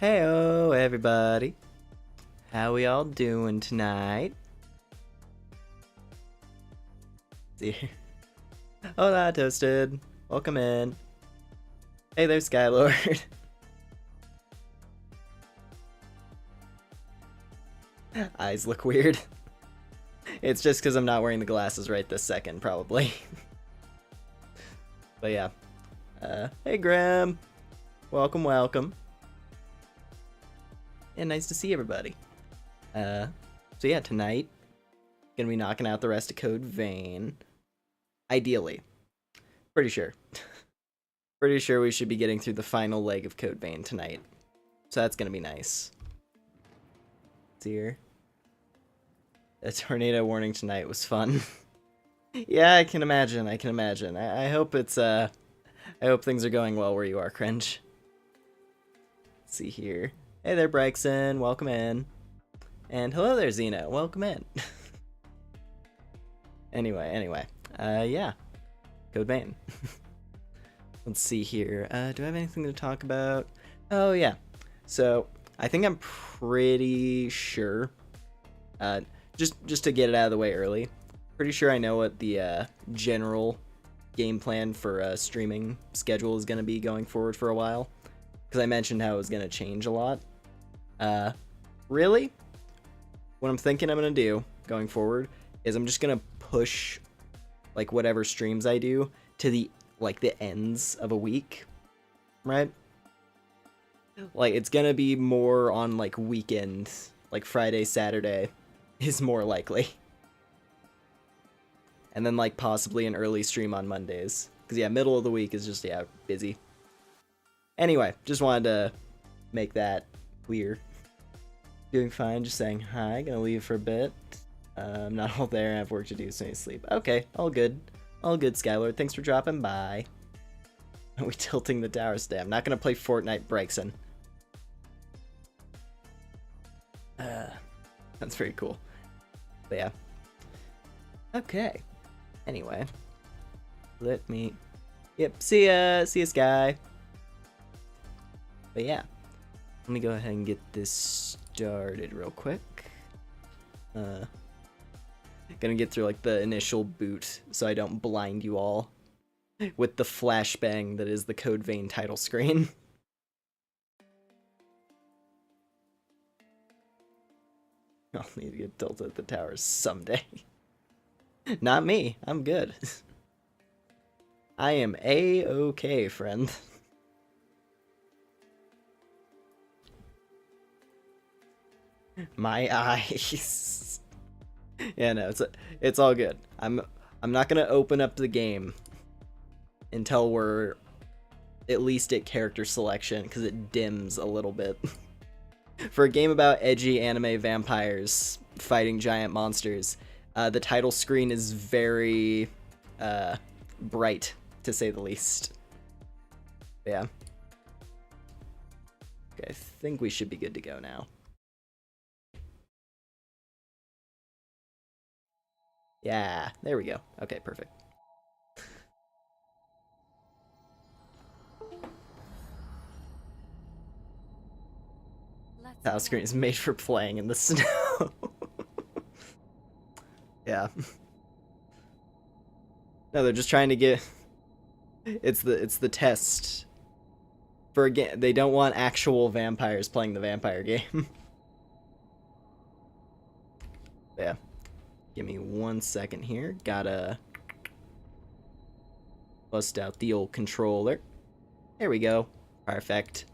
Heyo, everybody. How we all doing tonight? See. Hola, Toasted. Welcome in. Hey there, Skylord. Eyes look weird. It's just because I'm not wearing the glasses right this second, probably. But yeah. Hey, Graham. Welcome, welcome. And nice to see everybody. So yeah, tonight, gonna be knocking out the rest of Code Vein. Ideally. Pretty sure. Pretty sure we should be getting through the final leg of Code Vein tonight. So that's gonna be nice. It's here. A tornado warning tonight was fun. Yeah, I can imagine, I can imagine. I hope it's, I hope things are going well where you are, Cringe. Let's see here. Hey there, Brexon. Welcome in. And hello there, Xeno. Welcome in. Anyway. Yeah. Code Vein. Let's see here. Do I have anything to talk about? Oh, yeah. So, I think I'm pretty sure, just to get it out of the way early, pretty sure I know what the general game plan for streaming schedule is going to be going forward for a while. Because I mentioned how it was going to change a lot. Really? What I'm thinking I'm going to do going forward is I'm just going to push like whatever streams I do to the ends of a week, right? Like it's going to be more on like weekends, like Friday, Saturday is more likely. And then like possibly an early stream on Mondays. Cuz yeah, middle of the week is just busy. Anyway, just wanted to make that clear. Doing fine, just saying hi, gonna leave for a bit. I'm not all there, I have work to do, so I need to sleep. Okay, all good. All good, Skylord, thanks for dropping by. Are we tilting the towers today? I'm not gonna play Fortnite, Brexon. That's very cool. But yeah. Okay. Anyway. Let me... Yep, see ya, Sky. But yeah. Let me go ahead and get this started real quick. Gonna get through like the initial boot so I don't blind you all with the flashbang that is the Code Vein title screen. I'll need to get tilted at the towers someday. Not me, I'm good. I am A-okay, friend. My eyes. Yeah, no, it's all good. I'm not gonna open up the game until we're at least at character selection because it dims a little bit. For a game about edgy anime vampires fighting giant monsters, the title screen is very bright, to say the least. Yeah. Okay, I think we should be good to go now. Yeah, there we go. Okay, perfect. Tile screen is made for playing in the snow. Yeah. No, they're just trying to get... It's the test. For a game, they don't want actual vampires playing the vampire game. Yeah. Give me 1 second here. Gotta bust out the old controller. There we go. Perfect.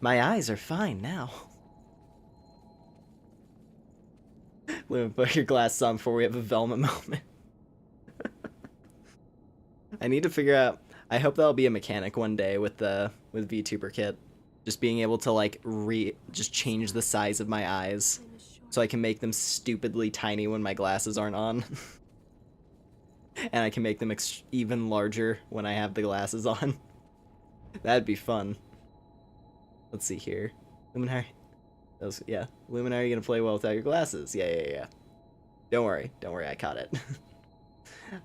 My eyes are fine now. Let me put your glasses on before we have a Velma moment. I need to figure out... I hope that'll be a mechanic one day with Vtuber Kit. Just being able to like just change the size of my eyes. So I can make them stupidly tiny when my glasses aren't on. And I can make them even larger when I have the glasses on. That'd be fun. Let's see here. Lumenaire. Yeah. Lumenaire, are you gonna play well without your glasses? Yeah. Don't worry, I caught it.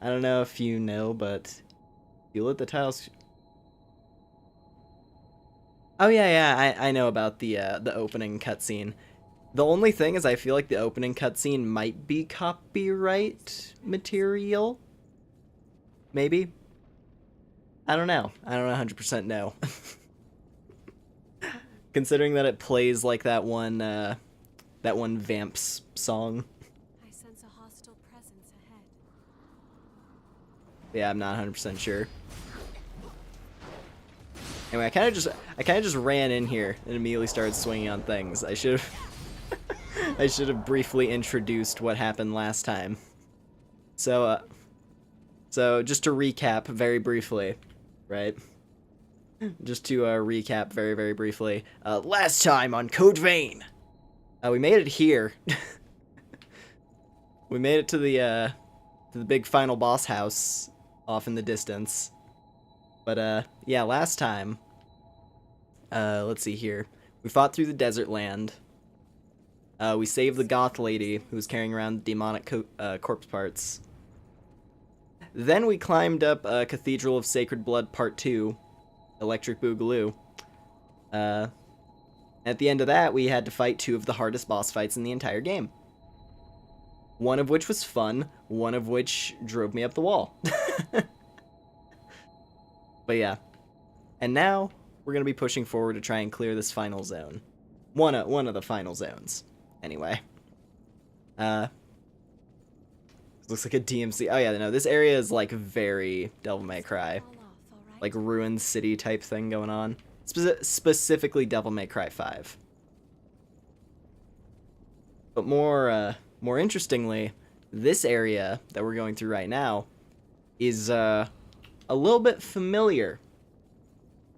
I don't know if you know, but you let the tiles... Oh yeah, I know about the opening cutscene. The only thing is I feel like the opening cutscene might be copyright material. Maybe. I don't know. I don't 100% know. Considering that it plays like that one Vamps song. I sense a hostile presence ahead. Yeah, I'm not 100% sure. Anyway, I kind of just ran in here and immediately started swinging on things. I should have I should have briefly introduced what happened last time. So just to recap very briefly, right? Just to recap very, very briefly. Last time on Code Vein, we made it here. We made it to the big final boss house off in the distance. But yeah, last time, let's see here. We fought through the desert land. We saved the goth lady who was carrying around demonic corpse parts. Then we climbed up Cathedral of Sacred Blood Part 2, Electric Boogaloo. At the end of that, we had to fight 2 of the hardest boss fights in the entire game. One of which was fun, one of which drove me up the wall. But yeah. And now, we're going to be pushing forward to try and clear this final zone. One of the final zones. Anyway. Looks like a DMC. Oh yeah, no, this area is like very Devil May Cry. Like ruined city type thing going on. Specifically Devil May Cry 5. But more interestingly, this area that we're going through right now is a little bit familiar.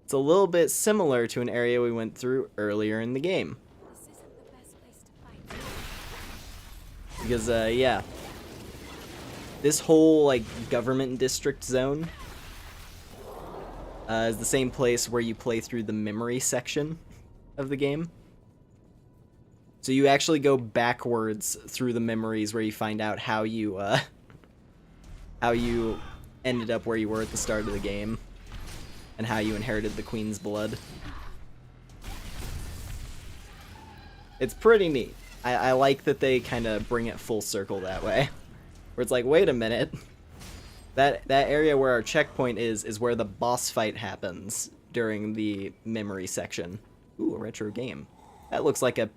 It's a little bit similar to an area we went through earlier in the game. This isn't the best place to fight. Because yeah. This whole like government district zone is the same place where you play through the memory section of the game. So you actually go backwards through the memories where you find out how you ended up where you were at the start of the game and how you inherited the Queen's blood. It's pretty neat. I like that they kind of bring it full circle that way. Where it's like, wait a minute. That area where our checkpoint is where the boss fight happens during the memory section. Ooh, a retro game. That looks like a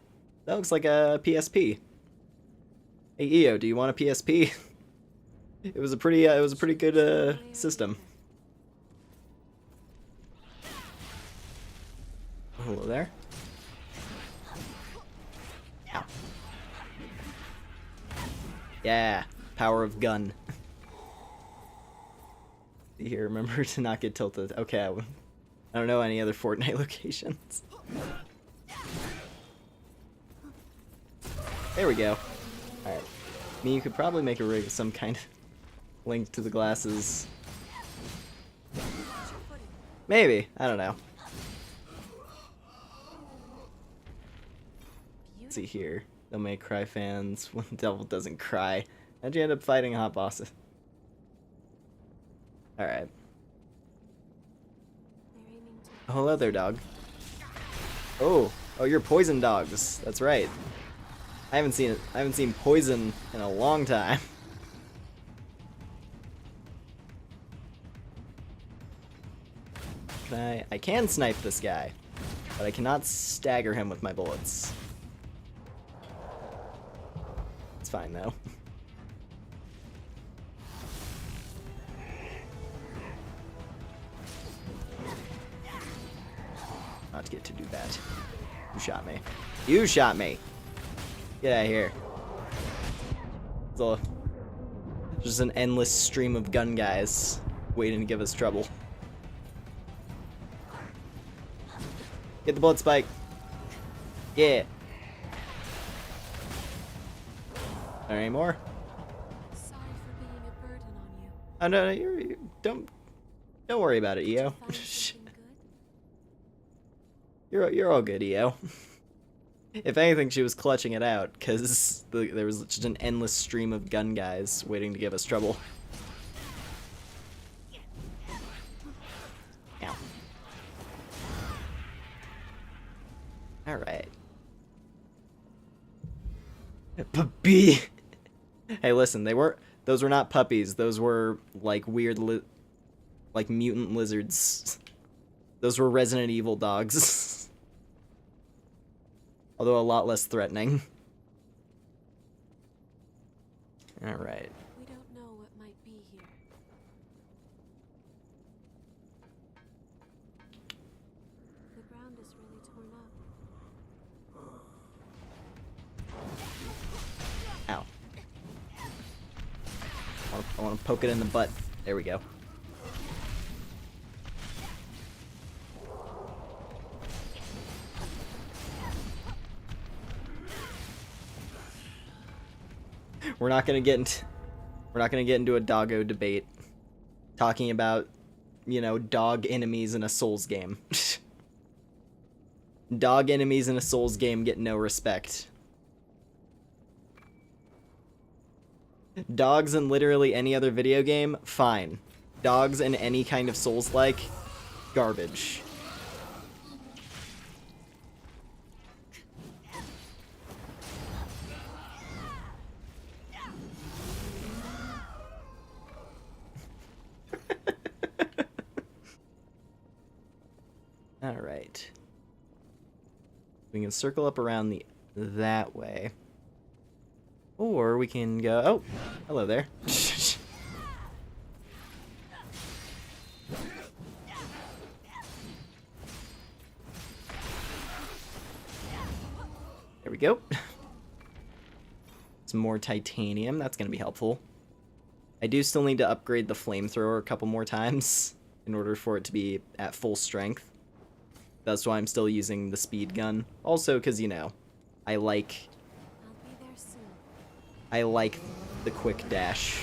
PSP. Hey EO, do you want a PSP? It was a pretty good system. Hello there. Ow. Yeah, power of gun. Here, remember to not get tilted. Okay, I don't know any other Fortnite locations. There we go. Alright. I mean, you could probably make a rig of some kind of link to the glasses. Maybe. I don't know. Let's see here. Devil May Cry fans. When the devil doesn't cry. How'd you end up fighting a hot boss? Alright. Oh, hello there, dog. Oh, you're poison dogs. That's right. I haven't seen poison in a long time. I can snipe this guy, but I cannot stagger him with my bullets. It's fine though. Not to get to do that. You shot me. You shot me! Get out of here. It's just an endless stream of gun guys waiting to give us trouble. Get the blood spike. Yeah. Are there any more? Sorry for being a burden on you. Oh no, you don't worry about it, EO. Find something good? You're all good, EO. If anything, she was clutching it out, because there was just an endless stream of gun guys waiting to give us trouble. Ow. Alright. Puppy! Hey, listen, those were not puppies. Those were, like, weird, like, mutant lizards. Those were Resident Evil dogs. Although a lot less threatening. Alright. We don't know what might be here. The ground is really torn up. Ow. I want to poke it in the butt. There we go. We're not gonna get into a doggo debate talking about, you know, dog enemies in a Souls game. Dog enemies in a Souls game get no respect. Dogs in literally any other video game, fine. Dogs in any kind of Souls-like, garbage. Alright. We can circle up around that way. Or we can go... Oh! Hello there. There we go. Some more titanium. That's going to be helpful. I do still need to upgrade the flamethrower a couple more times in order for it to be at full strength. That's why I'm still using the speed gun. Also, because, you know, I like the quick dash.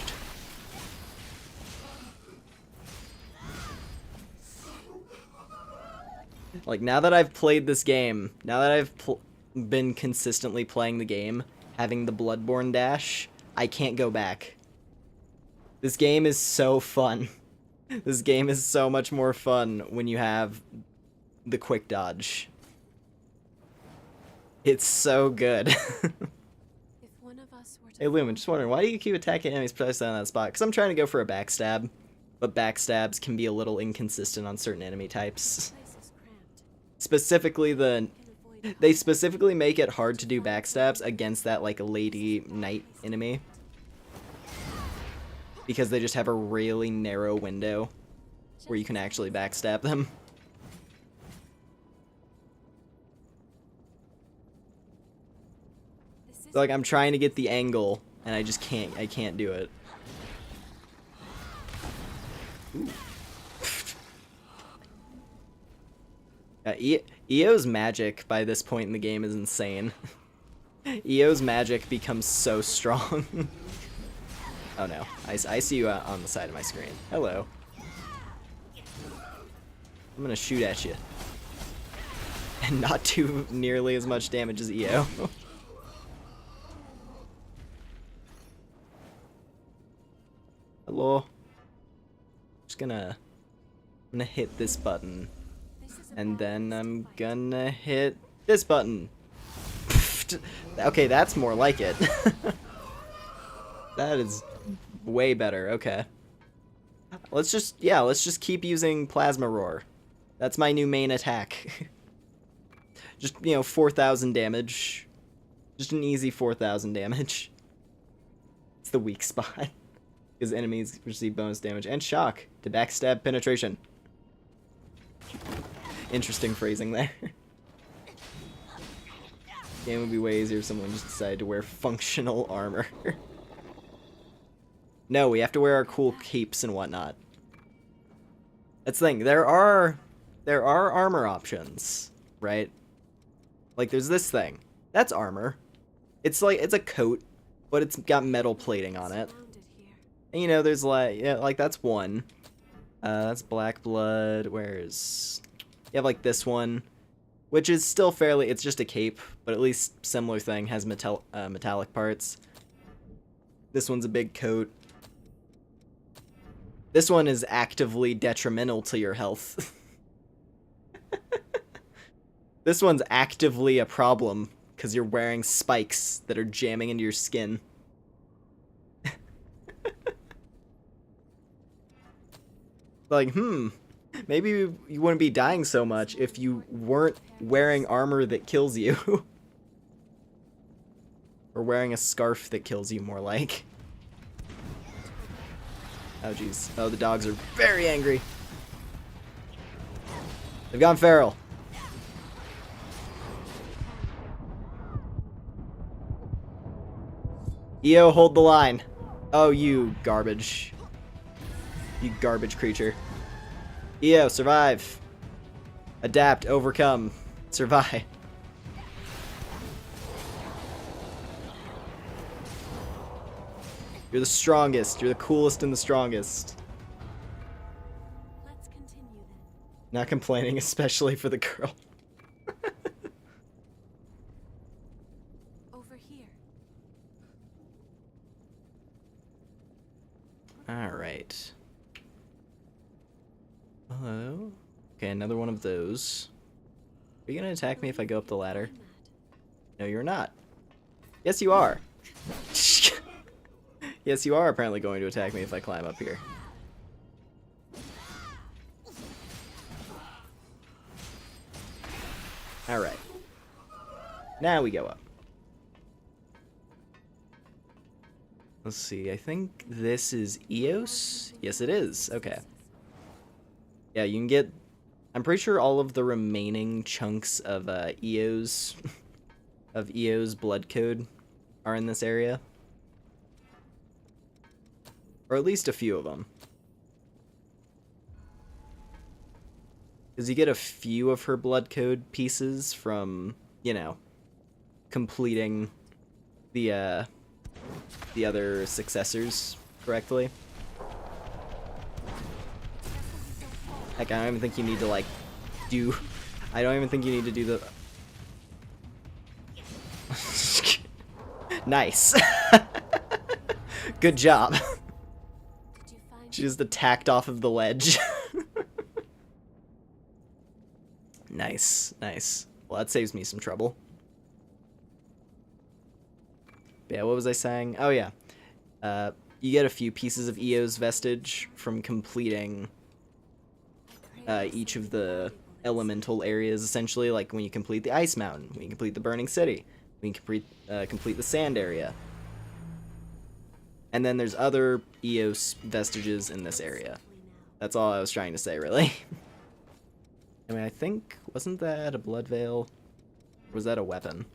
Like, now that I've played this game, now that I've been consistently playing the game, having the Bloodborne dash, I can't go back. This game is so fun. This game is so much more fun when you have the quick dodge. It's so good. If one of us were to Hey Lumen, just wondering, why do you keep attacking enemies precisely on that spot? Because I'm trying to go for a backstab, but backstabs can be a little inconsistent on certain enemy types. place is cramped, Specifically they specifically make it hard to do Just one backstabs against that, like, lady knight enemy. Because they just have a really narrow window where you can actually backstab them. So, like, I'm trying to get the angle, and I just can't. I can't do it. EO's magic by this point in the game is insane. EO's magic becomes so strong. Oh no, I see you on the side of my screen. Hello. I'm gonna shoot at you. And not do nearly as much damage as EO. Hello. I'm gonna hit this button. This is And about then us to I'm fight. gonna hit this button. Okay, that's more like it. That is way better. Okay. Let's just keep using Plasma Roar. That's my new main attack. Just, you know, 4,000 damage. Just an easy 4,000 damage. It's the weak spot. Because enemies receive bonus damage and shock to backstab penetration. Interesting phrasing there. Game would be way easier if someone just decided to wear functional armor. No, we have to wear our cool capes and whatnot. That's the thing. There are armor options, right? Like, there's this thing. That's armor. It's like, it's a coat, but it's got metal plating on it. Surrounded here. And, you know, there's like, yeah, like that's one. That's Black Blood. Where's... You have like this one, which is still fairly, it's just a cape, but at least similar thing, has metallic parts. This one's a big coat. This one is actively detrimental to your health. This one's actively a problem because you're wearing spikes that are jamming into your skin. Like, maybe you wouldn't be dying so much if you weren't wearing armor that kills you. Or wearing a scarf that kills you, more like. Oh, jeez. Oh, the dogs are very angry. They've gone feral. EO, hold the line. Oh, you garbage. You garbage creature. EO, survive. Adapt, overcome, survive. You're the strongest. You're the coolest and the strongest. Let's continue then. Not complaining, especially for the girl. Over here. Alright. Hello? Okay, another one of those. Are you gonna attack me if I go up the ladder? No, you're not. Yes, you are. Yes, you are apparently going to attack me if I climb up here. Alright. Now we go up. Let's see, I think this is Eos? Yes, it is. Okay. Yeah, you can get... I'm pretty sure all of the remaining chunks of Eos... of Eos blood code are in this area. Or at least a few of them. Because you get a few of her blood code pieces from, you know, completing the other successors correctly. Heck, I don't even think you need to, like, do... I don't even think you need to do the... Nice. Good job. Did you find She just attacked off of the ledge. Nice, nice. Well, that saves me some trouble. But yeah, what was I saying? Oh, yeah. You get a few pieces of Eos vestige from completing each of the elemental areas, essentially. Like when you complete the Ice Mountain, when you complete the Burning City, when you complete the Sand area. And then there's other Eos vestiges in this area. That's all I was trying to say, really. I mean, I think... Wasn't that a blood veil? Or was that a weapon?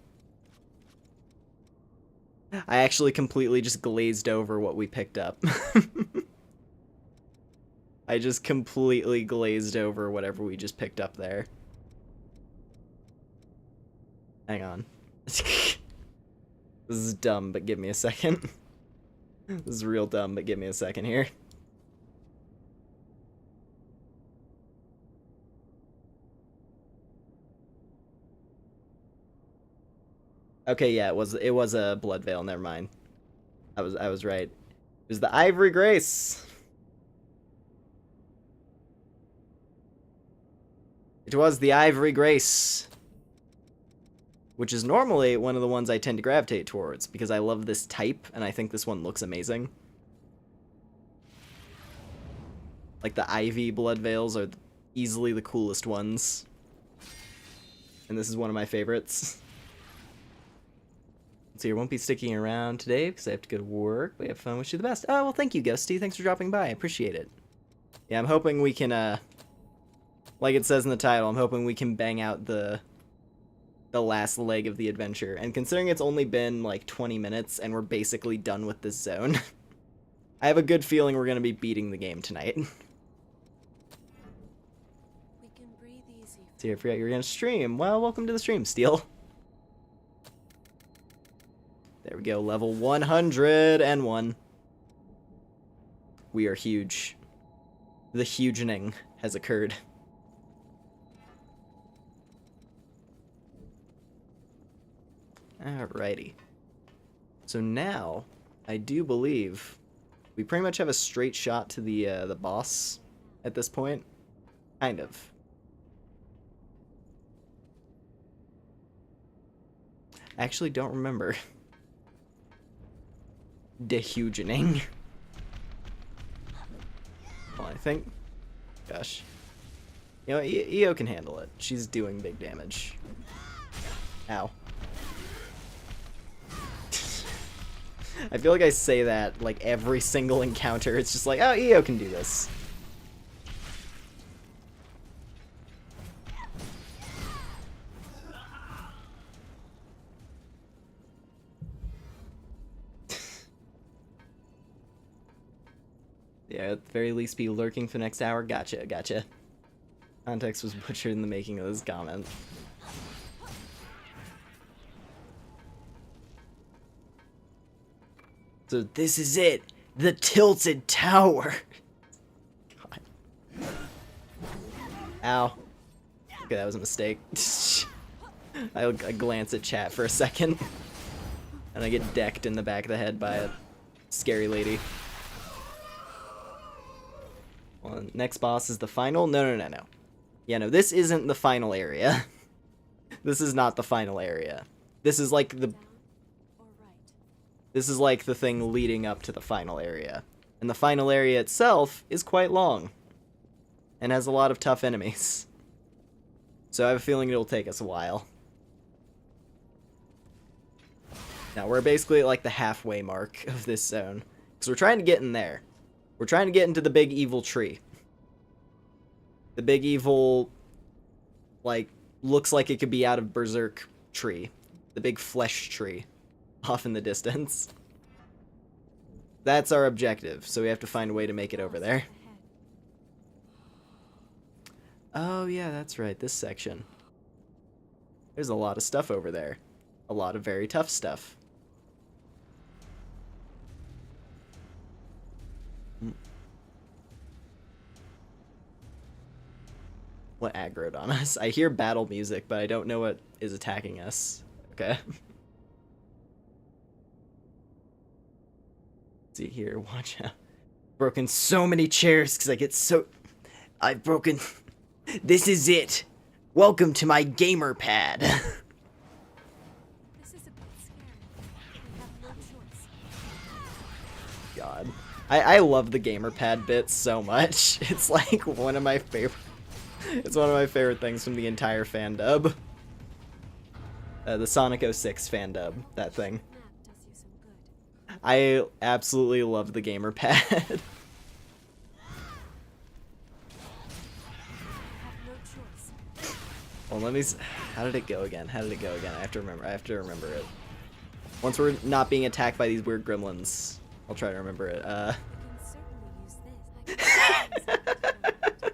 I actually completely just glazed over what we picked up. I just completely glazed over whatever we just picked up there. Hang on. This is dumb, but give me a second. This is real dumb, but give me a second here. Okay, yeah, it was a blood veil, never mind. I was right. It was the Ivory Grace. It was the Ivory Grace. Which is normally one of the ones I tend to gravitate towards, because I love this type, and I think this one looks amazing. Like, the Ivy blood veils are easily the coolest ones. And this is one of my favorites. So you won't be sticking around today, because I have to go to work, but have fun, wish you the best. Oh, well, thank you, Ghosty. Thanks for dropping by. I appreciate it. Yeah, I'm hoping we can, like it says in the title, I'm hoping we can bang out the last leg of the adventure. And considering it's only been like 20 minutes and we're basically done with this zone, I have a good feeling we're going to be beating the game tonight. we can breathe easy. So I forgot you were going to stream. Well, welcome to the stream, Steel. There we go, level 101. We are huge. The hugening has occurred. Alrighty. So now, I do believe we pretty much have a straight shot to the boss at this point. Kind of. Actually, don't remember. Dehugening. Well, I think... Gosh. You know, EO can handle it. She's doing big damage. Ow. I feel like I say that, like, every single encounter. It's just like, oh, EO can do this. Yeah, at the very least be lurking for the next hour. Gotcha, gotcha. Context was butchered in the making of this comment. So this is it! The tilted tower! God. Ow. Okay, that was a mistake. I glance at chat for a second. And I get decked in the back of the head by a scary lady. Well, next boss is the final? No. Yeah, no, this isn't the final area. This is not the final area. This is like the... This is like the thing leading up to the final area. And the final area itself is quite long. And has a lot of tough enemies. So I have a feeling it'll take us a while. Now, we're basically at like the halfway mark of this zone. Because we're trying to get in there. We're trying to get into the big evil tree. The big evil, like, looks like it could be out of Berserk tree. The big flesh tree. Off in the distance. That's our objective, so we have to find a way to make it over there. Oh yeah, that's right, this section. There's a lot of stuff over there. A lot of very tough stuff. What aggroed on us? I hear battle music, but I don't know what is attacking us. Okay. See here, watch out. Broken so many chairs because I get so... I've broken... This is it! Welcome to my gamer pad! This is a bit scary. We have no choice. God. I love the gamer pad bit so much. It's like one of my favorite... It's one of my favorite things from the entire fandub. The Sonic 06 fandub, that thing. Map does you some good. I absolutely love the gamer pad. Have no choice. Well, let me... How did it go again? How did it go again? I have to remember it. Once we're not being attacked by these weird gremlins, I'll try to remember it. I can certainly use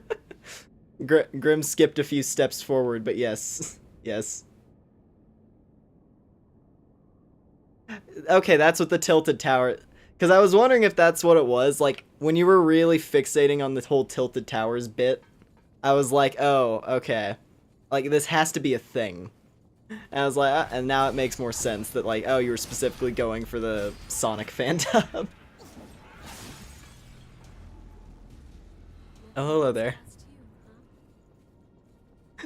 this. Grim skipped a few steps forward, but yes. Yes. Okay, that's what the tilted tower... Because I was wondering if that's what it was. Like, when you were really fixating on the whole tilted towers bit, I was like, oh, okay. Like, this has to be a thing. And I was like, and now it makes more sense that, like, oh, you were specifically going for the Sonic fandom. Oh, hello there.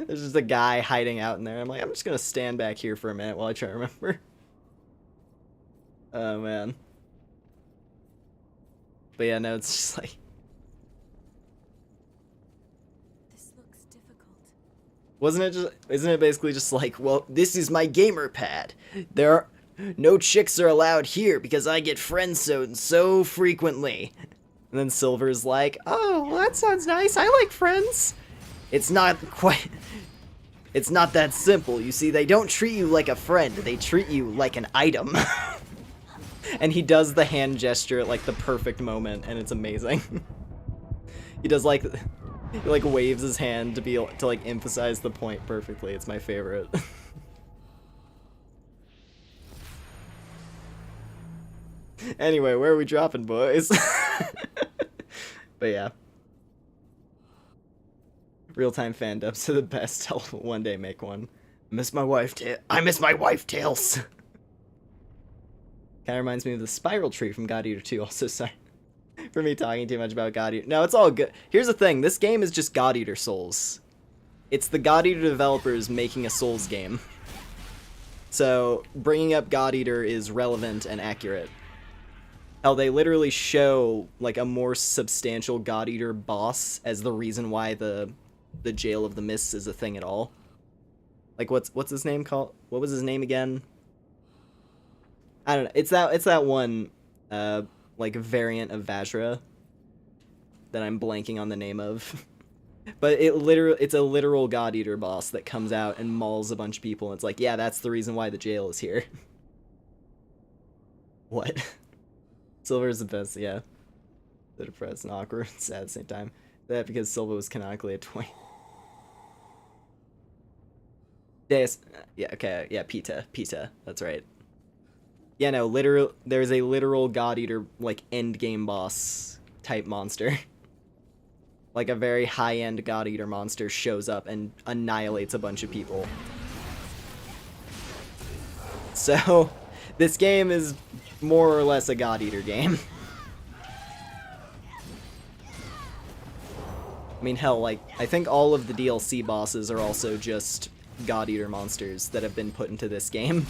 There's just a guy hiding out in there. I'm like, I'm just gonna stand back here for a minute while I try to remember. Oh, man. But yeah, no, it's just like... This looks difficult. Isn't it basically just like, well, this is my gamer pad. There are... No chicks are allowed here because I get friend-zoned so frequently. And then Silver's like, oh, well, that sounds nice. I like friends. It's not quite... It's not that simple. You see, they don't treat you like a friend. They treat you like an item. And he does the hand gesture at, like, the perfect moment, and it's amazing. He does, like... He, like, waves his hand to like, emphasize the point perfectly. It's my favorite. Anyway, where are we dropping, boys? But yeah. Real-time fandubs are the best. I'll one day make one. I miss my wife, Tails. Kind of reminds me of the spiral tree from God Eater 2. Also, sorry for me talking too much about God Eater. No, it's all good. Here's the thing. This game is just God Eater Souls. It's the God Eater developers making a Souls game. So bringing up God Eater is relevant and accurate. How they literally show like a more substantial God Eater boss as the reason why the Jail of the Mists is a thing at all. Like what's his name called? What was his name again? I don't know. It's that one like variant of Vajra that I'm blanking on the name of. But it's a literal God Eater boss that comes out and mauls a bunch of people, and it's like, yeah, that's the reason why the jail is here. What? Silver is the best, yeah. The depressed and awkward, sad at the same time. That because Silva was canonically a 20. Yes, yeah, okay, yeah, Pita, that's right. Yeah, no, there's a literal God Eater, like, end game boss type monster. Like a very high-end God Eater monster shows up and annihilates a bunch of people. So, this game is more or less a God Eater game. I mean, hell, like, I think all of the DLC bosses are also just God Eater monsters that have been put into this game.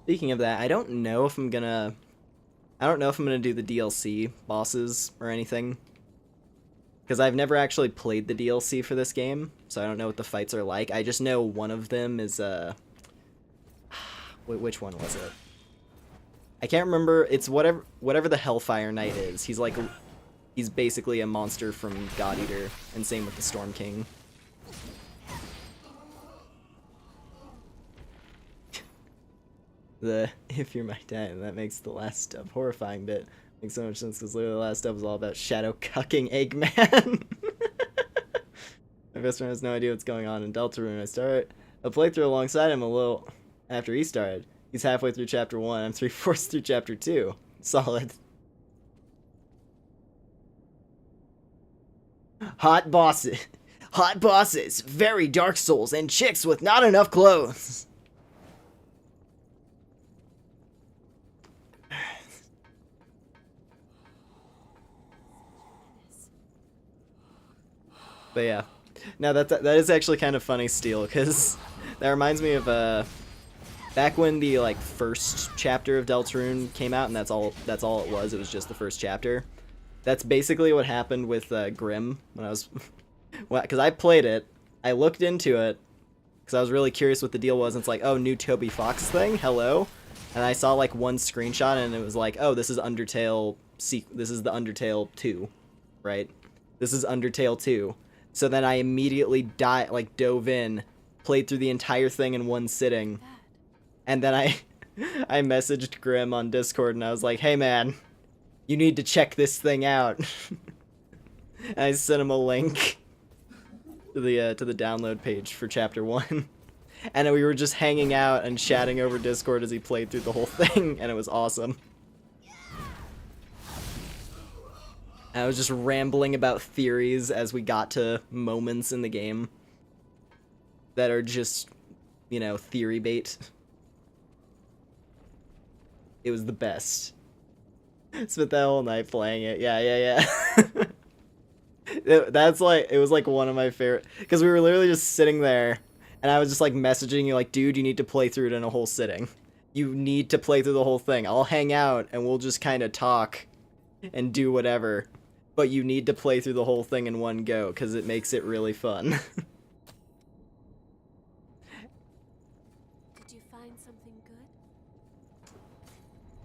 Speaking of that, I don't know if I'm gonna do the DLC bosses or anything. Because I've never actually played the DLC for this game, so I don't know what the fights are like. I just know one of them is, which one was it? I can't remember. It's whatever the Hellfire Knight is. He's basically a monster from God Eater, and same with the Storm King. If you're my dad, that makes the last step horrifying bit. Makes so much sense because literally the last step was all about shadow cucking Eggman. My best friend has no idea what's going on in Deltarune. I start a playthrough alongside him a little after he started. He's halfway through chapter 1. I'm 3/4 through chapter 2. Solid. Hot bosses, very Dark Souls, and chicks with not enough clothes. But yeah, now that is actually kind of funny, Steel, because that reminds me of back when the like first chapter of Deltarune came out, and that's all it was. It was just the first chapter. That's basically what happened with Grimm when I was, because I played it, I looked into it because I was really curious what the deal was. And it's like, oh, new Toby Fox thing, hello, and I saw like one screenshot, and it was like, oh, this is Undertale. This is the Undertale 2, right? This is Undertale 2. So then I immediately dove in, played through the entire thing in one sitting, and then I messaged Grimm on Discord, and I was like, hey man, you need to check this thing out. And I sent him a link to the download page for chapter 1. And we were just hanging out and chatting over Discord as he played through the whole thing, and it was awesome. I was just rambling about theories as we got to moments in the game that are just, you know, theory bait. It was the best. Spent that whole night playing it. Yeah. It was like one of my favorite, because we were literally just sitting there, and I was just like messaging you like, dude, you need to play through it in a whole sitting. You need to play through the whole thing. I'll hang out and we'll just kind of talk and do whatever. But you need to play through the whole thing in one go, because it makes it really fun. Did you find something good?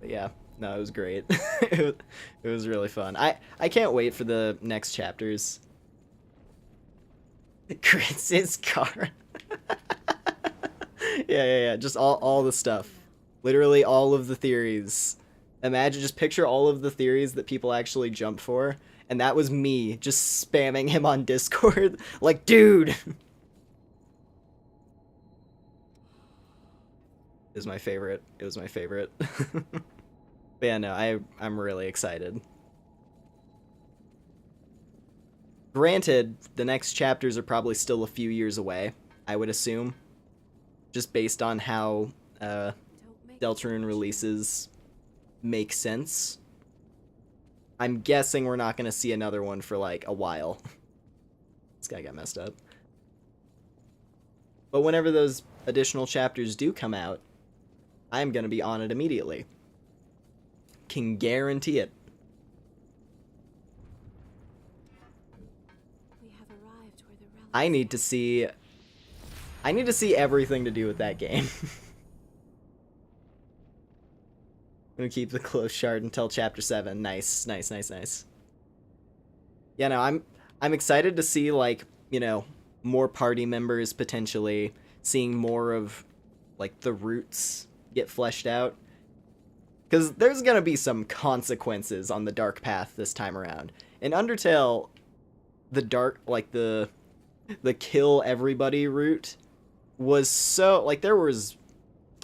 But yeah, no, it was great. it was really fun. I can't wait for the next chapters. Crits his car. Yeah. Just all the stuff. Literally all of the theories. Imagine, just picture all of the theories that people actually jump for. And that was me just spamming him on Discord. Like, dude! It was my favorite. It was my favorite. But yeah, no, I'm really excited. Granted, the next chapters are probably still a few years away, I would assume. Just based on how Deltarune releases make sense. I'm guessing we're not going to see another one for like a while. This guy got messed up. But whenever those additional chapters do come out, I'm going to be on it immediately. Can guarantee it. We have arrived where the relics I need to see everything to do with that game. I'm gonna keep the close shard until chapter 7. Nice, nice, nice, nice. Yeah, no, I'm excited to see, like, you know, more party members potentially, seeing more of like the roots get fleshed out. Cause there's gonna be some consequences on the dark path this time around. In Undertale, the dark, like the kill everybody route was so, like, there was,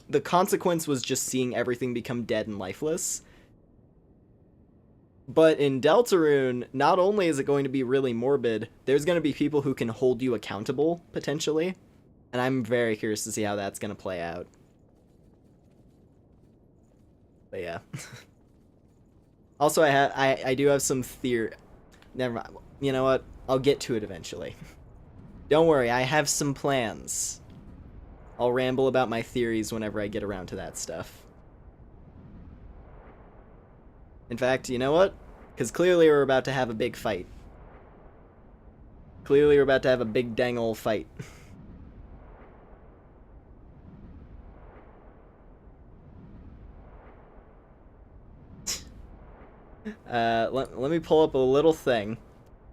the consequence was just seeing everything become dead and lifeless. But in Deltarune, not only is it going to be really morbid, there's going to be people who can hold you accountable, potentially. And I'm very curious to see how that's going to play out. But yeah. Also, I do have some theory. Never mind. You know what? I'll get to it eventually. Don't worry, I have some plans. I'll ramble about my theories whenever I get around to that stuff. In fact, you know what? Because clearly we're about to have a big fight. Clearly we're about to have a big dang ol' fight. Let me pull up a little thing.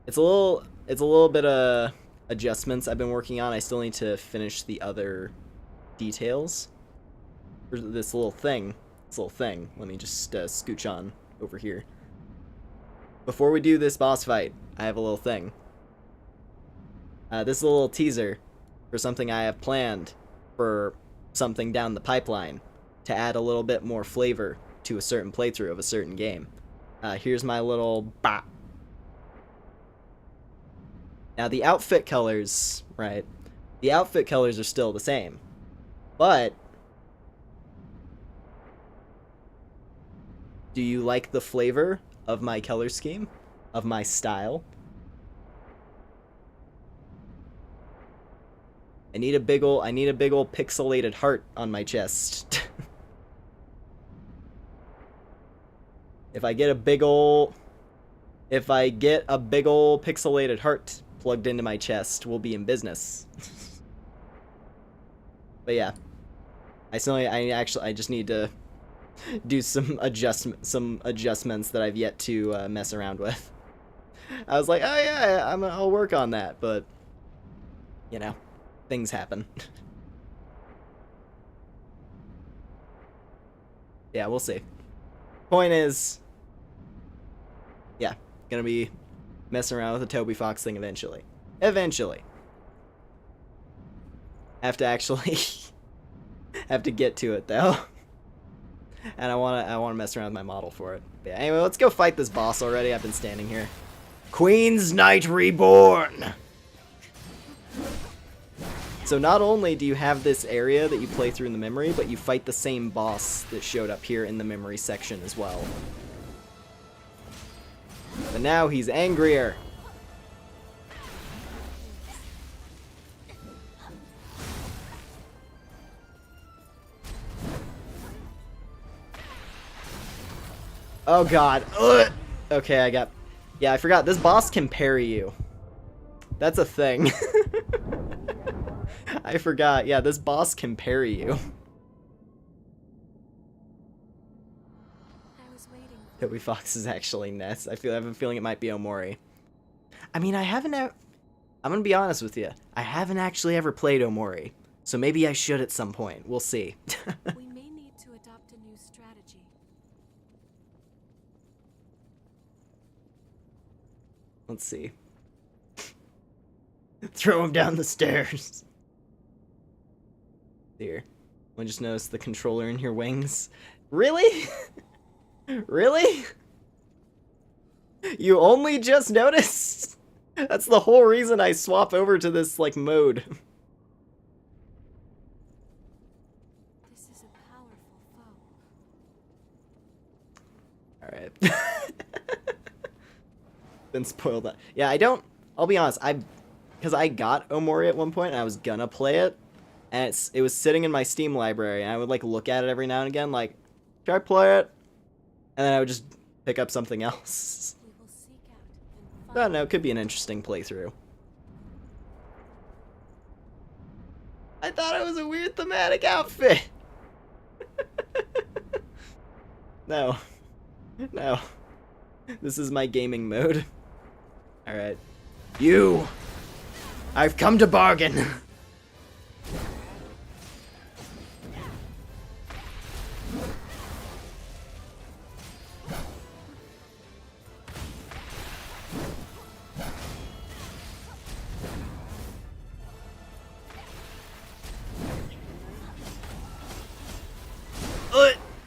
It's a little bit of adjustments I've been working on. I still need to finish the other details for this little thing. Let me just scooch on over here. Before we do this boss fight, I have a little thing. This is a little teaser for something I have planned for something down the pipeline to add a little bit more flavor to a certain playthrough of a certain game. Here's my little bop. Now the outfit colors, right? The outfit colors are still the same. But do you like the flavor of my color scheme? Of my style? I need a big ol' pixelated heart on my chest. If I get a big ol' pixelated heart plugged into my chest, we'll be in business. But yeah. I just need to do some adjustments that I've yet to mess around with. I was like, oh yeah, I'll work on that, but you know, things happen. Yeah, we'll see. Point is, yeah, gonna be messing around with the Toby Fox thing eventually. Have to actually have to get to it though. And I wanna mess around with my model for it. But yeah, anyway, let's go fight this boss already. I've been standing here. Queen's Knight Reborn! So not only do you have this area that you play through in the memory, but you fight the same boss that showed up here in the memory section as well. But now he's angrier. Oh god. Ugh. Okay, yeah, I forgot. This boss can parry you. That's a thing. I forgot. Yeah, this boss can parry you. I was waiting. Toby Fox is actually Ness. I have a feeling it might be Omori. I mean, I'm gonna be honest with you. I haven't actually ever played Omori. So maybe I should at some point. We'll see. We may need to adopt a new strategy. Let's see. Throw him down the stairs. Here. I just noticed the controller in your wings. Really? Really? You only just noticed? That's the whole reason I swap over to this, like, mode. This is a powerful foe. Alright. been spoiled. Yeah, I don't. I'll be honest. Because I got Omori at one point and I was gonna play it, and it was sitting in my Steam library, and I would like look at it every now and again, like, should I play it? And then I would just pick up something else. We will seek out I and don't find know. It could be an interesting playthrough. I thought it was a weird thematic outfit. No. No. This is my gaming mode. Alright. You! I've come to bargain!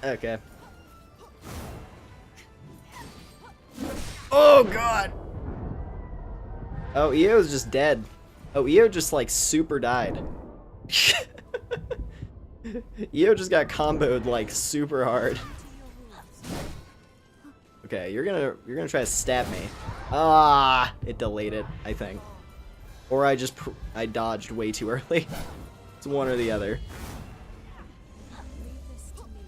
Okay. Oh god! Oh, EO's just dead. Oh, EO just like super died. EO just got comboed like super hard. Okay, you're gonna try to stab me. Ah, it delayed it, I think. Or I dodged way too early. It's one or the other. leave this to me.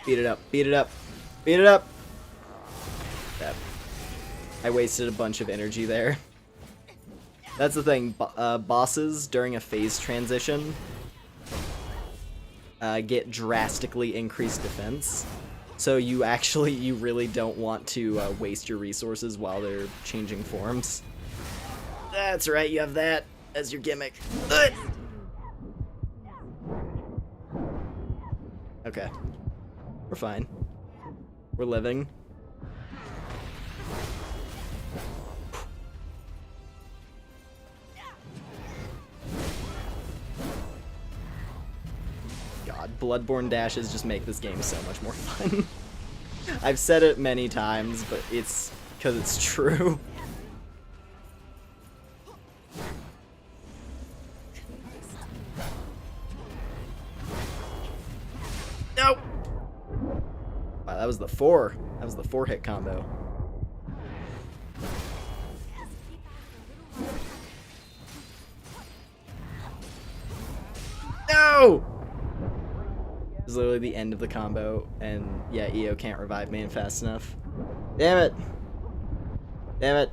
Beat it up, beat it up, beat it up! Yep. I wasted a bunch of energy there. That's the thing, bosses during a phase transition get drastically increased defense. So you really don't want to waste your resources while they're changing forms. That's right, you have that as your gimmick. Okay. We're fine. We're living. God, Bloodborne dashes just make this game so much more fun. I've said it many times, but it's because it's true. No! Wow, that was the 4. That was the 4-hit combo. No! This is literally the end of the combo, and yeah, EO can't revive me fast enough. Damn it! Damn it!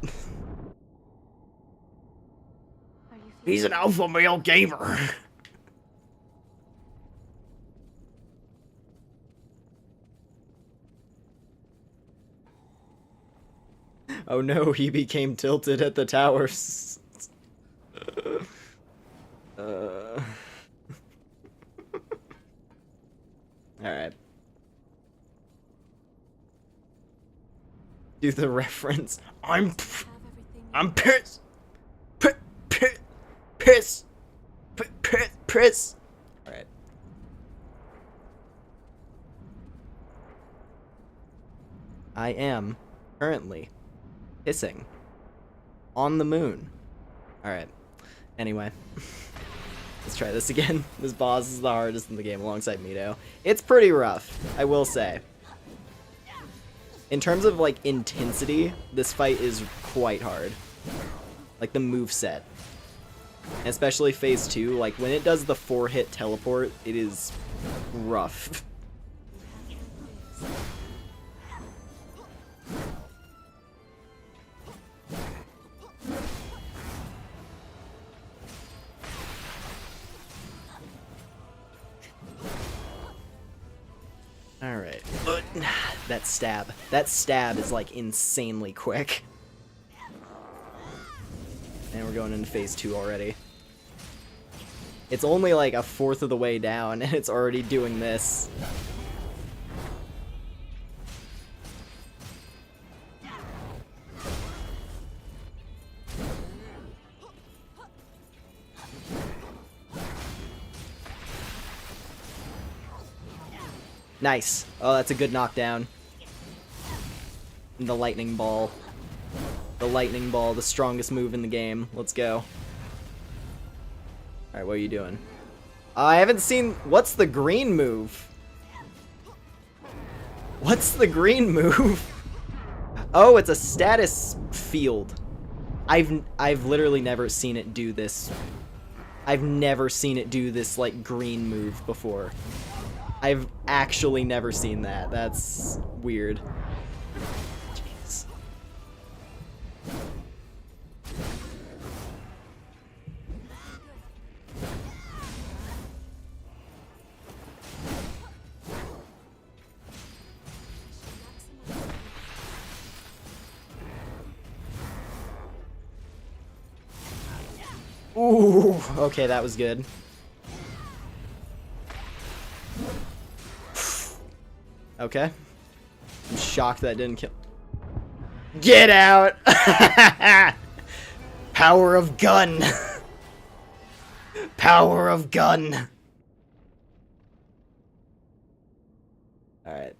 Are you He's an alpha male gamer! Oh no, he became tilted at the towers. Alright. Do the reference. I'm pissed. Piss. Alright. I am currently pissing on the moon. Alright. Anyway. Let's try this again. This boss is the hardest in the game alongside Mito. It's pretty rough, I will say. In terms of, like, intensity, this fight is quite hard. Like, the moveset. Especially phase 2, like, when it does the 4-hit teleport, it is rough. Alright. That stab. That stab is, like, insanely quick. And we're going into phase 2 already. It's only, like, a fourth of the way down, and it's already doing this. Nice. Oh, that's a good knockdown. And the lightning ball. The lightning ball, the strongest move in the game. Let's go. Alright, what are you doing? I haven't seen... What's the green move? What's the green move? Oh, it's a status field. I've literally never seen it do this. I've never seen it do this, like, green move before. I've actually never seen that. That's weird. Jeez. Ooh, okay, that was good. Okay. I'm shocked that didn't kill. Get out! Power of gun! Power of gun! Alright.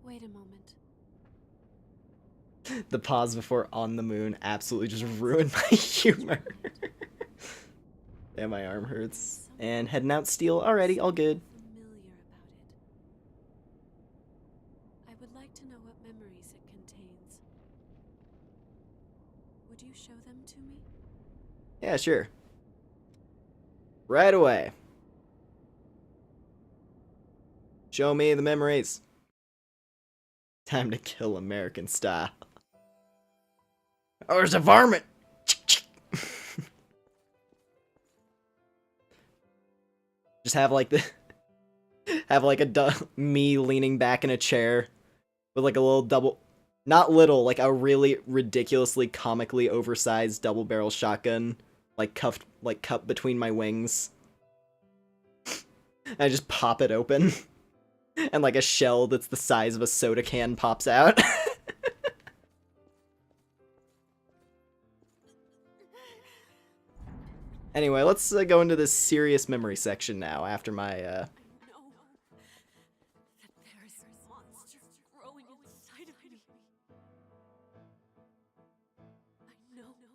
Wait a moment. The pause before on the moon absolutely just ruined my humor. And my arm hurts. And heading out steel already, all good. Familiar about it. I would like to know what memories it contains. Would you show them to me? Yeah, sure. Right away. Show me the memories. Time to kill American style. Oh, there's a varmint! Just have like the me leaning back in a chair with like a little double, not little, like a really ridiculously comically oversized double barrel shotgun, like cupped between my wings. I just pop it open, and like a shell that's the size of a soda can pops out. Anyway, let's go into this serious memory section now after my I know that there is a monster growing inside of me. I know, but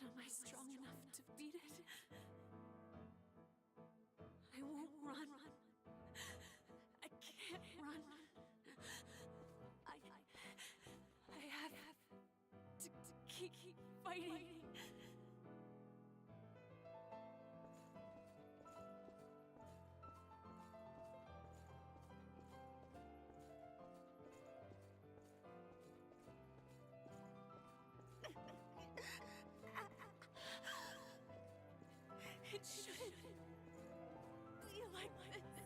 am I strong enough to beat it? I won't run. I can't run. I have to keep fighting. It shouldn't be like this.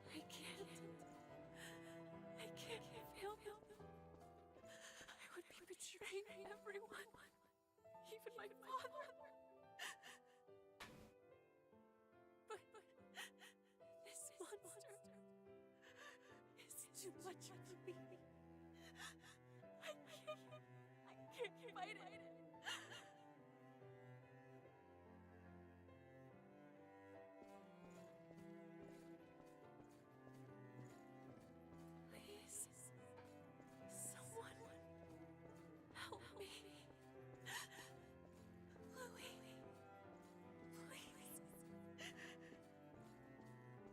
I can't fail him. I would be betraying everyone, even my father. But this monster is too much for me. I can't fight it. Please, someone help me. Louis, please.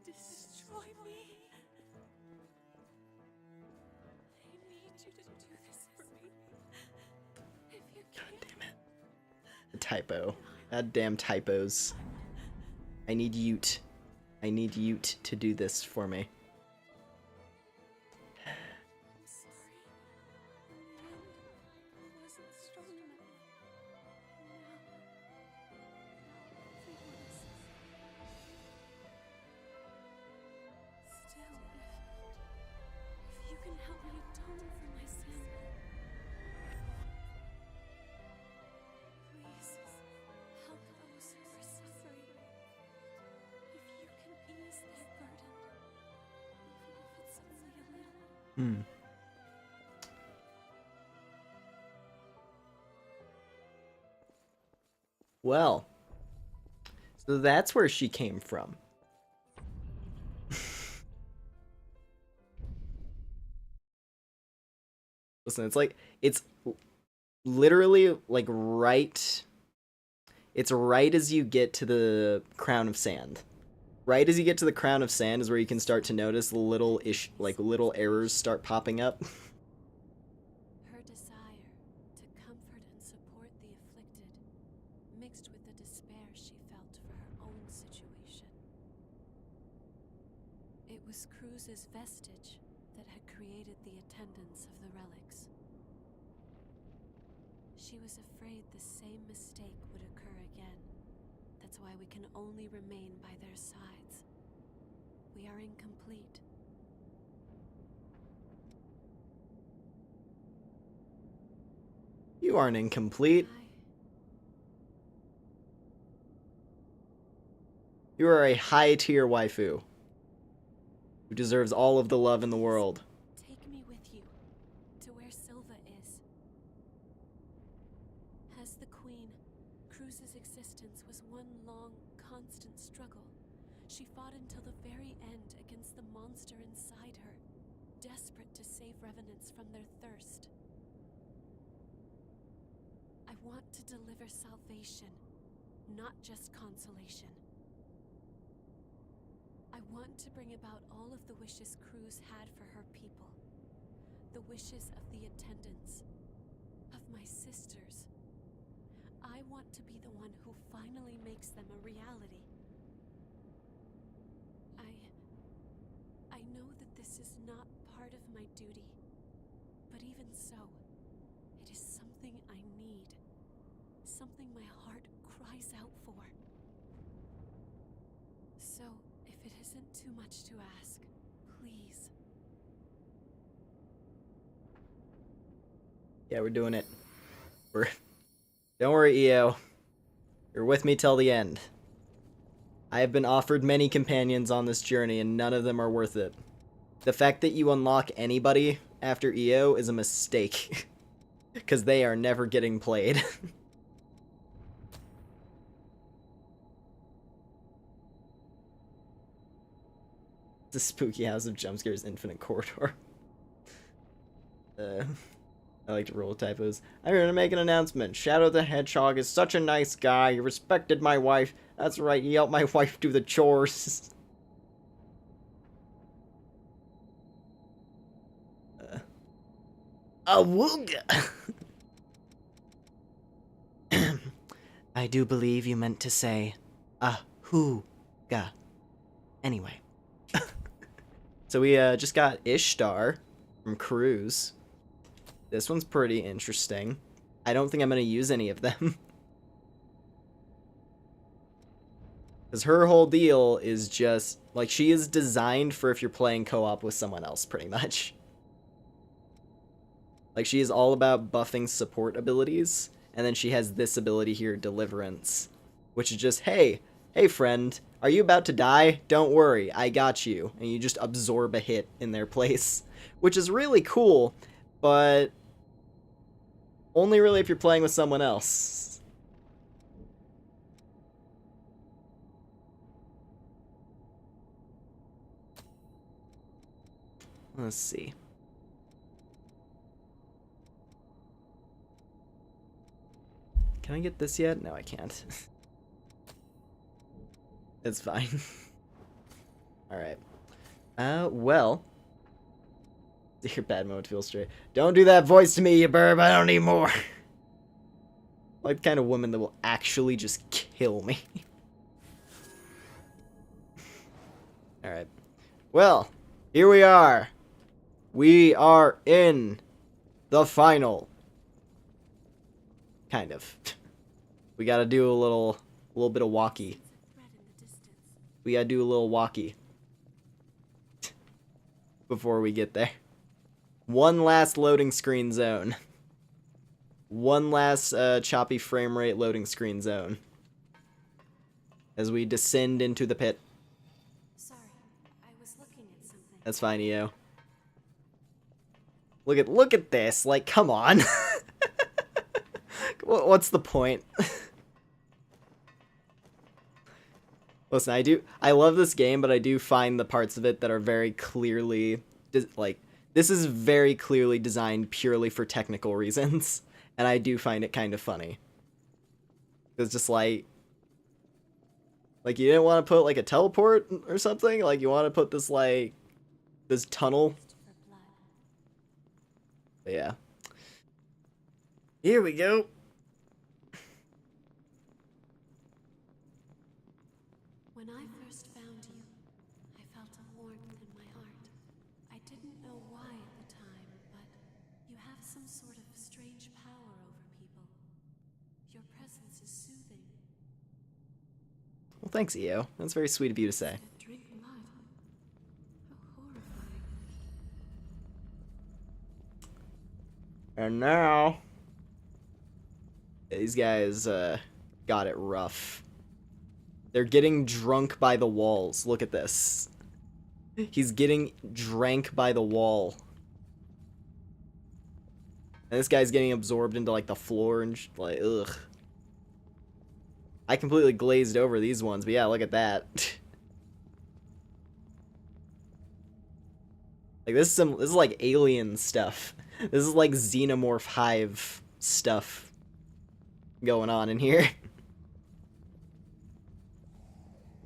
Destroy me. I need you to do this for me. If you can. God damn it. The typo. God damn typos. I need Ute. I need Ute to do this for me. I'm sorry. In the end, I wasn't strong enough. Still, if you can help me atone for my sin, please help those who are suffering. If you can ease their burden, even if it's only a little. Well, so that's where she came from. Listen, it's literally like right. It's right as you get to the Crown of Sand. Right as you get to the Crown of Sand is where you can start to notice little errors start popping up. Her desire to comfort and support the afflicted, mixed with the despair she felt for her own situation. It was Cruz's vestige that had created the attendance of the relics. She was afraid the same mistake would occur again. That's why we can only remain by their sides. We are incomplete. You aren't incomplete. You are a high-tier waifu who deserves all of the love in the world. Take me with you to where Silva is. As the queen, Cruz's existence was one long, constant struggle. She fought until the very end against the monster inside her, desperate to save revenants from their thirst. I want to deliver salvation, not just consolation. I want to bring about all of the wishes Cruz had for her people. The wishes of the attendants, of my sisters. I want to be the one who finally makes them a reality. I know that this is not part of my duty, but even so, it is something I need. Something my heart cries out for. So, if it isn't too much to ask, please. Yeah, we're doing it. Don't worry, EO. You're with me till the end. I have been offered many companions on this journey, and none of them are worth it. The fact that you unlock anybody after EO is a mistake. Because they are never getting played. The spooky house of jumpscares, infinite corridor. I like to roll typos. I'm here to make an announcement. Shadow the Hedgehog is such a nice guy. He respected my wife. That's right, he helped my wife do the chores. Awooga! I do believe you meant to say, ahooga. Anyway. So we just got Ishtar from Cruz. This one's pretty interesting. I don't think I'm going to use any of them. Because her whole deal is just, like, she is designed for if you're playing co-op with someone else, pretty much. Like, she is all about buffing support abilities, and then she has this ability here, Deliverance, which is just, hey friend, are you about to die? Don't worry, I got you. And you just absorb a hit in their place, which is really cool, but only really if you're playing with someone else. Let's see. Can I get this yet? No, I can't. It's fine. Alright. Well. Your bad moment feels straight. Don't do that voice to me, you burb. I don't need more. Like the kind of woman that will actually just kill me. Alright. Well, here we are. We are in the final. Kind of. We gotta do a little bit of walkie. We gotta do a little walkie. Before we get there. One last loading screen zone. One last choppy frame rate loading screen zone. As we descend into the pit. Sorry, I was looking at something. That's fine, EO. Look at this. Like, come on. What's the point? Listen, I love this game, but I do find the parts of it that are very clearly, like, this is very clearly designed purely for technical reasons, and I do find it kind of funny. It's just like you didn't want to put like a teleport or something? Like you want to put this like this tunnel? But yeah. Here we go. When I first found you, I felt a warmth in my heart. I didn't know why at the time, but you have some sort of strange power over people. Your presence is soothing. Well, thanks, EO. That's very sweet of you to say. Drink blood. How horrifying. And now, these guys got it rough. They're getting drunk by the walls. Look at this. He's getting drank by the wall. And this guy's getting absorbed into like the floor and like, ugh. I completely glazed over these ones, but yeah, look at that. Like this is like alien stuff. This is like Xenomorph Hive stuff going on in here.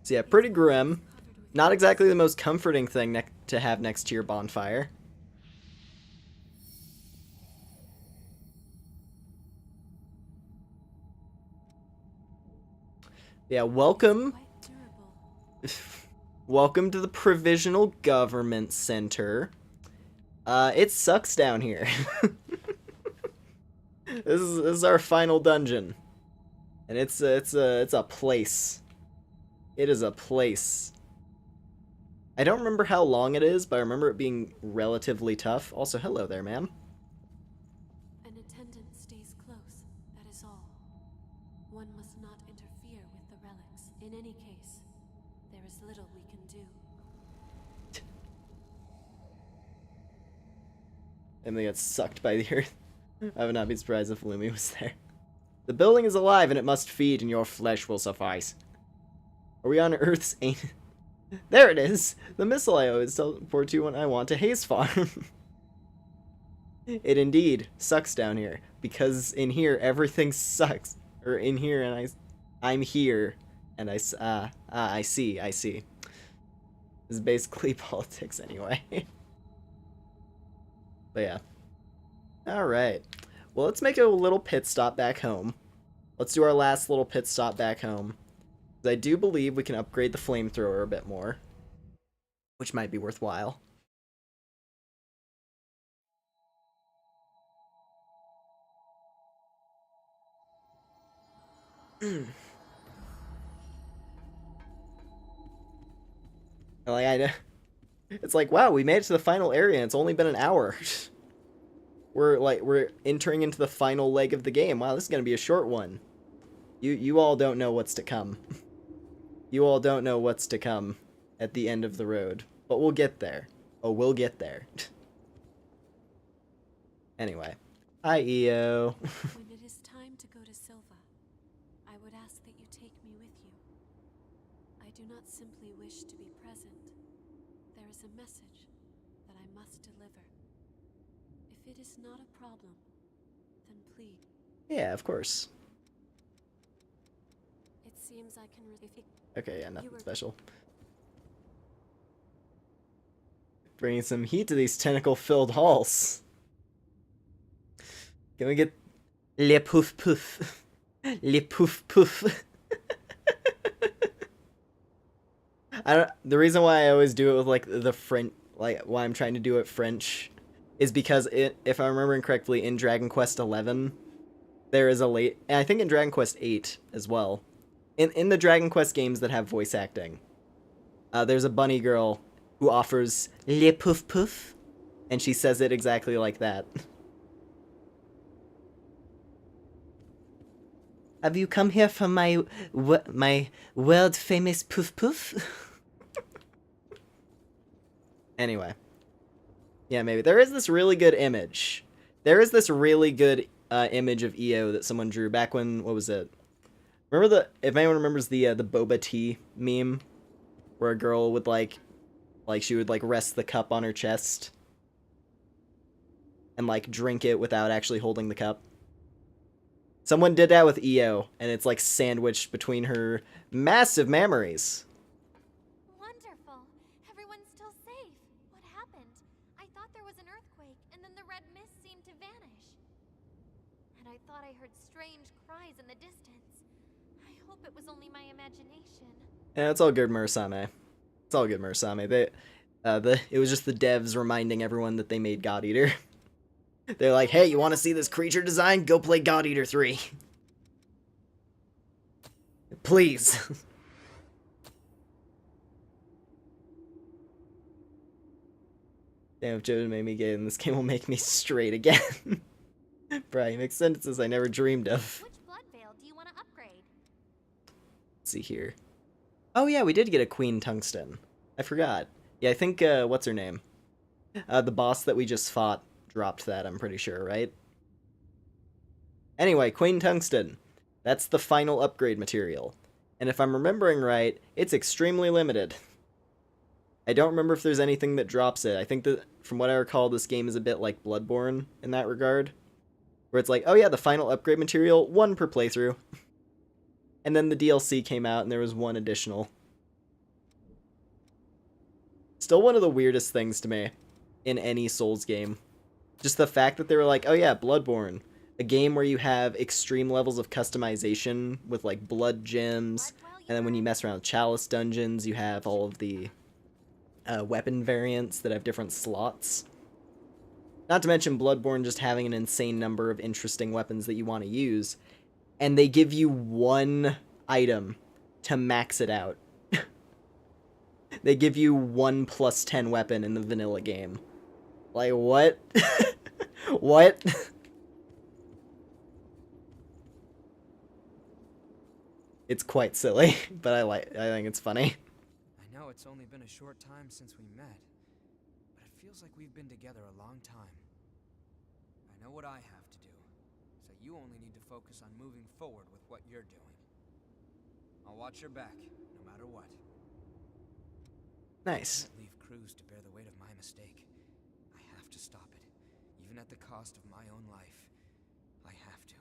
So yeah, pretty grim. Not exactly the most comforting thing to have next to your bonfire. Yeah, welcome. Welcome to the Provisional Government Center. It sucks down here. This is our final dungeon, and it's a place. It is a place. I don't remember how long it is, but I remember it being relatively tough. Also, hello there, ma'am. An attendant stays close, that is all. One must not interfere with the relics. In any case, there is little we can do. And they get sucked by the earth. I would not be surprised if Lumi was there. The building is alive and it must feed, and your flesh will suffice. Are we on Earth's ancient... There it is! The missile I always teleport to when I want to Haze Farm. It indeed sucks down here, because in here everything sucks. Or in here and I'm here, and I see. This is basically politics anyway. But yeah. Alright. Well, let's make a little pit stop back home. Let's do our last little pit stop back home. I do believe we can upgrade the flamethrower a bit more, which might be worthwhile. It's like, wow, we made it to the final area and it's only been an hour. We're entering into the final leg of the game. Wow, this is gonna be a short one. You all don't know what's to come. You all don't know what's to come at the end of the road. But we'll get there. Oh, we'll get there. Anyway. Hi, EO. When it is time to go to Silva, I would ask that you take me with you. I do not simply wish to be present. There is a message that I must deliver. If it is not a problem, then please. Yeah, of course. It seems I can Okay, yeah, nothing special. Bringing some heat to these tentacle-filled halls. Can we get le poof poof? Le poof poof. The reason why I always do it with like the French, like why I'm trying to do it French, is because if I'm remembering correctly, in Dragon Quest XI, there is and I think in Dragon Quest VIII as well. In the Dragon Quest games that have voice acting, there's a bunny girl who offers le poof poof, and she says it exactly like that. Have you come here for my world famous poof poof? Anyway. Yeah, maybe. There is this really good image. There is this really good image of EO that someone drew back when, what was it? Remember if anyone remembers the boba tea meme? Where a girl would like she would like rest the cup on her chest and like drink it without actually holding the cup. Someone did that with EO, and it's like sandwiched between her massive memories. Wonderful. Everyone's still safe. What happened? I thought there was an earthquake, and then the red mist seemed to vanish. And I thought I heard strange cries in the distance. I hope it was only my imagination. Yeah, it's all good, Murasame. It's all good, Murasame. It was just the devs reminding everyone that they made God Eater. They're like, hey, you want to see this creature design? Go play God Eater 3. Please. Damn, if Joe made me gay, then this game will make me straight again. Bruh, you make sentences I never dreamed of. Which blood veil do you want to upgrade? Let's see here. Oh yeah, we did get a Queen Tungsten. I forgot. Yeah, I think, what's her name? The boss that we just fought dropped that, I'm pretty sure, right? Anyway, Queen Tungsten. That's the final upgrade material. And if I'm remembering right, it's extremely limited. I don't remember if there's anything that drops it. I think that, from what I recall, this game is a bit like Bloodborne in that regard. Where it's like, oh yeah, the final upgrade material, 1 per playthrough. And then the DLC came out and there was 1 additional. Still one of the weirdest things to me in any Souls game. Just the fact that they were like, oh yeah, Bloodborne. A game where you have extreme levels of customization with like blood gems. And then when you mess around with Chalice dungeons, you have all of the weapon variants that have different slots. Not to mention Bloodborne just having an insane number of interesting weapons that you want to use. And they give you 1 item to max it out. They give you 1 plus 10 weapon in the vanilla game. Like, what? What? It's quite silly, but I think it's funny. I know it's only been a short time since we met, but it feels like we've been together a long time. I know what I have to do, so you only need to focus on moving forward with what you're doing. I'll watch your back, no matter what. Nice. I can't leave Cruz to bear the weight of my mistake. I have to stop it, even at the cost of my own life. I have to.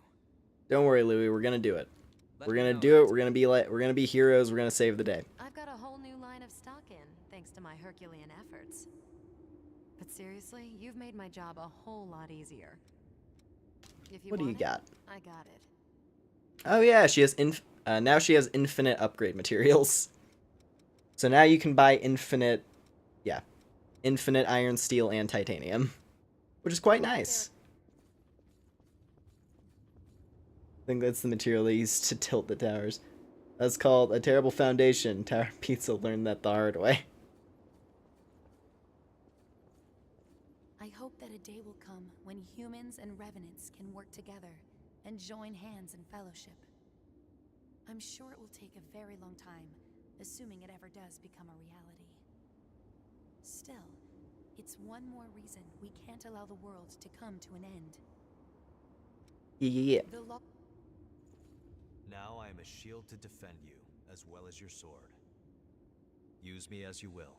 Don't worry, Louie. We're gonna do it. We're gonna do it. We're gonna be heroes. We're gonna save the day. I've got a whole new line of stock in, thanks to my Herculean efforts. But seriously, you've made my job a whole lot easier. If you What do you want it, got? I got it. Oh yeah, she has now she has infinite upgrade materials. So now you can buy infinite iron, steel, and titanium, which is quite nice. I think that's the material they use to tilt the towers. That's called a terrible foundation. Tower Pizza learned that the hard way. I hope that a day will come when humans and revenants can work together and join hands in fellowship. I'm sure it will take a very long time, assuming it ever does become a reality. Still, it's one more reason we can't allow the world to come to an end. Yeah. The law. Now I am a shield to defend you, as well as your sword. Use me as you will.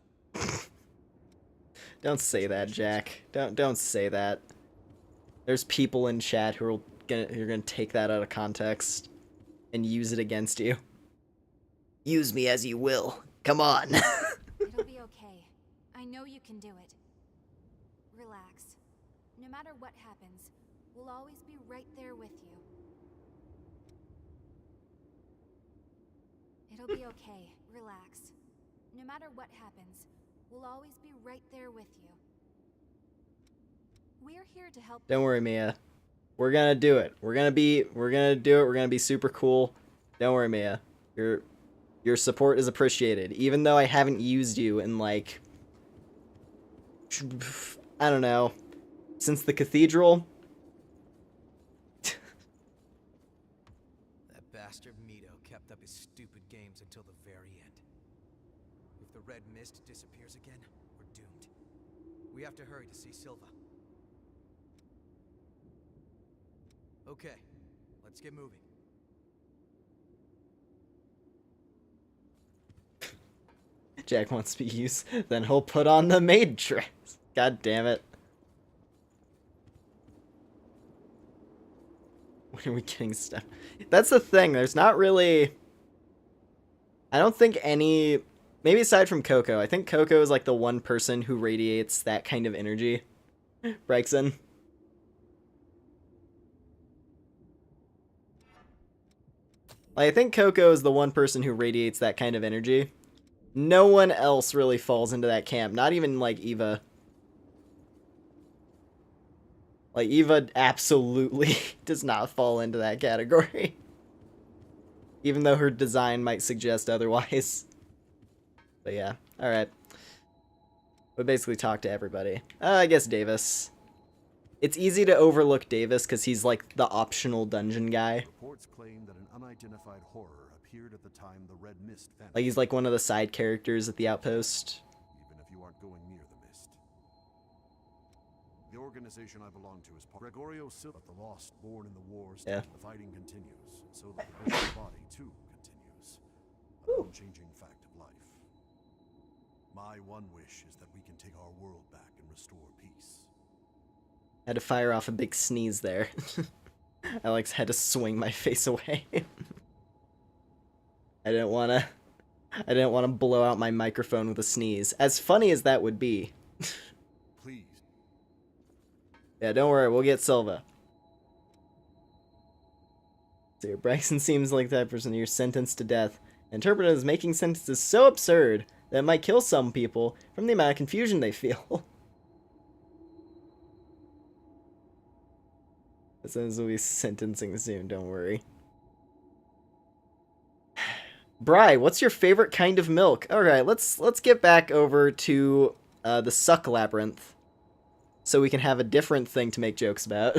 Don't say that, Jack. Don't say that. There's people in chat who are gonna take that out of context and use it against you. Use me as you will. Come on. It'll be okay. I know you can do it. Relax. No matter what happens, we'll always be right there with you. It'll be okay. Relax. No matter what happens, we'll always be right there with you. We're here to help. Don't worry, Mia. We're gonna do it. We're gonna do it. We're gonna be super cool. Don't worry, Mia. Your support is appreciated, even though I haven't used you in like, I don't know, since the cathedral. That bastard Mito kept up his stupid games until the very end. If the red mist disappears again, we're doomed. We have to hurry to see Silva. Okay, let's get moving. Jack wants to be used, then he'll put on the maid dress. God damn it. When are we getting stuff? That's the thing. There's not really... I don't think any... Maybe aside from Coco. I think Coco is like the one person who radiates that kind of energy. Brexon. Like, I think Coco is the one person who radiates that kind of energy. No one else really falls into that camp. Not even, like, Eva. Like, Eva absolutely does not fall into that category. Even though her design might suggest otherwise. But yeah, alright. We basically talk to everybody. I guess Davis. It's easy to overlook Davis because he's like the optional dungeon guy. Reports claim that an unidentified horror appeared at the time the red mist vanished. Like he's like one of the side characters at the outpost. Even if you aren't going near the mist. The organization I belong to is Gregorio Silva, the lost born in the wars. Yeah. The fighting continues, and so the bishop's body too continues. An unchanging fact of life. My one wish is that we can take our world back and restore peace. I had to fire off a big sneeze there. Alex had to swing my face away. I didn't want to blow out my microphone with a sneeze. As funny as that would be. Please. Yeah, don't worry, we'll get Silva. So Braxton seems like that person you're sentenced to death. Interpreted as making sentences so absurd that it might kill some people from the amount of confusion they feel. As soon as we'll be sentencing soon, don't worry. Bri, what's your favorite kind of milk? Alright, let's get back over to the Suck Labyrinth. So we can have a different thing to make jokes about.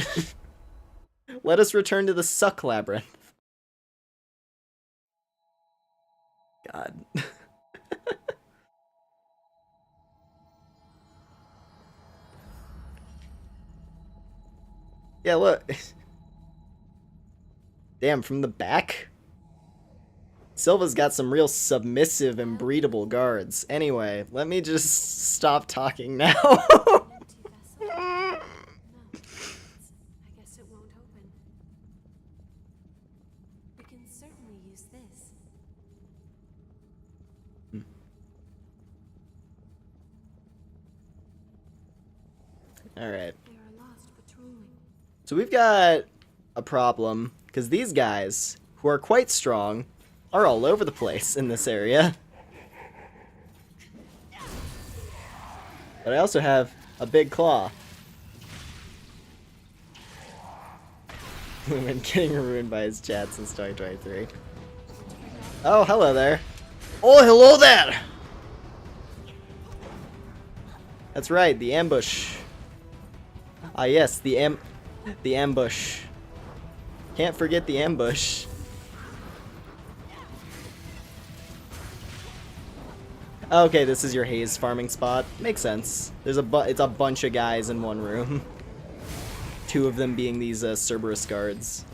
Let us return to the Suck Labyrinth. God. Yeah, look. Damn, from the back? Silva's got some real submissive and breedable guards. Anyway, let me just stop talking now. Empty vessel? No. I guess it won't open. We can certainly use this. Alright. They are lost patrolling. So we've got a problem, because these guys, who are quite strong, are all over the place in this area. But I also have a big claw. Been getting ruined by his chat since 2023. Oh, hello there. Oh, hello there! That's right, the ambush. Ah, yes, the ambush. Can't forget the ambush. Okay, this is your haze farming spot. Makes sense. There's it's a bunch of guys in one room. Two of them being these Cerberus guards.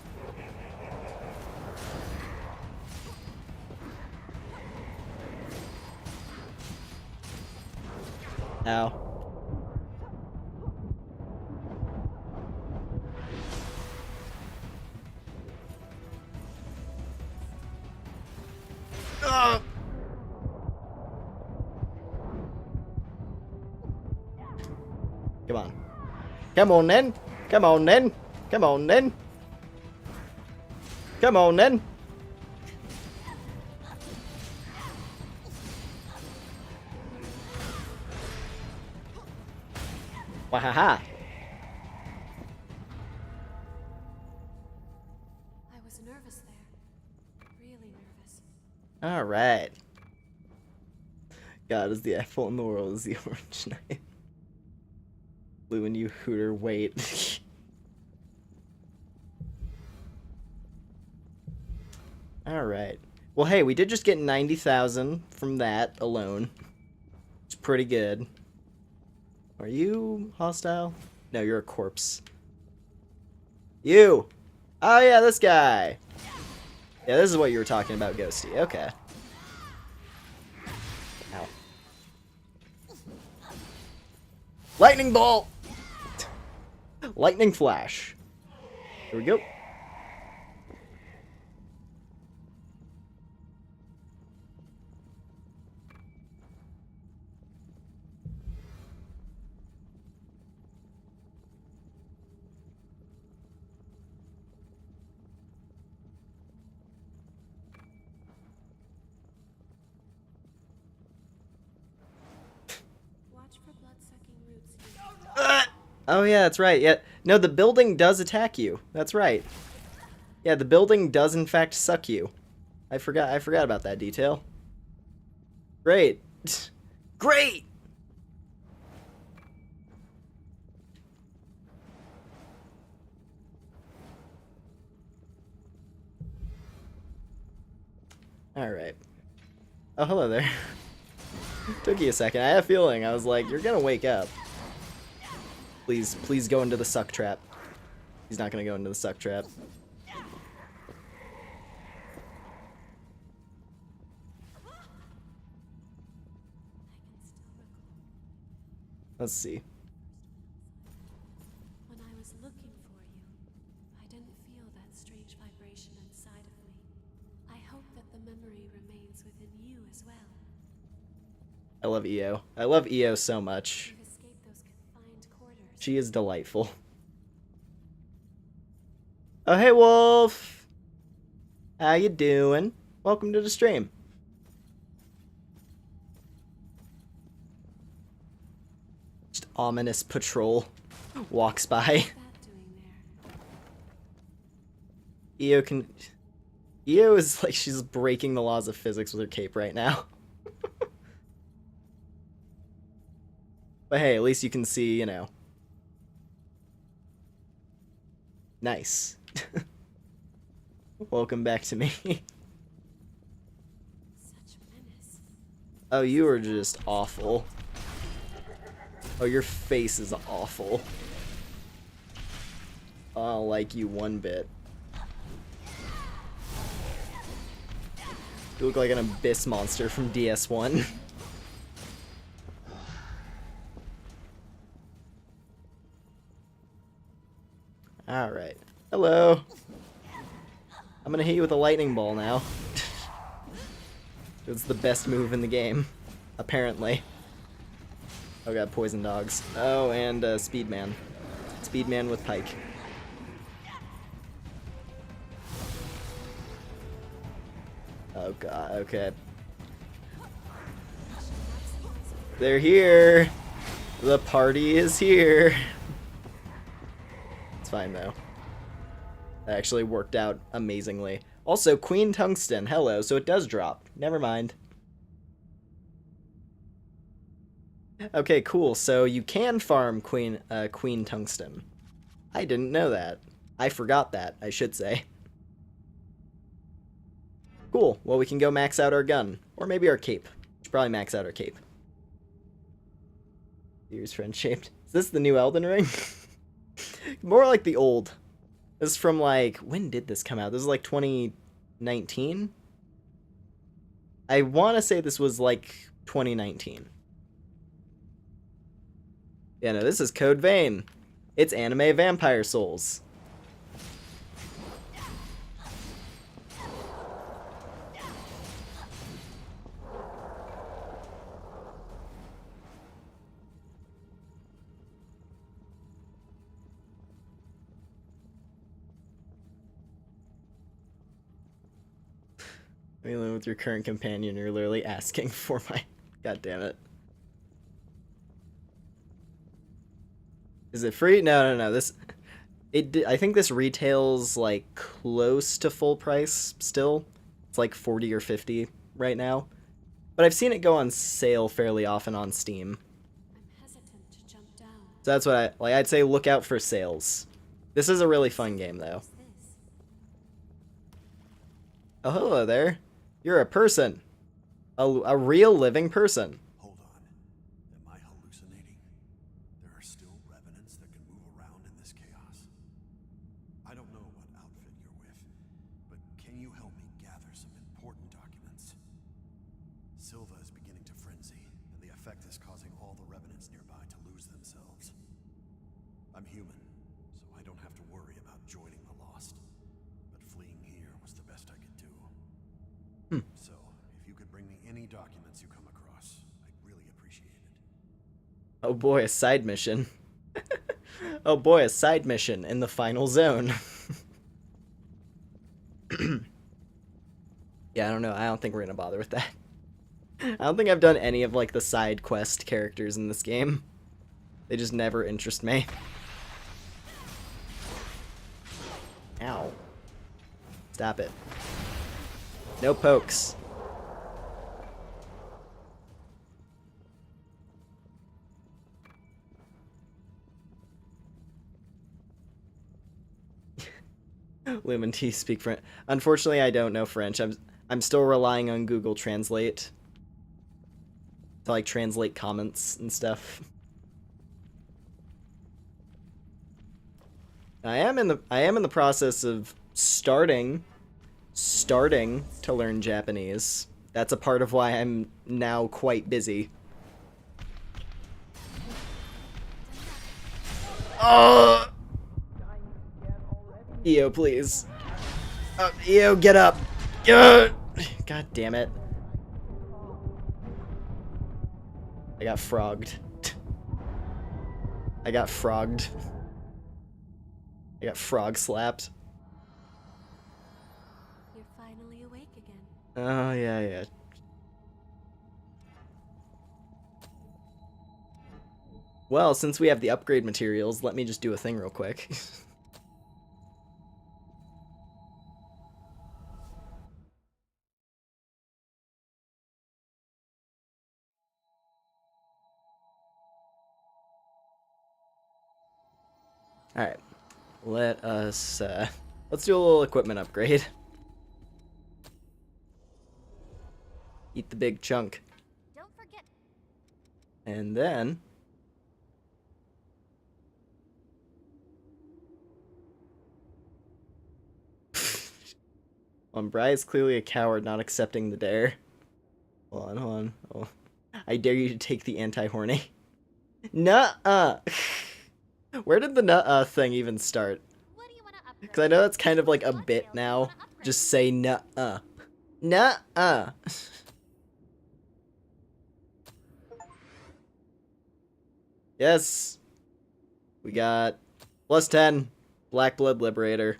Ow. Ugh. Come on. Come on then. Come on then. Come on then. Come on then. Wahaha. I was nervous there. Really nervous. Alright. God is the apple in the world is the orange knife. Blue and you hooter, wait. Alright. Well, hey, we did just get 90,000 from that alone. It's pretty good. Are you hostile? No, you're a corpse. You! Oh yeah, this guy! Yeah, this is what you were talking about, Ghosty. Okay. Ow. Lightning bolt! Lightning flash. Here we go. Oh yeah, that's right. Yeah, no, the building does attack you. That's right. Yeah, the building does in fact suck you. I forgot about that detail. Great. Great! Alright. Oh, hello there. Took you a second. I had a feeling. I was like, you're gonna wake up. Please go into the suck trap. He's not gonna go into the suck trap. Let's see. When I was looking for you, I didn't feel that strange vibration inside of me. I hope that the memory remains within you as well. I love EO. I love EO so much. You've escaped those confined quarters. She is delightful. Oh, hey, Wolf! How you doing? Welcome to the stream. Just ominous patrol walks by. What's that doing there? EO can... EO is like she's breaking the laws of physics with her cape right now. But hey, at least you can see, you know. Nice. Welcome back to me. Such menace. Oh, you are just awful. Oh, your face is awful. I don't like you one bit. You look like an abyss monster from DS1. Alright. Hello. I'm gonna hit you with a lightning ball now. It's the best move in the game. Apparently. Oh god, poison dogs. Oh, and Speedman. Speedman with Pike. Oh god, okay. They're here! The party is here! It's fine though. That actually worked out amazingly. Also, Queen Tungsten, hello, so it does drop. Never mind. Okay, cool, so you can farm Queen Tungsten. I didn't know that. I forgot that, I should say. Cool, well we can go max out our gun. Or maybe our cape. We should probably max out our cape. Ears friend-shaped. Is this the new Elden Ring? More like the old. This is from like, when did this come out? This is like 2019? I want to say this was like 2019. Yeah, no, this is Code Vein. It's anime Vampire Souls. I mean, with your current companion, you're literally asking for my... God damn it. Is it free? No. This... I think this retails, like, close to full price still. It's like 40 or 50 right now. But I've seen it go on sale fairly often on Steam. I'm hesitant to jump down. So that's what I'd say look out for sales. This is a really fun game, though. What's this? Oh, hello there. You're a person. A real living person. Hold on. Am I hallucinating? There are still revenants that can move around in this chaos. I don't know what outfit you're with, but can you help me gather some important documents? Silva is beginning to frenzy, and the effect is causing all the revenants nearby to lose themselves. I'm human, so I don't have to worry about joining the lost. But fleeing here was the best I could do. So, if you could bring me any documents you come across, I'd really appreciate it. Oh boy, a side mission. Oh boy, a side mission in the final zone. Yeah, I don't know. I don't think we're gonna bother with that. I don't think I've done any of like the side quest characters in this game. They just never interest me. Stop it. No pokes. Lumen, do you speak French? Unfortunately, I don't know French. I'm still relying on Google Translate to like translate comments and stuff. I am in the process of starting to learn Japanese. That's a part of why I'm now quite busy. Oh! EO, please. EO, get up. God damn it. I got frogged. I got frogged. I got frog slapped. You're finally awake again. Oh, yeah. Well, since we have the upgrade materials, let me just do a thing real quick. Alright. Let's do a little equipment upgrade. Eat the big chunk. Don't forget. And then... Bri is clearly a coward, not accepting the dare. Hold on. Oh. I dare you to take the anti-horny. Nuh-uh! Where did the nuh-uh thing even start? What do you want to upgrade? Because I know that's kind of like a bit now. Just say nuh-uh. Nuh-uh! Yes! We got +10. Black Blood Liberator.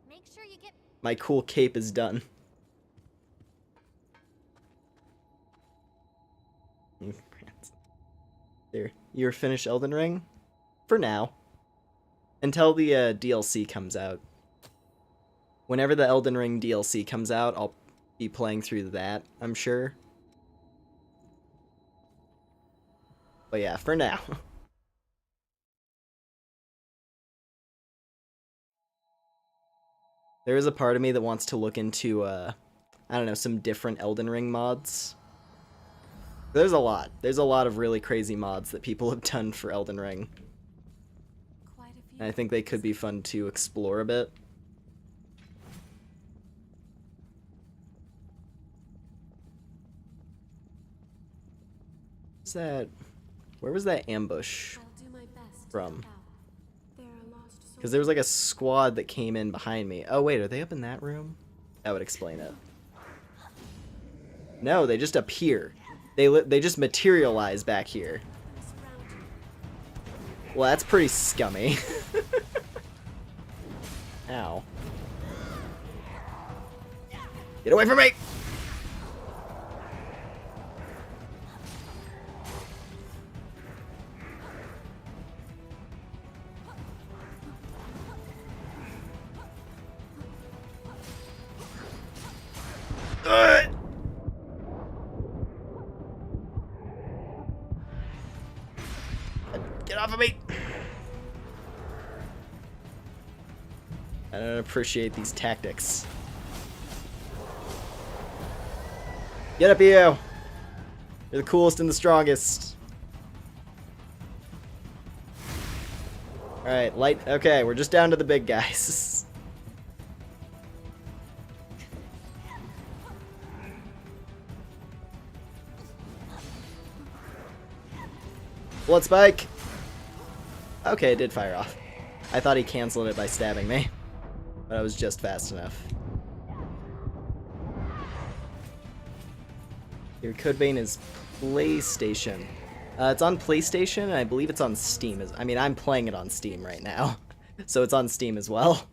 Make sure you get. My cool cape is done. There. You're finished Elden Ring? For now. Until the DLC comes out. Whenever the Elden Ring DLC comes out, I'll be playing through that, I'm sure. But yeah, for now. There is a part of me that wants to look into, I don't know, some different Elden Ring mods. There's a lot. There's a lot of really crazy mods that people have done for Elden Ring. Quite a few. And I think they could be fun to explore a bit. What's that? Where was that ambush I'll do my best to from? help out. There are lost souls. Because there was like a squad that came in behind me. Oh wait, are they up in that room? That would explain it. No, they just appear. They just materialize back here. Well, that's pretty scummy. Ow. Get away from me! Get off of me! I don't appreciate these tactics. Get up, EO! You're the coolest and the strongest. Alright, light. Okay, we're just down to the big guys. Blood spike! Okay, it did fire off. I thought he canceled it by stabbing me, but I was just fast enough. Your code vein is PlayStation. It's on PlayStation, and I believe it's on Steam. I mean, I'm playing it on Steam right now, so it's on Steam as well.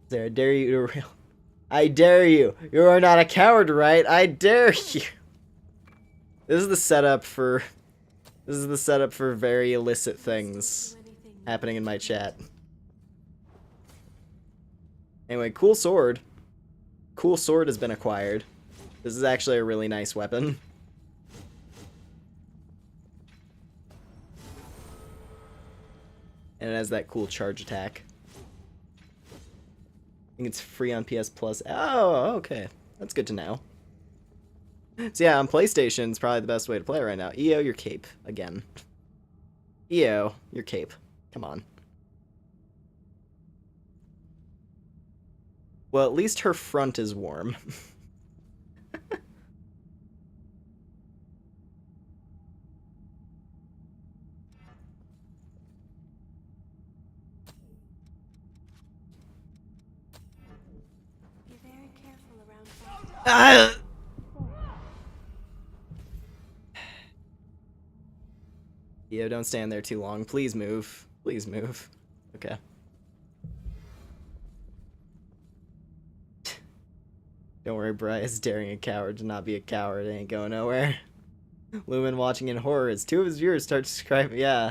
There, I dare you to... I dare you! You are not a coward, right? I dare you! This is the setup for very illicit things. Do anything happening in my chat. Anyway, cool sword. Cool sword has been acquired. This is actually a really nice weapon. And it has that cool charge attack. I think it's free on PS Plus. Oh, okay. That's good to know. So yeah, on PlayStation, it's probably the best way to play right now. EO, your cape. Again. EO, your cape. Come on. Well, at least her front is warm. Be very careful around fire. Ah! EO, don't stand there too long. Please move. Please move. Okay. Don't worry, Bryce. Daring a coward to not be a coward ain't going nowhere. Lumen watching in horror as 2 of his viewers start to subscribe. Yeah.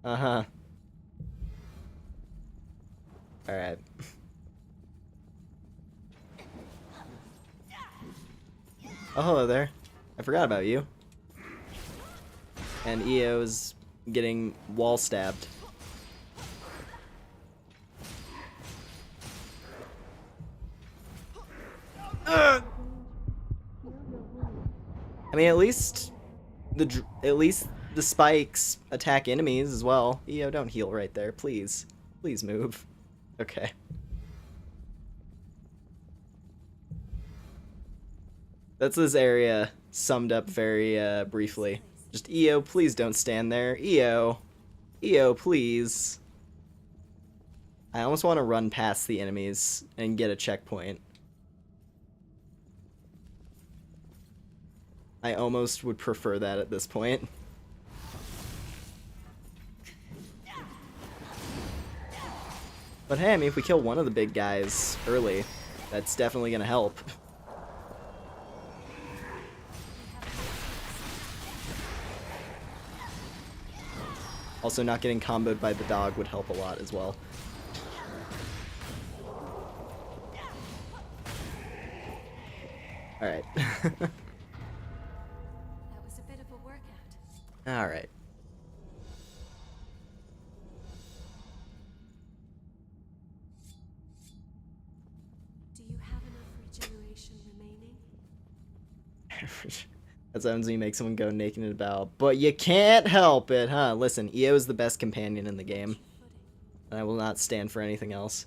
Uh-huh. Alright. Oh, hello there. I forgot about you. And EO's getting wall stabbed. I mean, at least the spikes attack enemies as well. EO, don't heal right there, please. Please move. Okay. That's this area summed up very briefly. Just EO, please don't stand there. EO. EO, please. I almost want to run past the enemies and get a checkpoint. I almost would prefer that at this point. But hey, I mean, if we kill one of the big guys early, that's definitely gonna help. Also, not getting comboed by the dog would help a lot as well. Alright. That was a bit of a workout. Alright. Do you have enough regeneration remaining? That's what happens when you make someone go naked in a battle. But you can't help it, huh? Listen, EO is the best companion in the game. And I will not stand for anything else.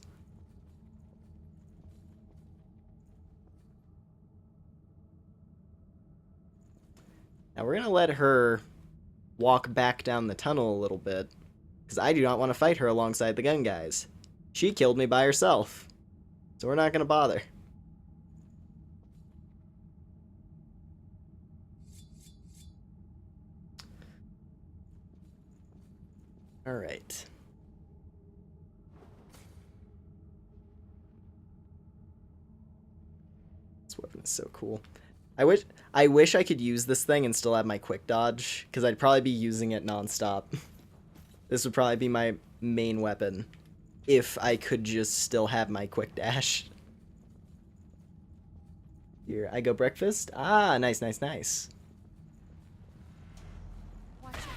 Now we're gonna let her walk back down the tunnel a little bit. Because I do not want to fight her alongside the gun guys. She killed me by herself. So we're not gonna bother. Alright. This weapon is so cool. I wish I could use this thing and still have my quick dodge, because I'd probably be using it nonstop. This would probably be my main weapon, if I could just still have my quick dash. Here, I go breakfast. Ah, nice, nice, nice. Watch your footing.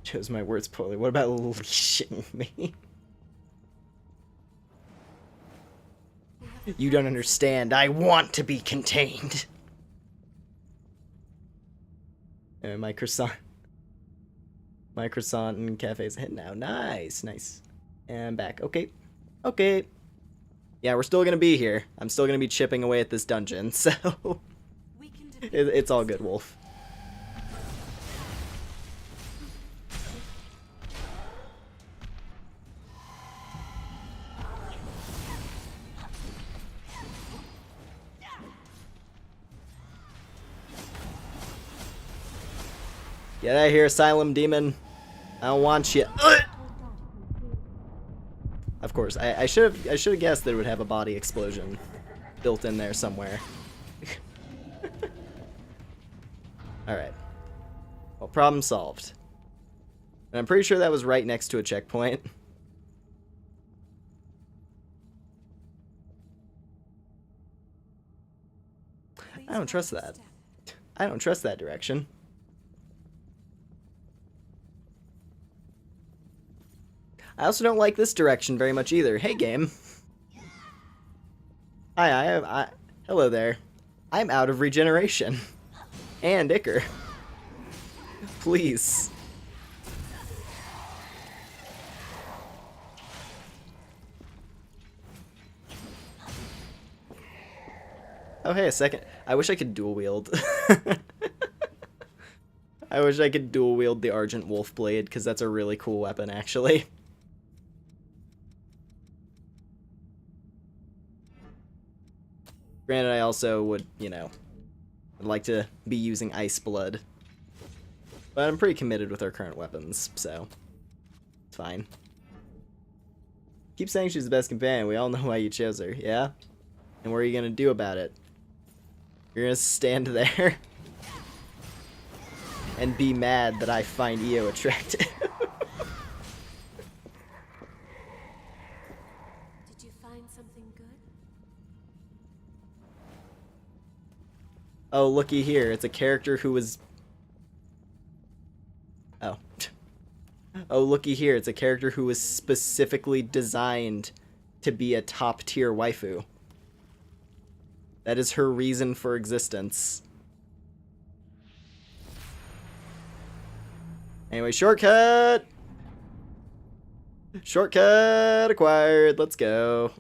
Chose my words poorly. What about leashing me? You don't understand. I want to be contained. And my croissant. My croissant and cafe's hit now. Nice, nice. And back. Okay. Okay. Yeah, we're still gonna be here. I'm still gonna be chipping away at this dungeon, so We can defeat it's all good, Wolf. Get out of here, Asylum Demon. I don't want you. Of course, I should have guessed that it would have a body explosion built in there somewhere. Alright. Well, problem solved. And I'm pretty sure that was right next to a checkpoint. I don't trust that. I don't trust that direction. I also don't like this direction very much either. Hey, game. Hi, hello there. I'm out of regeneration. And Icker. Please. Oh, hey, a second. I wish I could dual wield. I wish I could dual wield the Argent Wolf Blade, because that's a really cool weapon, actually. Granted, I also would, you know, I'd like to be using Ice Blood. But I'm pretty committed with our current weapons, so it's fine. Keep saying she's the best companion. We all know why you chose her, yeah? And what are you gonna do about it? You're gonna stand there and be mad that I find EO attractive. Did you find something good? Oh, looky here. It's a character who was... Oh. Oh, looky here. It's a character who was specifically designed to be a top-tier waifu. That is her reason for existence. Anyway, shortcut! Shortcut acquired. Let's go.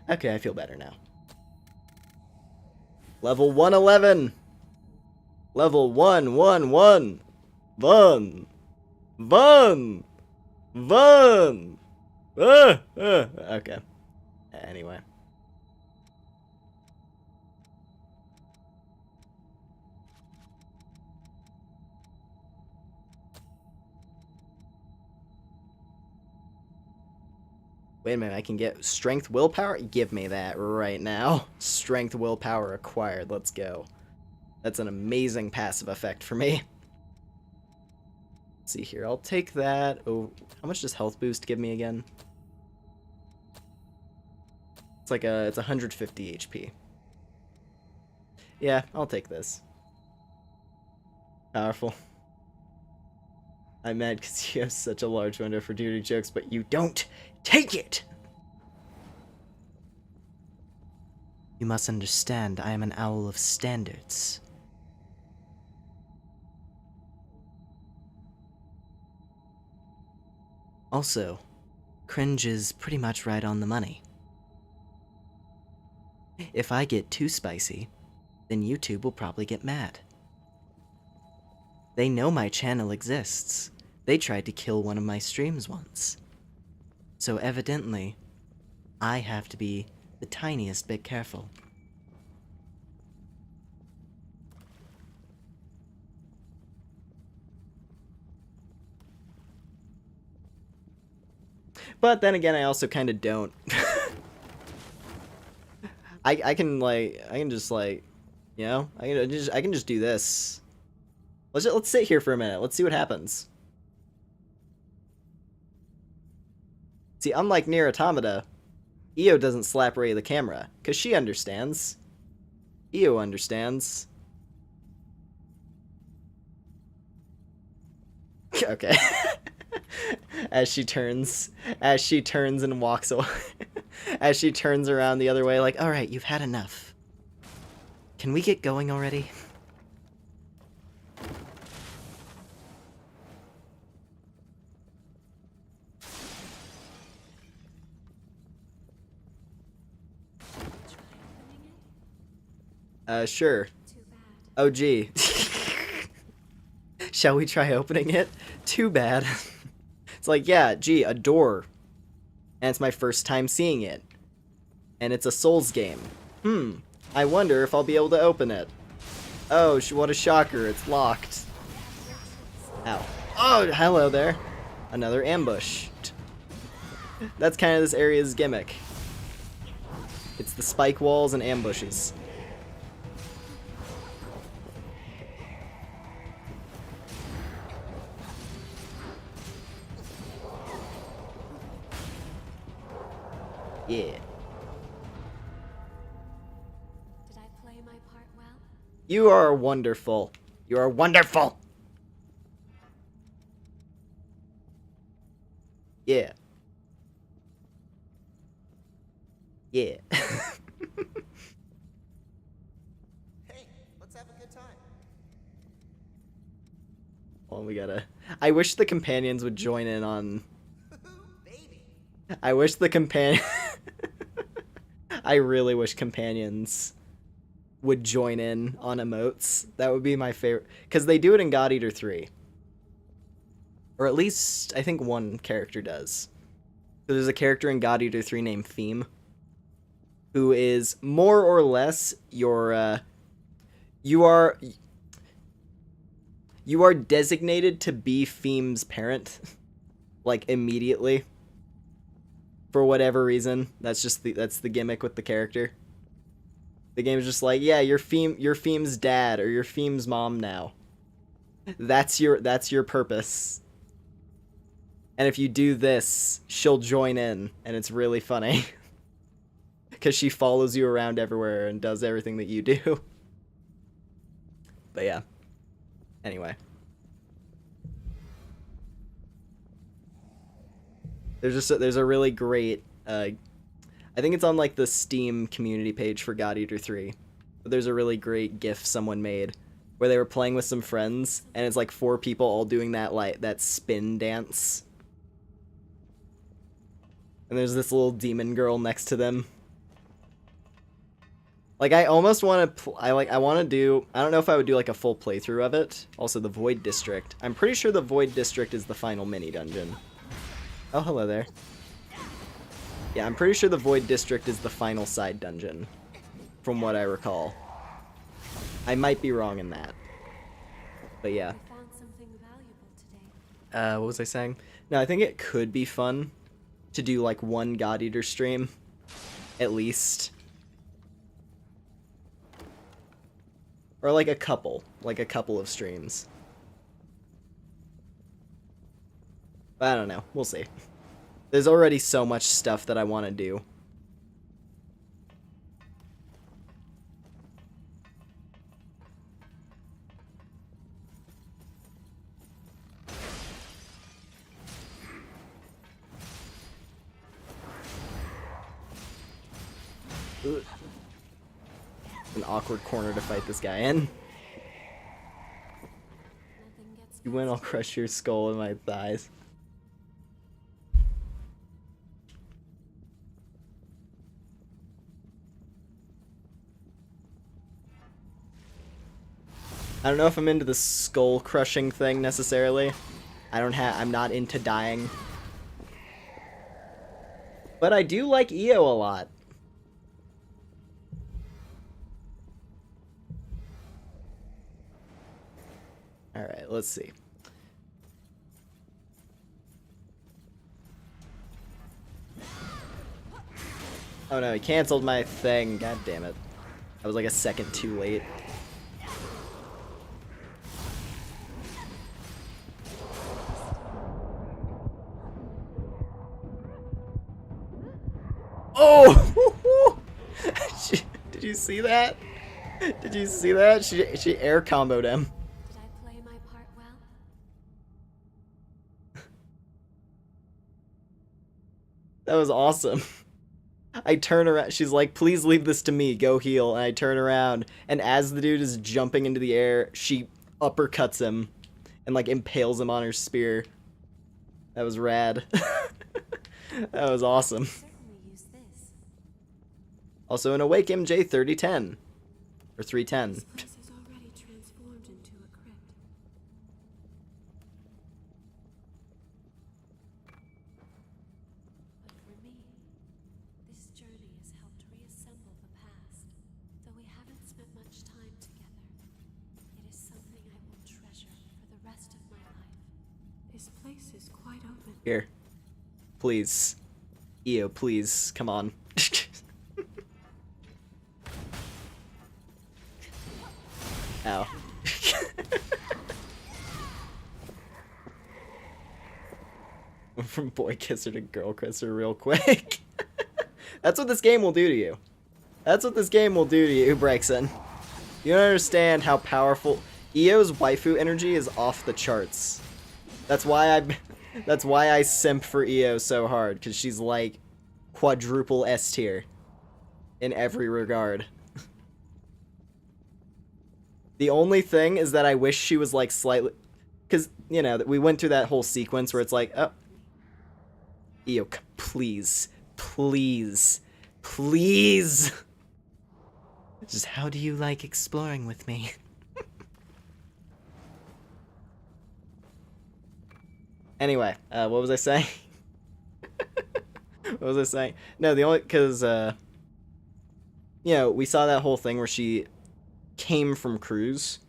Okay, I feel better now. Level 111. Level 111. Vun. Vun. Vun. Okay. Anyway. Wait a minute, I can get strength willpower? Give me that right now. Strength willpower acquired. Let's go. That's an amazing passive effect for me. Let's see here. I'll take that. Oh, how much does health boost give me again? It's like it's 150 HP. Yeah, I'll take this. Powerful. I'm mad because you have such a large window for duty jokes, but you don't take it! You must understand, I am an owl of standards. Also, cringe is pretty much right on the money. If I get too spicy, then YouTube will probably get mad. They know my channel exists. They tried to kill one of my streams once. So evidently, I have to be the tiniest bit careful. But then again, I also kind of don't. I can just like, you know, I can just do this. Let's sit here for a minute. Let's see what happens. See, unlike Nier Automata, EO doesn't slap Ray the camera, because she understands. EO understands. Okay. As she turns and walks away. As she turns around the other way, like, alright, you've had enough. Can we get going already? Sure. Too bad. Oh, gee. Shall we try opening it? Too bad. It's like, yeah, gee, a door. And it's my first time seeing it. And it's a Souls game. I wonder if I'll be able to open it. Oh, what a shocker, it's locked. Ow. Oh, hello there. Another ambush. That's kind of this area's gimmick. It's the spike walls and ambushes. Yeah. Did I play my part well? You are wonderful. You are wonderful. Yeah. Yeah. Hey, let's have a good time. Well, we gotta... I wish the companions would join in on... Baby. I wish the companion... I really wish companions would join in on emotes. That would be my favorite. Because they do it in God Eater 3. Or at least, I think one character does. So there's a character in God Eater 3 named Theme, who is more or less your, you are designated to be Theme's parent, like, immediately. For whatever reason. That's the gimmick with the character. The game is just like, yeah, you're Theme's dad, or you're Theme's mom now. That's your purpose. And if you do this, she'll join in, and it's really funny. Because she follows you around everywhere and does everything that you do. But yeah. Anyway. There's a really great, I think it's on like the Steam community page for God Eater 3. But there's a really great GIF someone made where they were playing with some friends, and it's like 4 people all doing that spin dance. And there's this little demon girl next to them. Like, I almost want to, I want to do, I don't know if I would do like a full playthrough of it. Also, the Void District. I'm pretty sure the Void District is the final mini dungeon. Oh, hello there. Yeah, I'm pretty sure the Void District is the final side dungeon, from what I recall. I might be wrong in that. But yeah. I found something valuable today. What was I saying? No, I think it could be fun to do like one God Eater stream, at least. Or like a couple of streams. But I don't know, we'll see. There's already so much stuff that I want to do. Ugh. An awkward corner to fight this guy in. You win, I'll crush your skull in my thighs. I don't know if I'm into the skull crushing thing necessarily. I'm not into dying. But I do like EO a lot. Alright, let's see. Oh no, he canceled my thing. God damn it. I was like a second too late. Oh! Did you see that? Did you see that? She air comboed him. Did I play my part well? That was awesome. I turn around, she's like, please leave this to me, go heal. And I turn around, and as the dude is jumping into the air, she uppercuts him and like impales him on her spear. That was rad. That was awesome. Certainly use this. Also an Awake MJ 3010. Or 310. This place is already transformed into a crypt. But for me, this journey has helped reassemble the past. Though we haven't spent much time together, it is something I will treasure for the rest of my life. This place is quite open. Here. Please. EO, please, come on. Ow. From boy kisser to girl kisser real quick. That's what this game will do to you. That's what this game will do to you, Brexon. You don't understand how powerful EO's waifu energy is off the charts. That's why I simp for EO so hard, because she's like quadruple S tier in every regard. The only thing is that I wish she was like slightly, because you know we went through that whole sequence where it's like, oh, EO, please, please, please. Just how do you like exploring with me? Anyway, what was I saying? What was I saying? No, the only, because, you know, we saw that whole thing where she came from Cruz.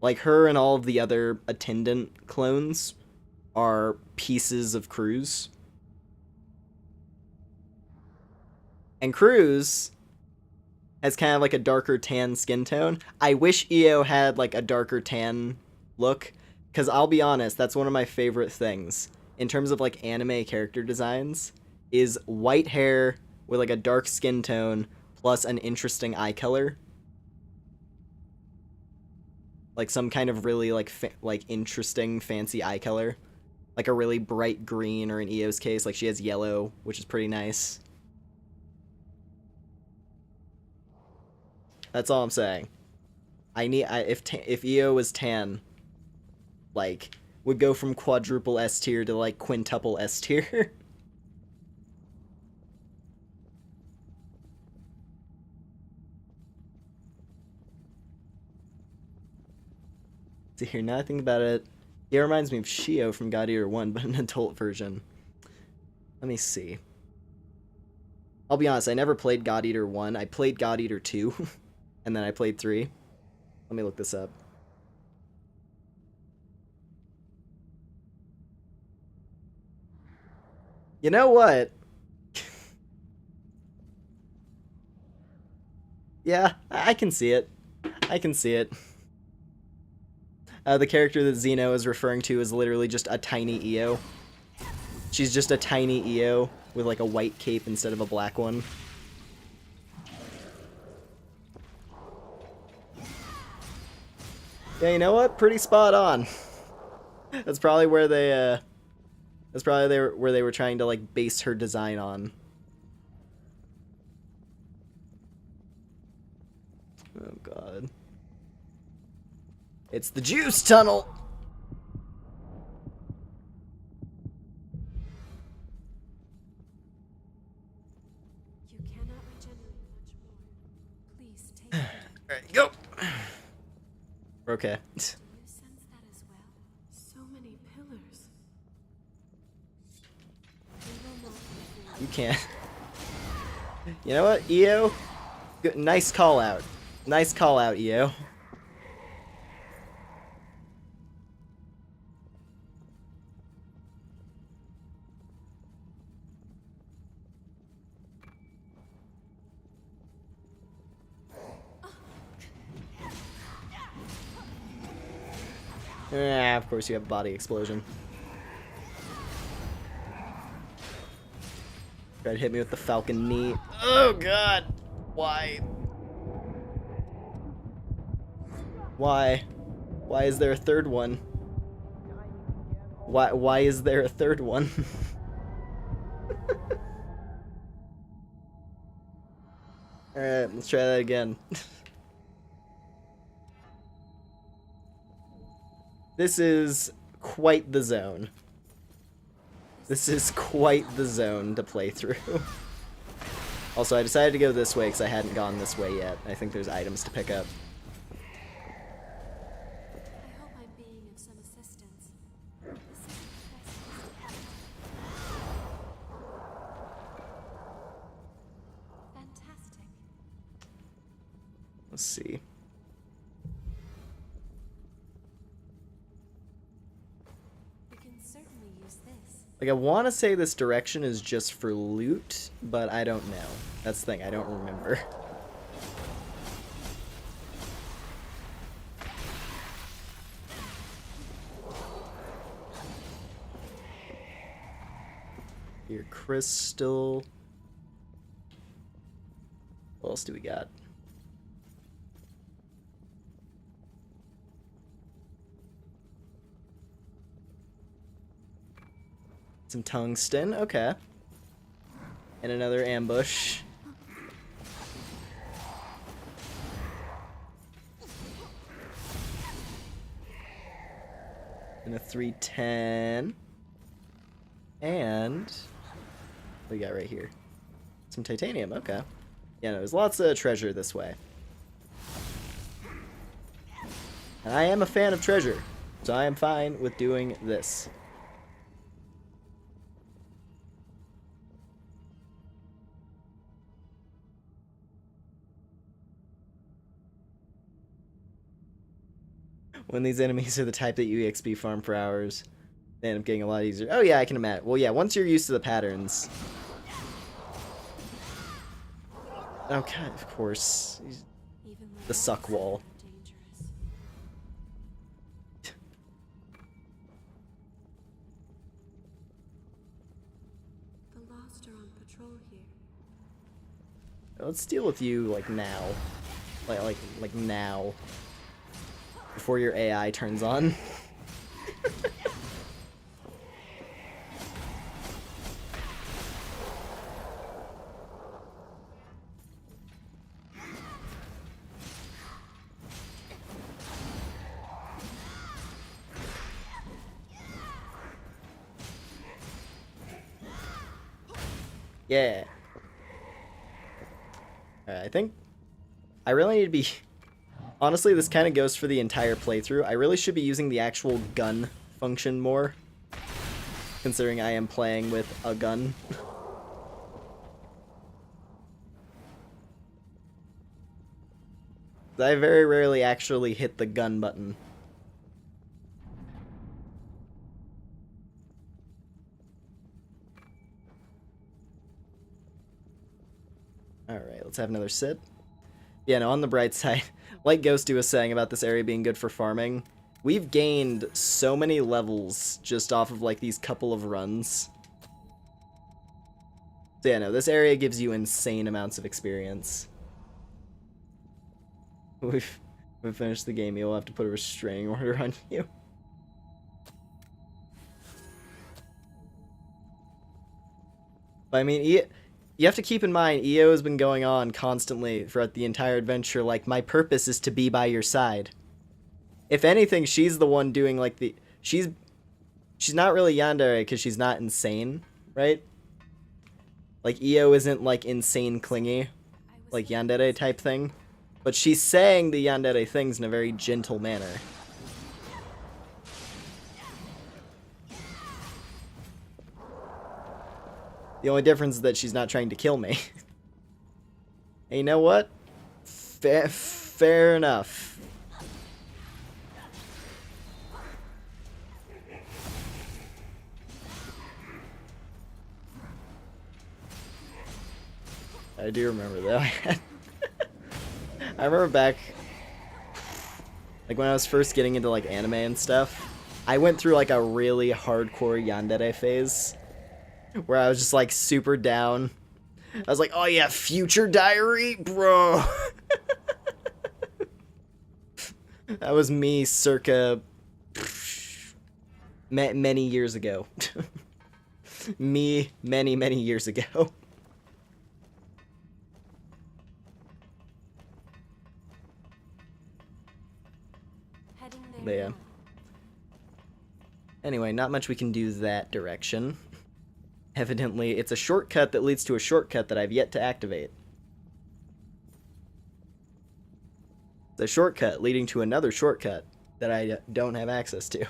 Like, her and all of the other attendant clones are pieces of Cruz. And Cruz has kind of like a darker tan skin tone. I wish EO had like a darker tan look, because I'll be honest, that's one of my favorite things in terms of like anime character designs, is white hair with like a dark skin tone plus an interesting eye color. Like some kind of really like interesting fancy eye color. Like a really bright green, or in EO's case, like she has yellow, which is pretty nice. That's all I'm saying. If EO was tan, like, would go from quadruple S tier to like quintuple S tier. See here, now I think about it, it reminds me of Shio from God Eater 1, but an adult version. Let me see. I'll be honest, I never played God Eater 1. I played God Eater 2. And then I played 3. Let me look this up. You know what? Yeah, I can see it. I can see it. The character that Zeno is referring to is literally just a tiny EO. She's just a tiny EO with like a white cape instead of a black one. Yeah, you know what? Pretty spot on. That's probably where they where they were trying to like base her design on. Oh god. It's the juice tunnel. You cannot regenerate much more. Please take it. All right, go. Okay. Do you sense that as well? So many pillars. We will not You can't. You know what, EO? Good, nice call out. Nice call out, EO. Yeah, of course you have a body explosion. Tried to hit me with the falcon knee. Oh god! Why? Why? Why is there a third one? Why is there a third one? Alright, let's try that again. This is quite the zone. This is quite the zone to play through. Also, I decided to go this way because I hadn't gone this way yet. I think there's items to pick up. I hope I'm being of some assistance. This is the best Fantastic. Let's see. We can certainly use this. Like, I want to say this direction is just for loot, but I don't know. That's the thing, I don't remember. Your crystal. What else do we got? Some tungsten, okay. And another ambush. And a 310. And what do we got right here? Some titanium, okay. Yeah, no, there's lots of treasure this way. And I am a fan of treasure, so I am fine with doing this. When these enemies are the type that you EXP farm for hours, they end up getting a lot easier. Oh yeah, I can imagine. Well, yeah, once you're used to the patterns. Oh god, of course. The suck wall. The Lost are on patrol here. Let's deal with you like now. Like now. Before your AI turns on. Yeah. I think I really need to be... Honestly, this kind of goes for the entire playthrough. I really should be using the actual gun function more, considering I am playing with a gun. I very rarely actually hit the gun button. Alright, let's have another sit. Yeah, no, on the bright side, like Ghosty was saying about this area being good for farming, we've gained so many levels just off of, like, these couple of runs. So yeah, no, this area gives you insane amounts of experience. We've finished the game, you'll have to put a restraining order on you. But I mean, you have to keep in mind, EO has been going on constantly throughout the entire adventure, like, my purpose is to be by your side. If anything, she's the one doing, like, the... She's not really yandere because she's not insane, right? Like, EO isn't, like, insane clingy, like yandere type thing. But she's saying the yandere things in a very gentle manner. The only difference is that she's not trying to kill me. And you know what? Fair enough. I do remember that. I remember back, like, when I was first getting into, like, anime and stuff, I went through, like, a really hardcore yandere phase, where I was just, like, super down. I was like, oh yeah, future diary, bro! That was me circa many years ago. Me many years ago. But yeah. Anyway, not much we can do that direction. Evidently, it's a shortcut that leads to a shortcut that I've yet to activate. It's a shortcut leading to another shortcut that I don't have access to.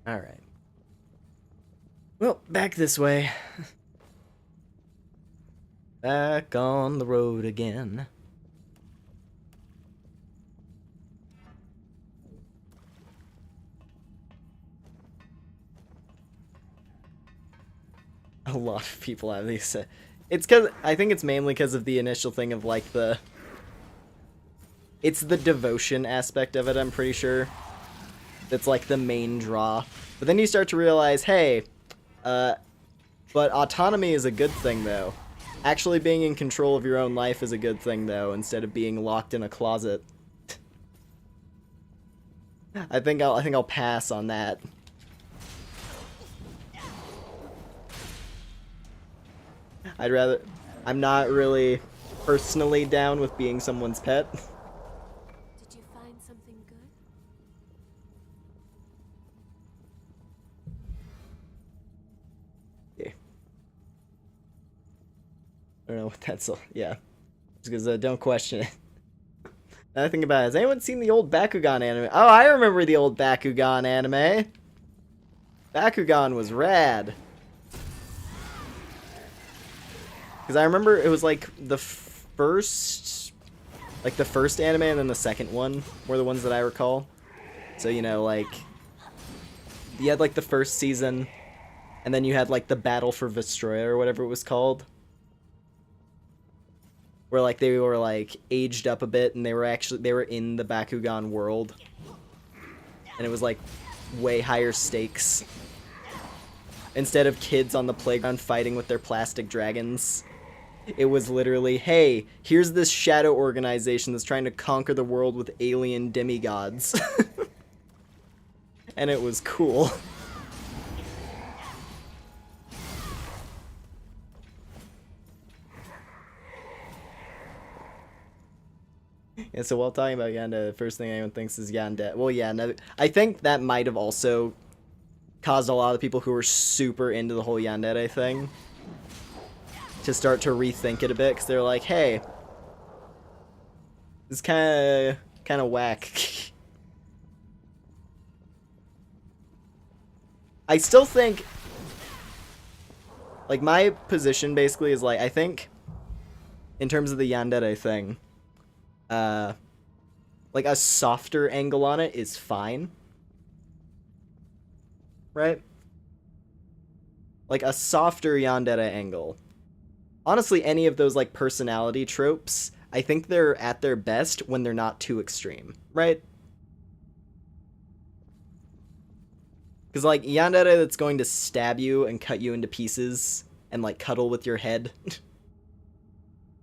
Alright. Well, back this way. Back on the road again. A lot of people have these. It's because I think it's mainly because of the initial thing of like it's the devotion aspect of it, I'm pretty sure. That's like the main draw. But then you start to realize, hey, but autonomy is a good thing though. Actually being in control of your own life is a good thing though, instead of being locked in a closet. I think I'll pass on that. I'm not really personally down with being someone's pet. Did you find something good? Yeah. I don't know what that's. Yeah. Because don't question it. Another thing about it, has anyone seen the old Bakugan anime? Oh, I remember the old Bakugan anime. Bakugan was rad. Because I remember it was like the first anime and then the second one were the ones that I recall. So, you know, like, you had like the first season, and then you had like the Battle for Vestroia or whatever it was called. Where like they were like aged up a bit and they were in the Bakugan world. And it was like way higher stakes. Instead of kids on the playground fighting with their plastic dragons, it was literally, hey, here's this shadow organization that's trying to conquer the world with alien demigods. And it was cool. Yeah, so while talking about Yandere, the first thing anyone thinks is Yandere. Well, yeah, no, I think that might have also caused a lot of people who were super into the whole Yandere thing to start to rethink it a bit, because they're like, hey, this kind of whack. I still think, like, my position basically is like, I think in terms of the Yandere thing, like a softer angle on it is fine, right? Like a softer Yandere angle. Honestly, any of those like personality tropes, I think they're at their best when they're not too extreme, right? Because like Yandere that's going to stab you and cut you into pieces and like cuddle with your head,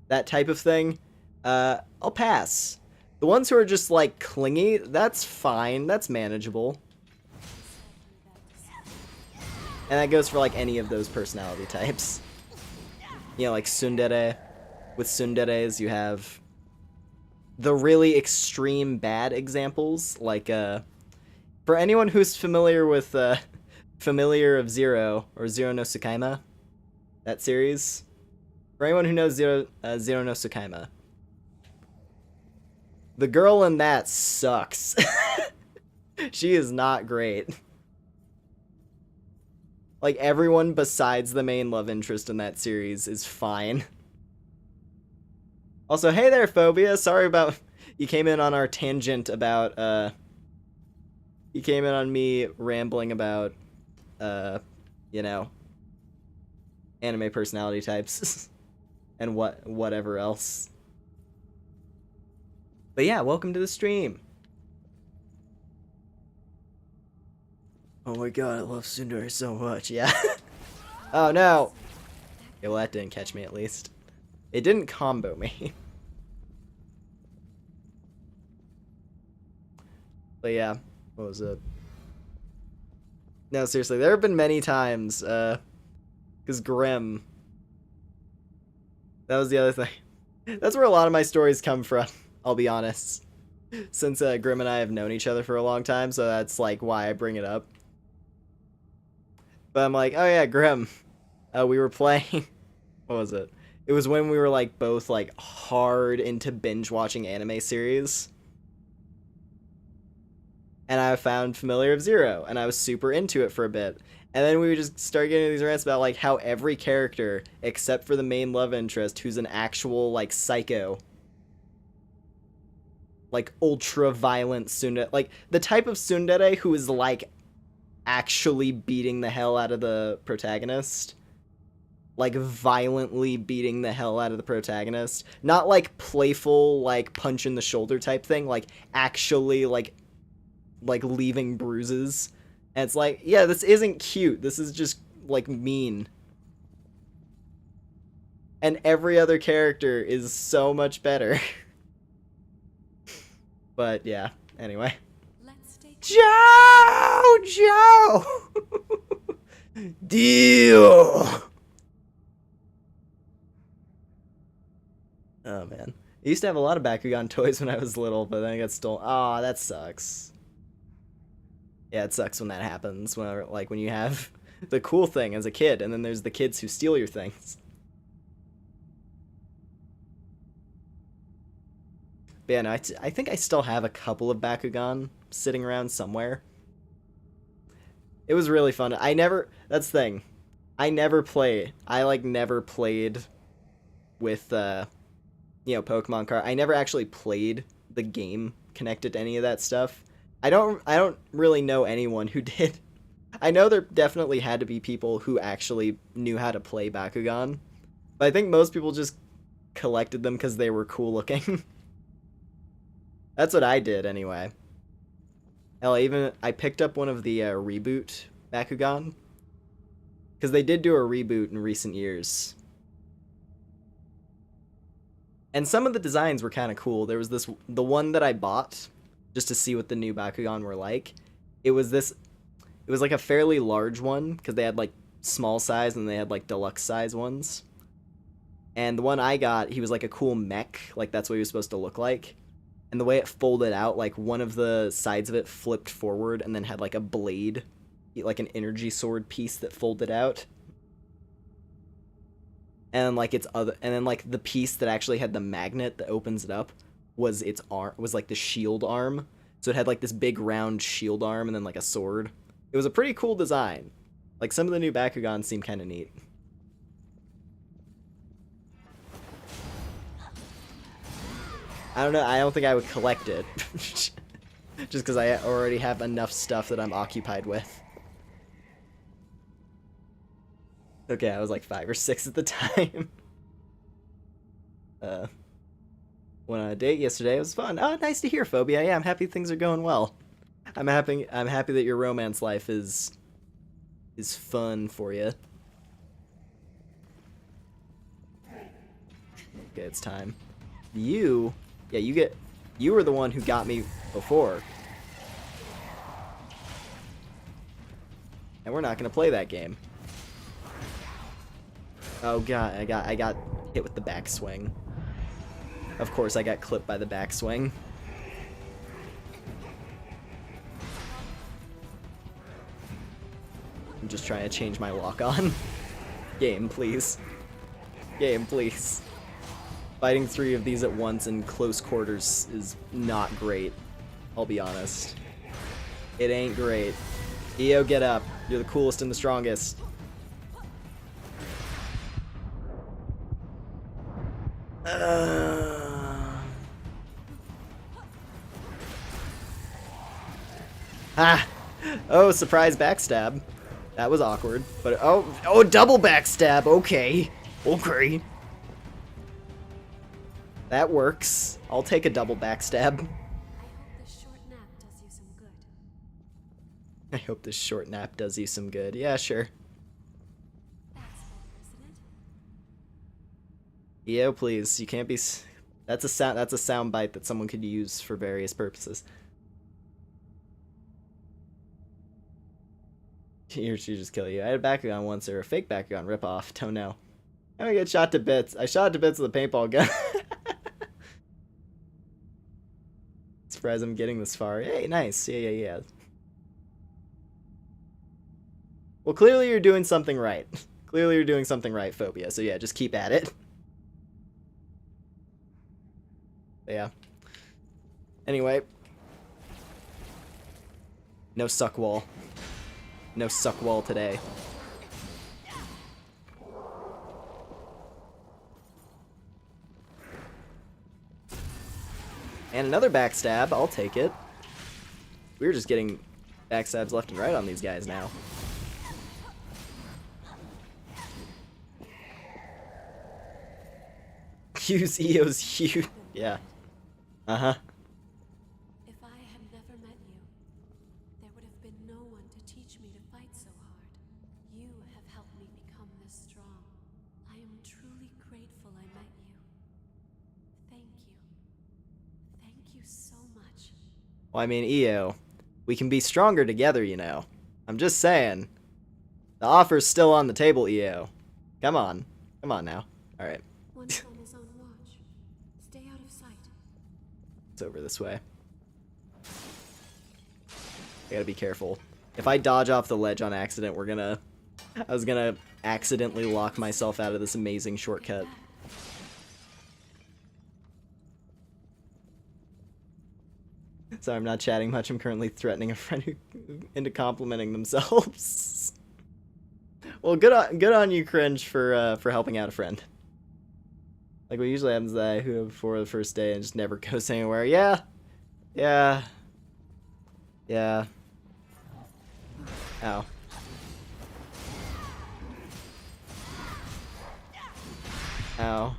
that type of thing, I'll pass. The ones who are just like clingy, that's fine, that's manageable. And that goes for like any of those personality types. You know, like tsundere. With tsunderes, you have the really extreme bad examples. Like, for anyone who's familiar with, Familiar of Zero, or Zero no Tsukaima, that series. For anyone who knows Zero no Tsukaima, the girl in that sucks. She is not great. Like, everyone besides the main love interest in that series is fine. Also, hey there, Phobia. Sorry about... You came in on our tangent about, You came in on me rambling about, you know, anime personality types. And whatever else. But yeah, welcome to the stream. Oh my god, I love tsundere so much, yeah. Oh no! Yeah, well that didn't catch me at least. It didn't combo me. But yeah, what was it? No, seriously, there have been many times, because Grimm. That was the other thing. That's where a lot of my stories come from, I'll be honest. Since Grimm and I have known each other for a long time, so that's like why I bring it up. But I'm like, oh yeah, Grimm. We were playing... What was it? It was when we were like both like hard into binge watching anime series. And I found Familiar of Zero, and I was super into it for a bit. And then we would just start getting these rants about like how every character, except for the main love interest, who's an actual like psycho, like ultra violent tsundere, like the type of tsundere who is like actually beating the hell out of the protagonist, like violently beating the hell out of the protagonist. Not like playful, like punch in the shoulder type thing, like actually like leaving bruises. And it's like, yeah, this isn't cute. This is just like mean. And every other character is so much better. But yeah, anyway. Joe! Deal! Oh man. I used to have a lot of Bakugan toys when I was little, but then I got stolen. Aw, that sucks. Yeah, it sucks when that happens. When you have the cool thing as a kid, and then there's the kids who steal your things. But yeah, no, I think I still have a couple of Bakugan sitting around somewhere. It was really fun. That's the thing. I never played with, Pokemon card. I never actually played the game connected to any of that stuff. I don't really know anyone who did. I know there definitely had to be people who actually knew how to play Bakugan, but I think most people just collected them because they were cool looking. That's what I did anyway. Hell, I picked up one of the reboot Bakugan, because they did do a reboot in recent years. And some of the designs were kind of cool. There was the one that I bought just to see what the new Bakugan were like. It was like a fairly large one, because they had like small size and they had like deluxe size ones. And the one I got, he was like a cool mech, like that's what he was supposed to look like. And the way it folded out, like one of the sides of it flipped forward and then had like a blade, like an energy sword piece that folded out. And like and then like the piece that actually had the magnet that opens it up was its arm, was like the shield arm. So it had like this big round shield arm and then like a sword. It was a pretty cool design. Like some of the new Bakugan seem kind of neat. I don't know, I don't think I would collect it. Just because I already have enough stuff that I'm occupied with. Okay, I was like 5 or 6 at the time. Went on a date yesterday, it was fun. Oh, nice to hear, Phobia. Yeah, I'm happy things are going well. I'm happy that your romance life is fun for you. Okay, it's time. You were the one who got me before. And we're not gonna play that game. Oh god, I got hit with the backswing. Of course I got clipped by the backswing. I'm just trying to change my lock on. Game, please. Game, please. Fighting 3 of these at once in close quarters is not great. I'll be honest. It ain't great. EO, get up. You're the coolest and the strongest. Oh, surprise backstab. That was awkward. But oh, double backstab. Okay. Okay. That works. I'll take a double backstab. I hope this short nap does you some good. Yeah, sure. EO, please. You can't be. That's a sound bite that someone could use for various purposes. Here, she just kill you. I had a Bakugan once, or a fake Bakugan ripoff. Don't know. I'm gonna get shot to bits. I shot to bits with a paintball gun. Surprised I'm getting this far. Hey, nice. Yeah. Well, clearly you're doing something right. Clearly you're doing something right, Phobia. So yeah, just keep at it. But yeah. Anyway. No suck wall. No suck wall today. And another backstab. I'll take it. We're just getting backstabs left and right on these guys now. Use EO's huge. Yeah. Uh-huh. If I had never met you, there would have been no one to teach me to fight so hard. You have helped me become this strong. I am truly grateful I met you. Thank you. Thank you so much. Well, I mean, EO, we can be stronger together, you know. I'm just saying. The offer's still on the table, EO. Come on. Come on now. Alright. One on his own watch. Stay out of sight. It's over this way. I gotta be careful. If I dodge off the ledge on accident, I was gonna accidentally lock myself out of this amazing shortcut. Sorry, I'm not chatting much. I'm currently threatening a friend who into complimenting themselves. Well, good on you, Cringe, for helping out a friend. Like what usually happens is I who before the first day and just never goes anywhere. Yeah. Yeah. Yeah. Ow. Ow.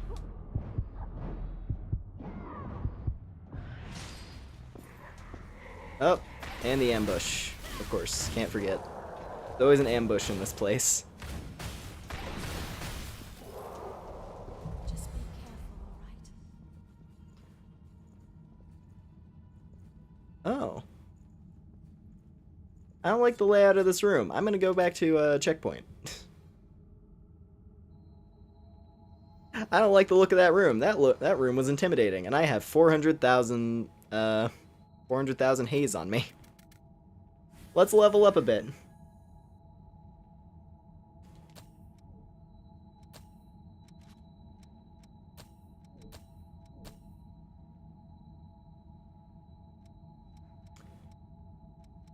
Oh, and the ambush. Of course, can't forget. There's always an ambush in this place. Just be careful, all right? Oh. I don't like the layout of this room. I'm gonna go back to checkpoint. I don't like the look of that room. That room was intimidating, and I have 400,000 haze on me. Let's level up a bit.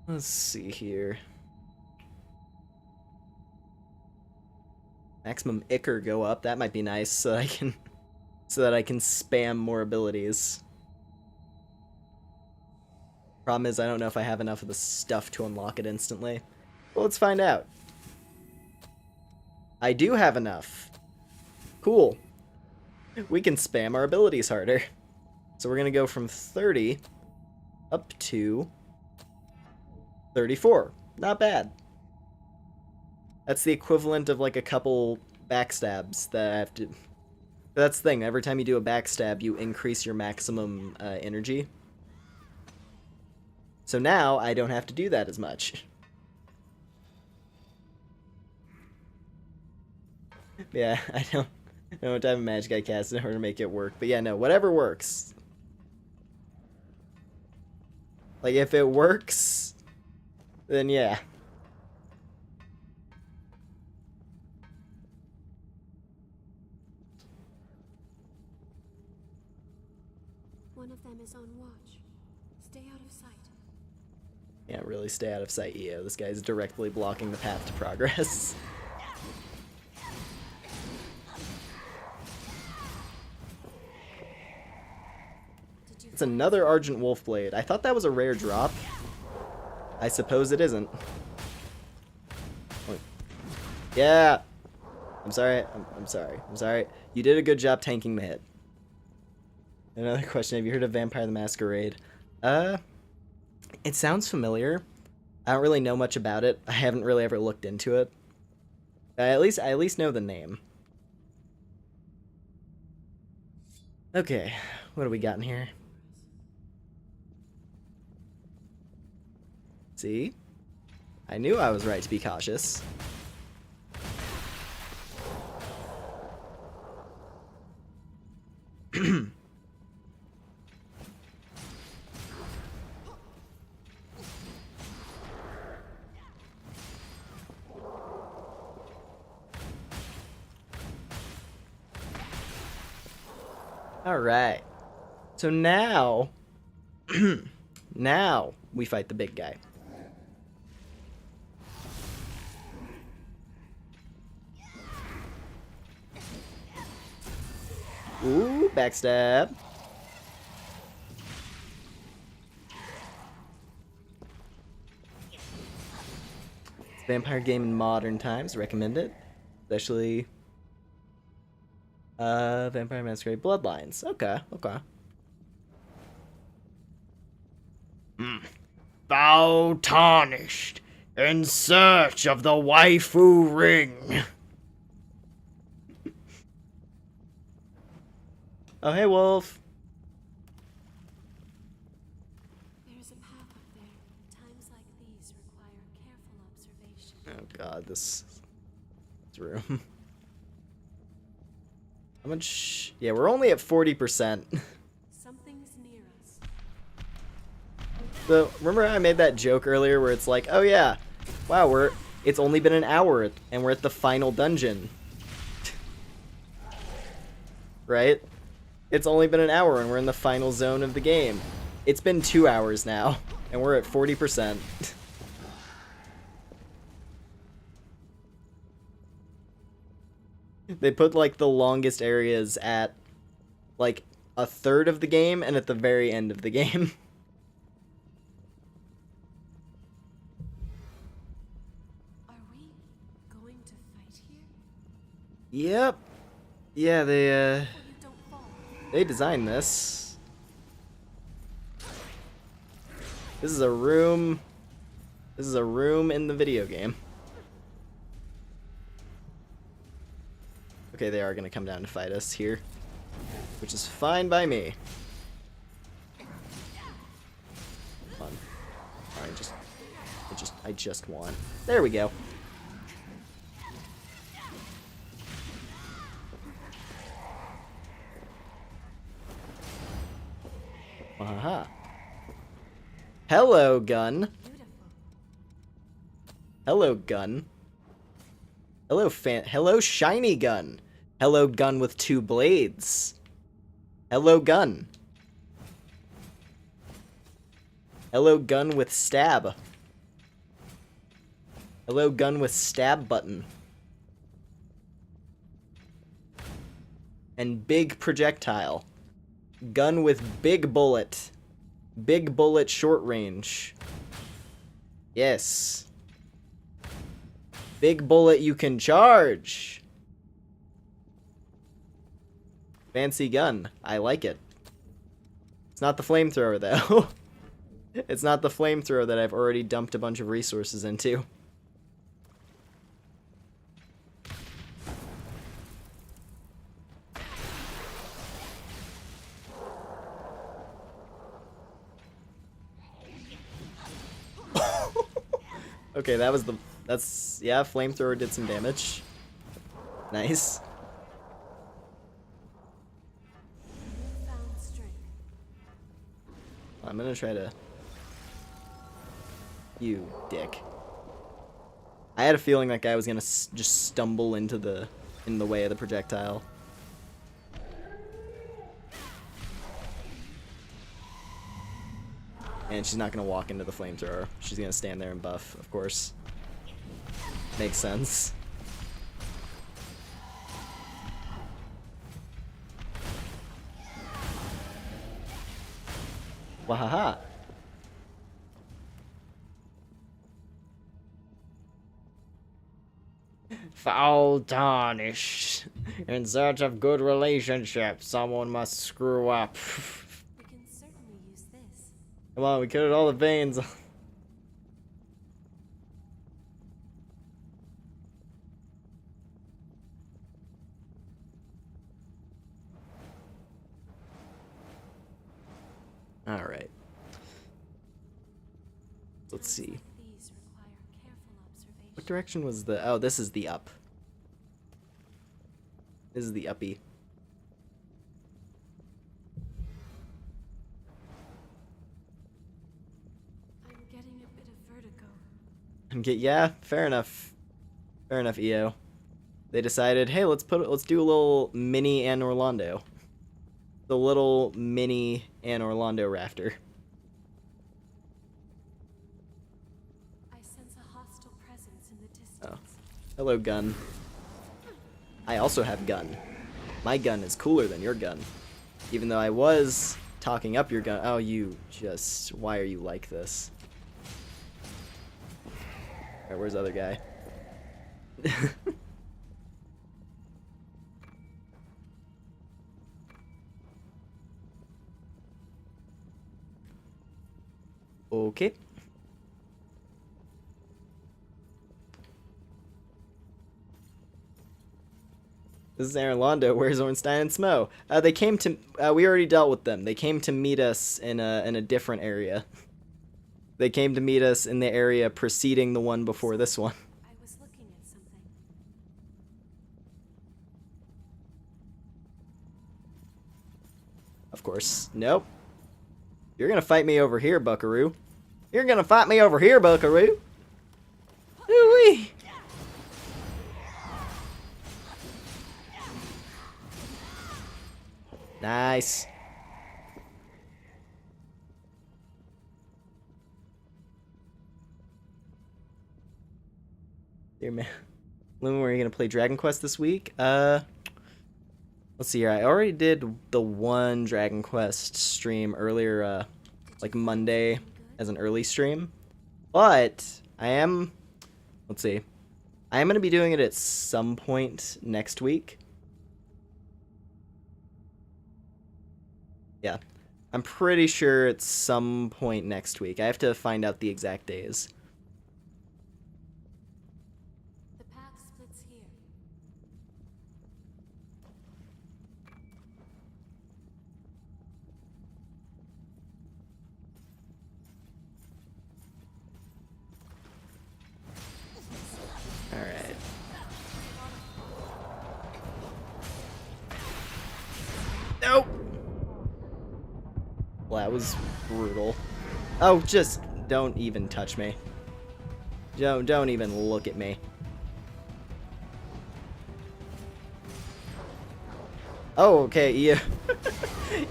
Let's see here. Maximum Ichor go up. That might be nice, so that I can spam more abilities. Problem is, I don't know if I have enough of the stuff to unlock it instantly. Well, let's find out. I do have enough. Cool. We can spam our abilities harder. So we're gonna go from 30 up to 34. Not bad. That's the equivalent of like a couple backstabs that I have to... That's the thing, every time you do a backstab, you increase your maximum energy. So now, I don't have to do that as much. Yeah, I don't know what type of magic I cast in order to make it work. But yeah, no, whatever works. Like, if it works, then yeah. One of them is on watch. Stay out of sight. Yeah, really stay out of sight, EO. This guy's directly blocking the path to progress. It's another Argent Wolf Blade. I thought that was a rare drop. I suppose it isn't. Yeah! I'm sorry. I'm sorry. I'm sorry. You did a good job tanking the hit. Another question. Have you heard of Vampire the Masquerade? It sounds familiar. I don't really know much about it. I haven't really ever looked into it. I at least know the name. Okay, what do we got in here? See? I knew I was right to be cautious. Alright. So now... now we fight the big guy. Ooh, backstab. Vampire game in modern times. Recommend it. Especially Vampire Masquerade Bloodlines. Okay, okay. Thou tarnished, in search of the waifu ring. Oh, hey, Wolf. There's a path up there. Times like these require careful observation. Oh god, this room. How much? Yeah, we're only at 40%. Something's near us. So, remember I made that joke earlier where it's like, oh yeah, wow, it's only been an hour and we're at the final dungeon. Right? It's only been an hour and we're in the final zone of the game. It's been 2 hours now, and we're at 40%. They put, like, the longest areas at, like, a third of the game and at the very end of the game. Are we going to fight here? Yep. Yeah, Oh, you don't fall. they designed this. This is a room. This is a room in the video game. Okay, they are gonna come down to fight us here, which is fine by me. Come on. I just want. There we go. Aha. Hello, gun. Beautiful. Hello, gun. Hello, shiny gun. Hello, gun with 2 blades. Hello, gun. Hello, gun with stab. Hello, gun with stab button. And big projectile. Gun with big bullet. Big bullet short range. Yes. Big bullet you can charge. Fancy gun. I like it. It's not the flamethrower, though. It's not the flamethrower that I've already dumped a bunch of resources into. Okay, yeah, flamethrower did some damage. Nice. Found strength. I'm gonna try to... You dick. I had a feeling that guy was gonna just stumble in the way of the projectile. And she's not gonna walk into the flamethrower. She's gonna stand there and buff, of course. Makes sense. Wahaha. Foul tarnished. In search of good relationships, someone must screw up. We can certainly use this. Come on, we coated all the veins. Alright. Let's see. These require careful observation. What direction was the... Oh, this is the up. This is the uppy. I'm getting a bit of vertigo. Yeah, fair enough. Fair enough, EO. They decided, hey, let's do a little mini Anne Orlando. The little mini Anne Orlando rafter. I sense a hostile presence in the distance. Oh. Hello, gun. I also have gun. My gun is cooler than your gun. Even though I was talking up your gun. Oh, you just... Why are you like this? Alright, where's the other guy? Okay. This is Aaron Londo. Where's Ornstein and Smo? They came to. We already dealt with them. They came to meet us in a different area. They came to meet us in the area preceding the one before this one. I was looking at something. Of course. Nope. You're gonna fight me over here, Buckaroo. You're gonna fight me over here, Buckaroo. Ooh-wee. Nice. Dear man. Lumen, were you gonna play Dragon Quest this week? Let's see here. I already did the one Dragon Quest stream earlier, like Monday as an early stream. But I am, let's see. I am gonna be doing it at some point next week. Yeah. I'm pretty sure it's some point next week. I have to find out the exact days. The path splits here. Alright. Nope! Well, that was brutal. Oh, just don't even touch me. Don't even look at me. Oh, okay, EO.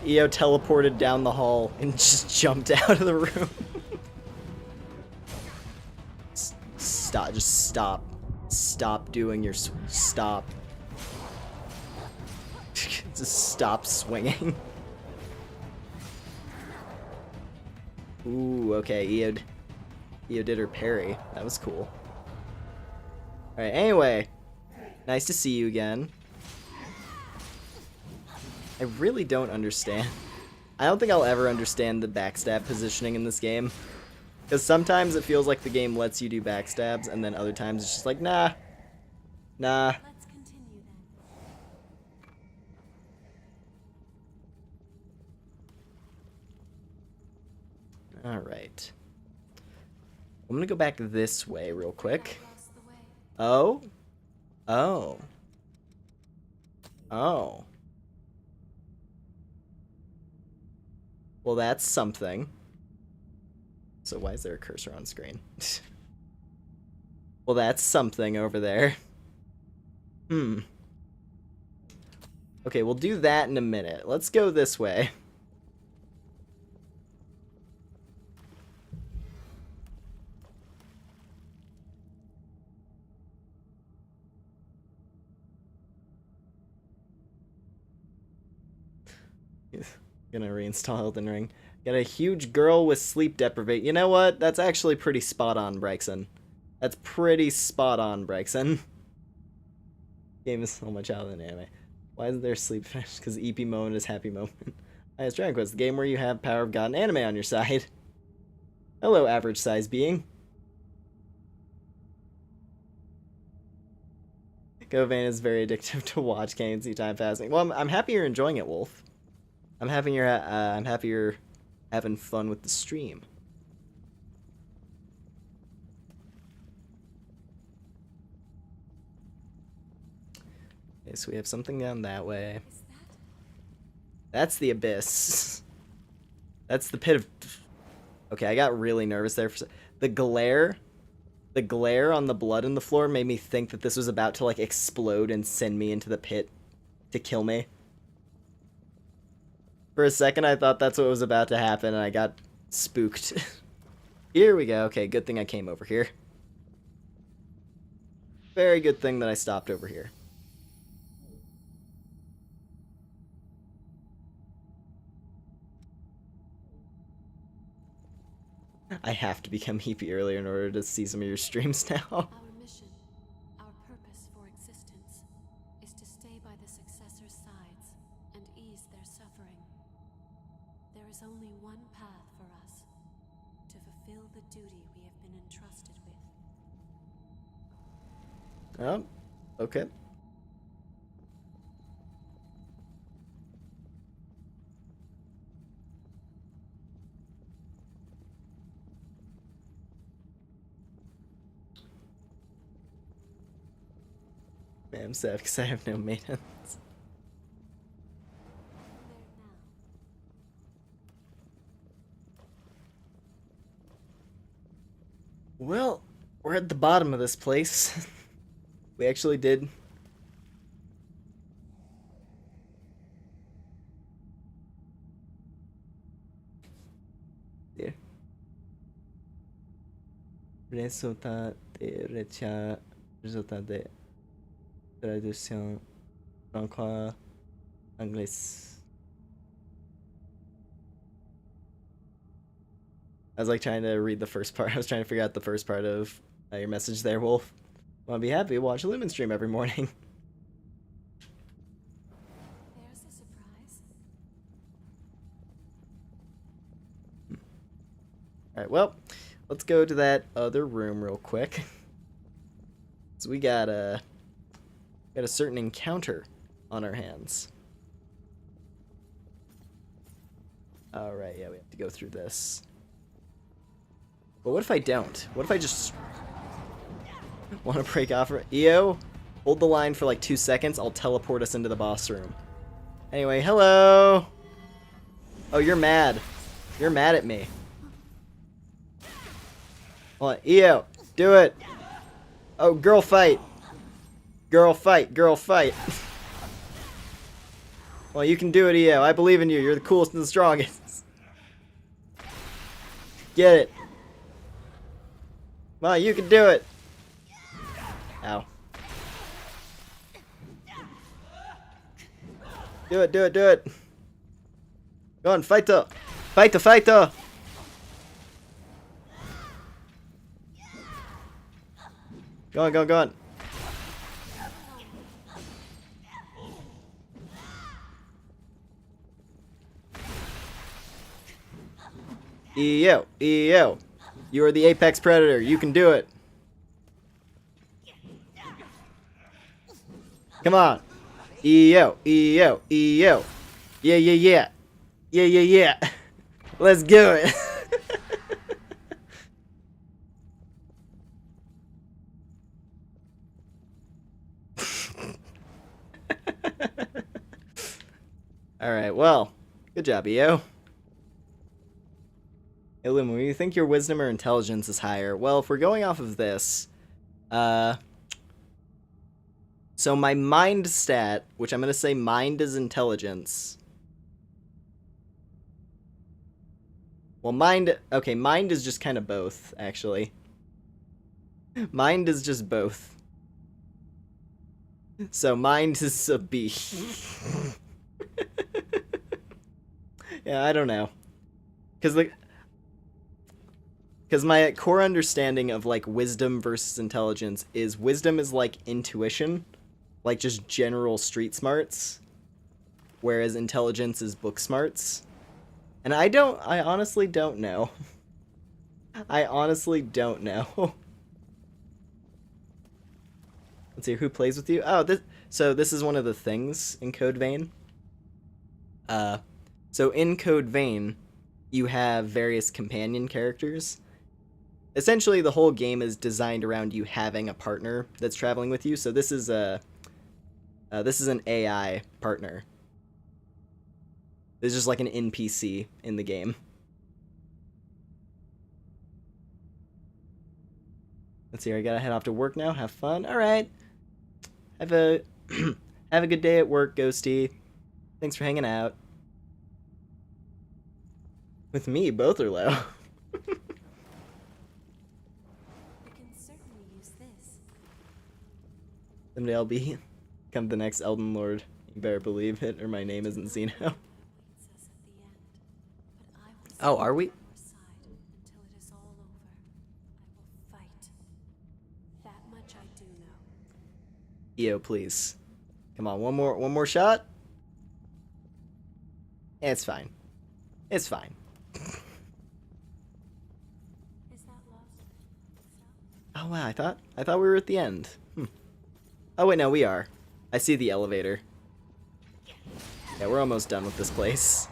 EO teleported down the hall and just jumped out of the room. Stop, just stop. Stop doing your stop. Just stop swinging. Ooh, okay, EO did her parry. That was cool. Alright, anyway. Nice to see you again. I really don't understand. I don't think I'll ever understand the backstab positioning in this game. Because sometimes it feels like the game lets you do backstabs, and then other times it's just like, nah. Nah. Let's continue then. Alright. I'm gonna go back this way real quick. Across the way. Oh? Oh. Oh. Well, that's something. So why is there a cursor on screen? Well, that's something over there. Okay, we'll do that in a minute. Let's go this way. Gonna reinstall Elden Ring. Got a huge girl with sleep deprivation. You know what? That's actually pretty spot on, Brexon. That's pretty spot on, Brexon. Game is so much out of the anime. Why isn't there sleep finish? Because EP moment is happy moment. Hi, it's Dragon Quest, the game where you have Power of God and anime on your side. Hello, average size being. GoVan is very addictive to watch. Can't even see time passing. Well, I'm happy you're enjoying it, Wolf. I'm happy you're having fun with the stream. Okay, so we have something down that way. Is that? That's the abyss. That's the pit of... Okay, I got really nervous there. The glare on the blood on the floor made me think that this was about to, like, explode and send me into the pit to kill me. For a second, I thought that's what was about to happen, and I got spooked. Here we go. Okay, good thing I came over here. Very good thing that I stopped over here. I have to become Heapy earlier in order to see some of your streams now. Our mission, our purpose for existence, is to stay by the successor's sides and ease their suffering. There is only one path for us, to fulfill the duty we have been entrusted with. Oh, okay. Man, I'm sad because I have no maidens. There now. Well, we're at the bottom of this place. We actually did. Yeah. Resultado de tradução franco-inglês. I was like trying to read the first part. I was trying to figure out the first part of your message there, Wolf. Want to be happy? Watch a Lumen stream every morning. There's a surprise. Alright, well, let's go to that other room real quick. So we got a certain encounter on our hands. Alright, yeah, we have to go through this. But what if I don't? What if I just want to break off? EO, hold the line for like 2 seconds. I'll teleport us into the boss room. Anyway, hello. Oh, you're mad. You're mad at me. Hold on, EO, do it. Oh, girl fight. Girl fight. Girl fight. Well, you can do it, EO. I believe in you. You're the coolest and the strongest. Get it. Come on, you can do it. Ow. Do it, do it, do it. Go on, fight her. Fight her, fight her. Go on, go on, go on. EO, EO. You are the apex predator. You can do it. Come on. EO, EO, EO. Yeah, yeah, yeah. Yeah, yeah, yeah. Let's do it. Alright, well. Good job, EO. Hey, Lumen, when you think your wisdom or intelligence is higher, well, if we're going off of this, so my mind stat, which I'm going to say mind is intelligence. Well, mind, okay, mind is just kind of both, actually. Mind is just both. So mind is a B. Yeah, I don't know. Because my core understanding of, like, wisdom versus intelligence is wisdom is, like, intuition. Like, just general street smarts. Whereas intelligence is book smarts. And I honestly don't know. I honestly don't know. Let's see, who plays with you? Oh, so this is one of the things in Code Vein. So in Code Vein, you have various companion characters. Essentially, the whole game is designed around you having a partner that's traveling with you. So this is an AI partner. It's just like an NPC in the game. Let's see, I gotta head off to work now. Have fun. All right. Have a good day at work, Ghosty. Thanks for hanging out. With me, both are low. We can certainly use this. Someday I'll become the next Elden Lord. You better believe it, or my name isn't Zeno. Waits us at the end, but I will Oh, stand are we? on your side until it is all over. I will fight. That much I do know. EO, please. Come on, one more shot. It's fine. It's fine. Oh wow, I thought we were at the end. Oh wait, no, we are. I see the elevator. Yeah, we're almost done with this place.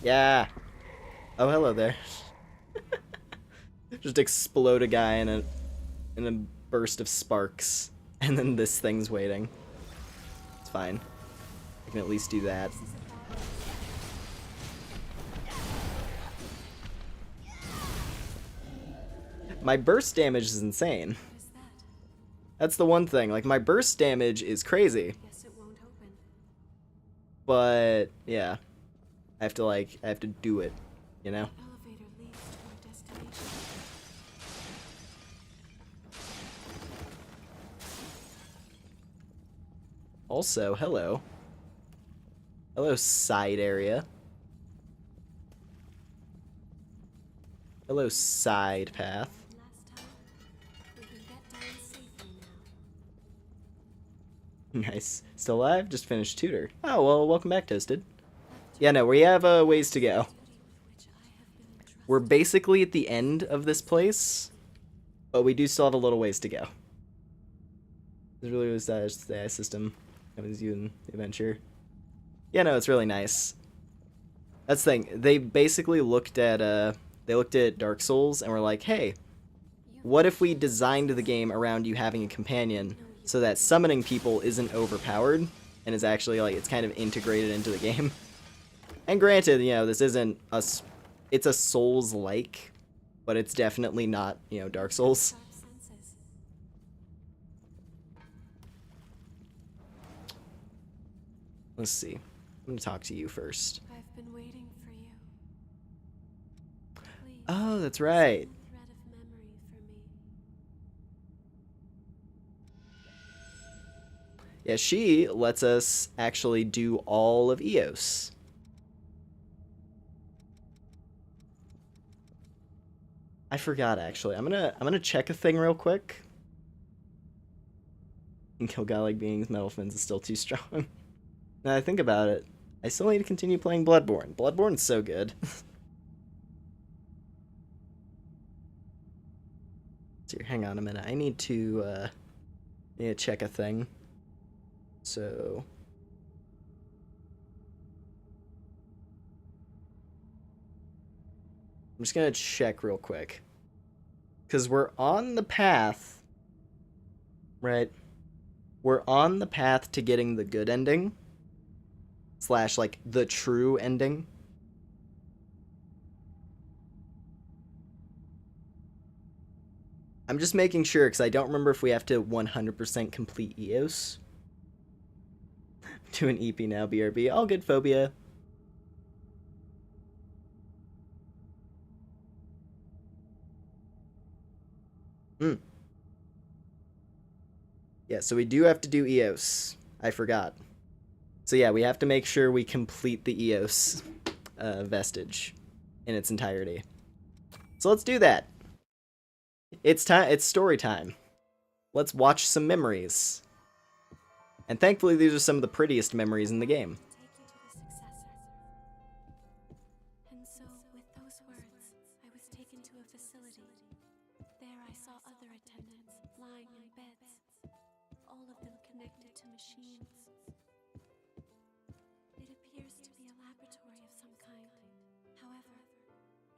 Yeah. Oh, hello there. Just explode a guy in a burst of sparks, and then this thing's waiting. It's fine. I can at least do that. My burst damage is insane. What is that? That's the one thing. Like, my burst damage is crazy. Guess it won't open. But, yeah. I have to do it, you know? Elevator leads to our destination. Also, hello. Hello, side area. Hello, side path. Last time, we can get down safely now. Nice. Still alive? Just finished tutor. Oh, well, welcome back, Toasted. Yeah, no, we have a ways to go. Duty with which I have been entrusted. We're basically at the end of this place, but we do still have a little ways to go. This really was the AI system coming to you in the adventure. Yeah, no, it's really nice. That's the thing. They basically looked at Dark Souls and were like, hey, what if we designed the game around you having a companion so that summoning people isn't overpowered and is actually like it's kind of integrated into the game? And granted, you know, this isn't it's a Souls-like, but it's definitely not, you know, Dark Souls. Sharp senses. Let's see. I'm gonna talk to you first. I've been waiting for you. Please, Oh, that's right. some thread of memory for me. Yeah, she lets us actually do all of EOS. I forgot actually. I'm gonna check a thing real quick. And kill godlike beings, metal fins is still too strong. Now I think about it, I still need to continue playing Bloodborne. Bloodborne's so good. So hang on a minute. I need to check a thing. So I'm just gonna check real quick. Because we're on the path, right? We're on the path to getting the good ending. / like the true ending. I'm just making sure because I don't remember if we have to 100% complete EOS. Do an EP now, BRB. All good, Phobia. Yeah, so we do have to do EOS. I forgot. So yeah, we have to make sure we complete the EOS vestige in its entirety. So let's do that. It's time. It's story time. Let's watch some memories. And thankfully, these are some of the prettiest memories in the game. Take you to the successor. And so, with those words, I was taken to a facility. There I saw other attendants lying in beds, all of them connected to machines. It appears to be a laboratory of some kind. However,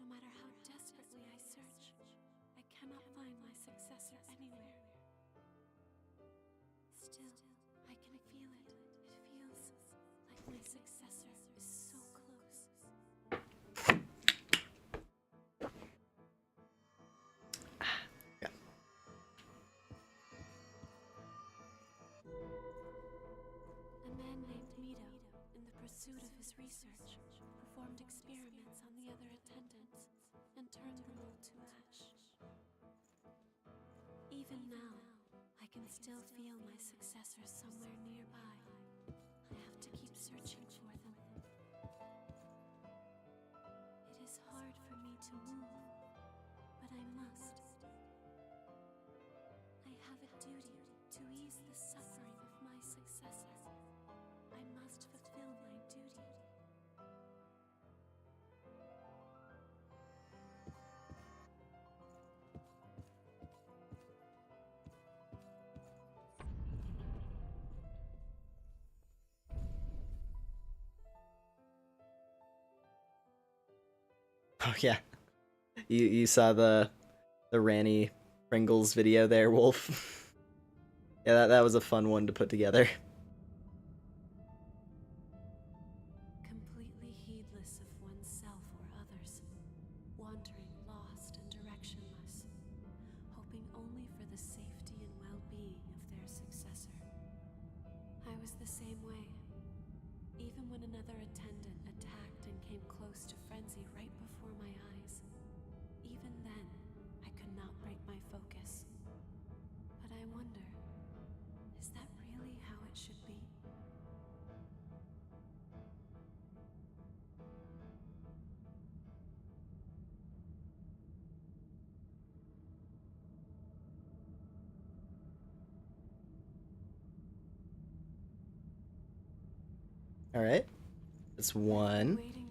no matter how desperately I search, I cannot find my successor anywhere. Still, I can feel it. It feels like my successor is so close. Yeah. A man named Mito, in the pursuit of his research, performed experiments on the other attendants and turned them all to ash. Even now, I can still feel my successor somewhere nearby. I have to keep searching for them. It is hard for me to move, but I must. I have a duty to ease the suffering of my successor. I must fulfill my duty. Oh yeah, you saw the Ranny Pringles video there, Wolf. Yeah, that was a fun one to put together. Completely heedless of oneself or others, wandering lost and directionless, hoping only for the safety and well-being of their successor. I was the same way. Even when another attendant attacked and came close to frenzy right before my eyes, even then, I could not break my focus. But I wonder, is that really how it should be? All right, that's I've been one. waiting.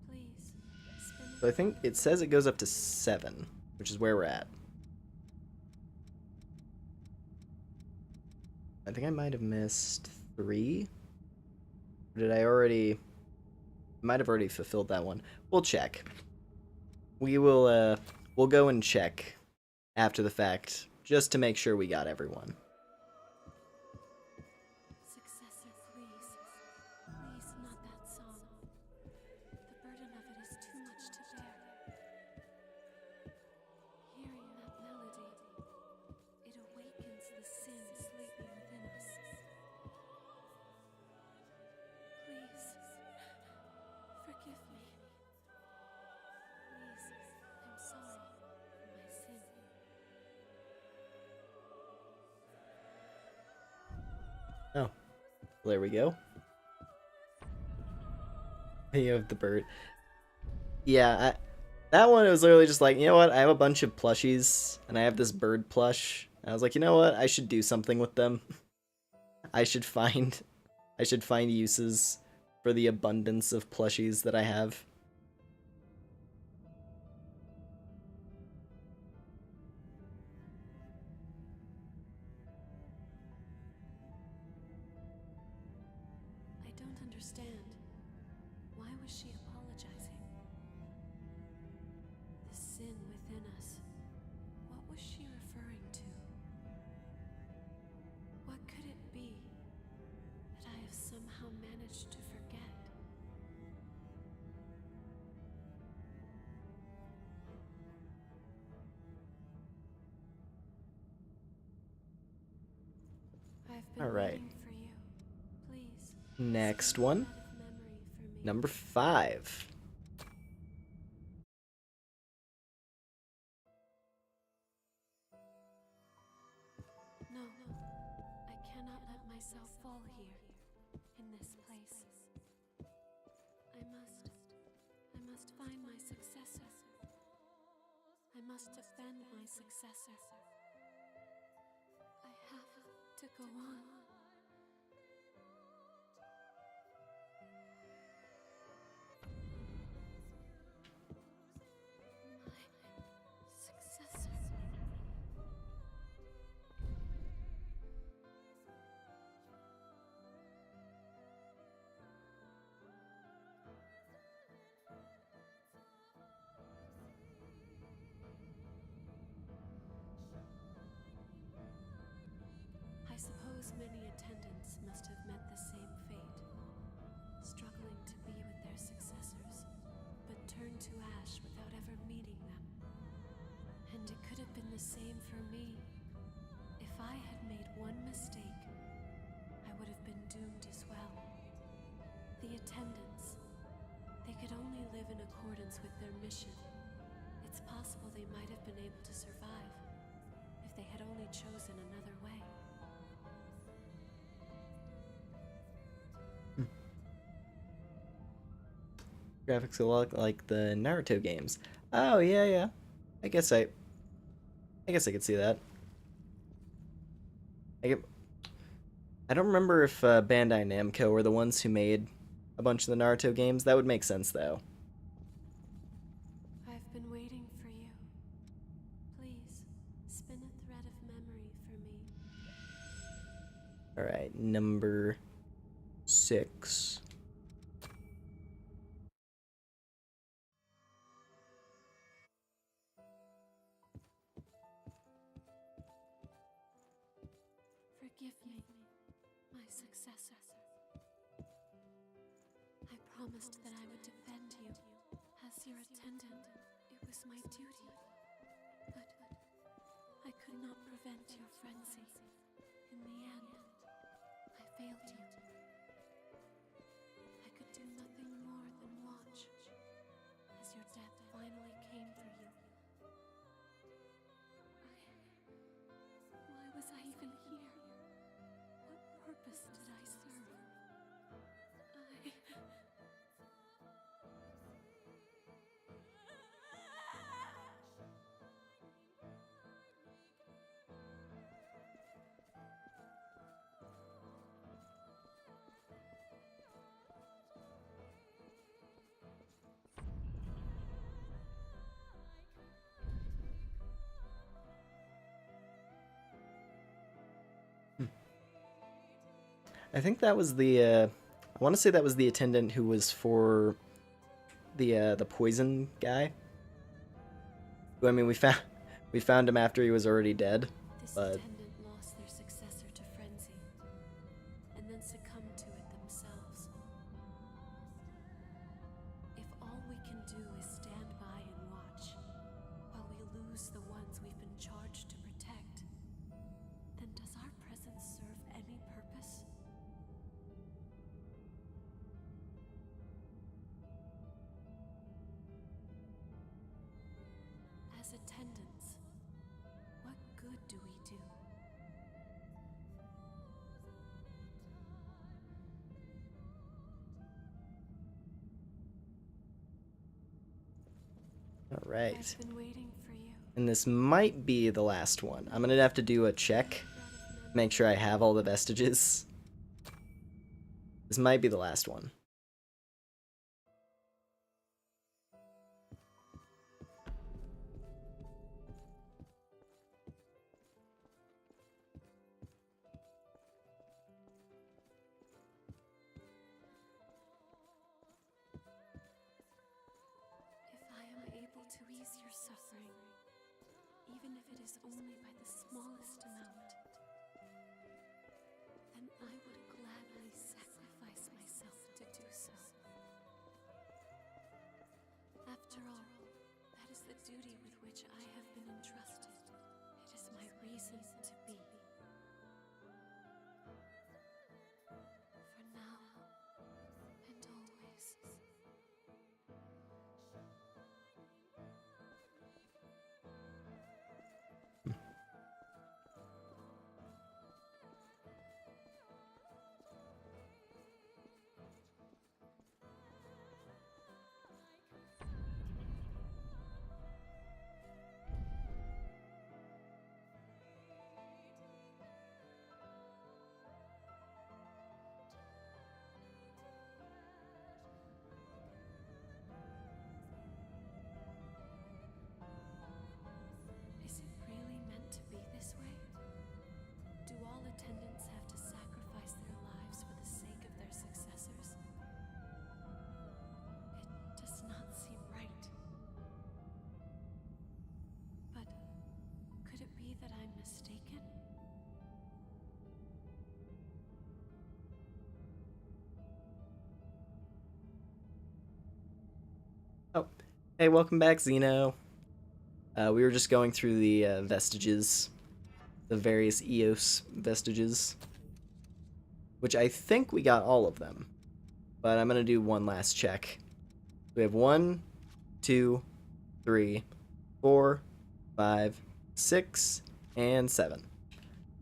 Please, spin So I it. think it says it goes up to 7, which is where we're at. I think I might have missed 3. Or did I already? Might have already fulfilled that one. We'll check. We'll go and check after the fact just to make sure we got everyone. Successor, please. Please, not that song. The burden of it is too much to bear. Hearing that melody, it awakens the sin sleeping within us. Please, forgive me. Please, I'm sorry for my sin. Oh, there we go. You have the bird. Yeah, that one was literally just like, you know what? I have a bunch of plushies, and I have this bird plush. I was like, you know what? I should do something with them. I should find uses for the abundance of plushies that I have. I don't understand. Why was she apologizing? The sin within us. What was she referring to? What could it be that I have somehow managed to forget? I've been All right. waiting for you. Please. Next spin a one, thread of memory for me. number 5. No, I cannot let myself fall here, in this place. I must find my successor. I must defend my successor. I have to go on. My successor. I suppose many attendants must have met the same fate, struggling to be with their successors, but turned to ash without ever meeting them. And it could have been the same for me. If I had made one mistake, I would have been doomed as well. The attendants, they could only live in accordance with their mission. It's possible they might have been able to survive if they had only chosen another way. Graphics a lot like the Naruto games. Oh yeah. I guess I could see that. I don't remember if Bandai Namco were the ones who made a bunch of the Naruto games. That would make sense though. I've been waiting for you. Please, spin a thread of memory for me. All right, number 6. Forgive me, my successor. I promised that I would defend you. As your attendant, it was my duty. But I could not prevent your frenzy. In the end, I failed you. I could do nothing more than watch as your death finally came for you. Why was I even here? What purpose did I serve? I think that was the, I want to say that was the attendant who was for the poison guy. Who, I mean, we found him after he was already dead, This but attendant lost their successor to frenzy, and then succumbed to it themselves. If all we can do is stand by and watch, while we lose the ones we've been charged to protect, then does our presence serve any purpose? As attendants, what good do we do? all right. I've been waiting for you. And this might be the last one. I'm gonna have to do a check, make sure I have all the vestiges. This might be the last one. If I am able to ease your suffering, even if it is only by the smallest amount, then I would gladly sacrifice myself to do so. After all, that is the duty with which I have been entrusted. It is my reason to be. For now and always. Is it really meant to be this way? Do all attendants have to sacrifice their lives for the sake of their successors? It does not seem right. But could it be that I'm mistaken? Oh, hey, welcome back, Zeno. We were just going through the vestiges, the various EOS vestiges, which I think we got all of them, but I'm gonna do one last check. We have 1, 2, 3, 4, 5, 6, and 7,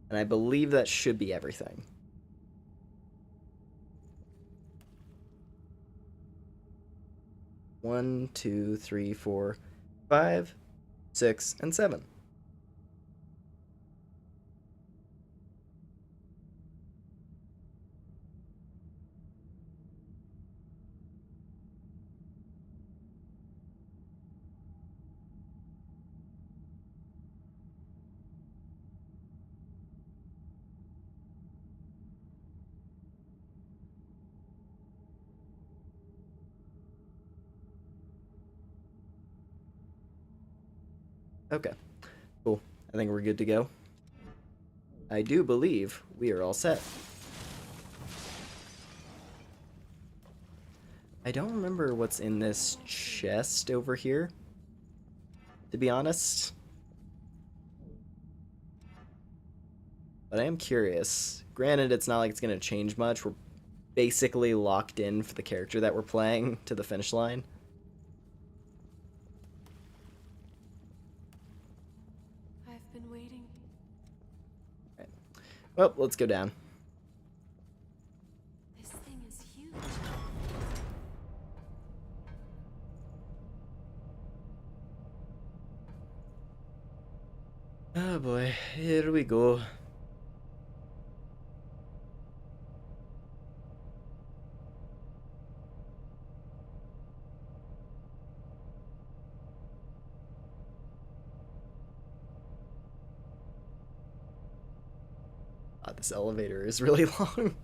and I believe that should be everything. One, 2, 3, 4, 5, 6, and 7. Okay, cool. I think we're good to go. I do believe we are all set. I don't remember what's in this chest over here, to be honest. But I am curious. Granted, it's not like it's going to change much. We're basically locked in for the character that we're playing to the finish line. I've been waiting. Right. Well, let's go down. This thing is huge. Oh boy, here we go. God, this elevator is really long.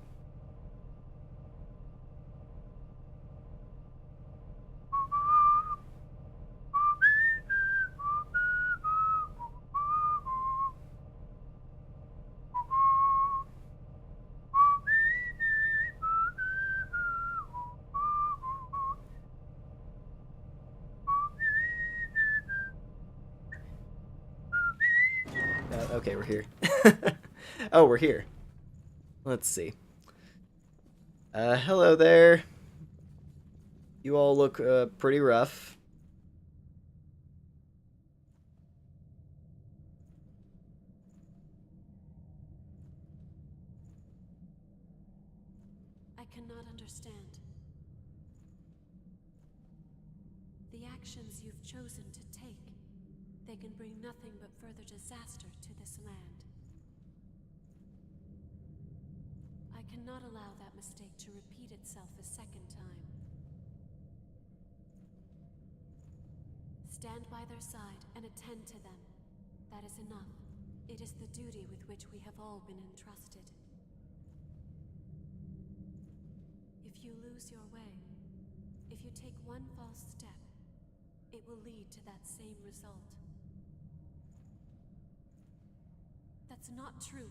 Okay, we're here. Oh, we're here. Let's see. Hello there. You all look pretty rough. I cannot understand. The actions you've chosen to take, they can bring nothing but further disaster to this land. I cannot allow that mistake to repeat itself a second time. Stand by their side and attend to them. That is enough. It is the duty with which we have all been entrusted. If you lose your way, if you take one false step, it will lead to that same result. That's not true.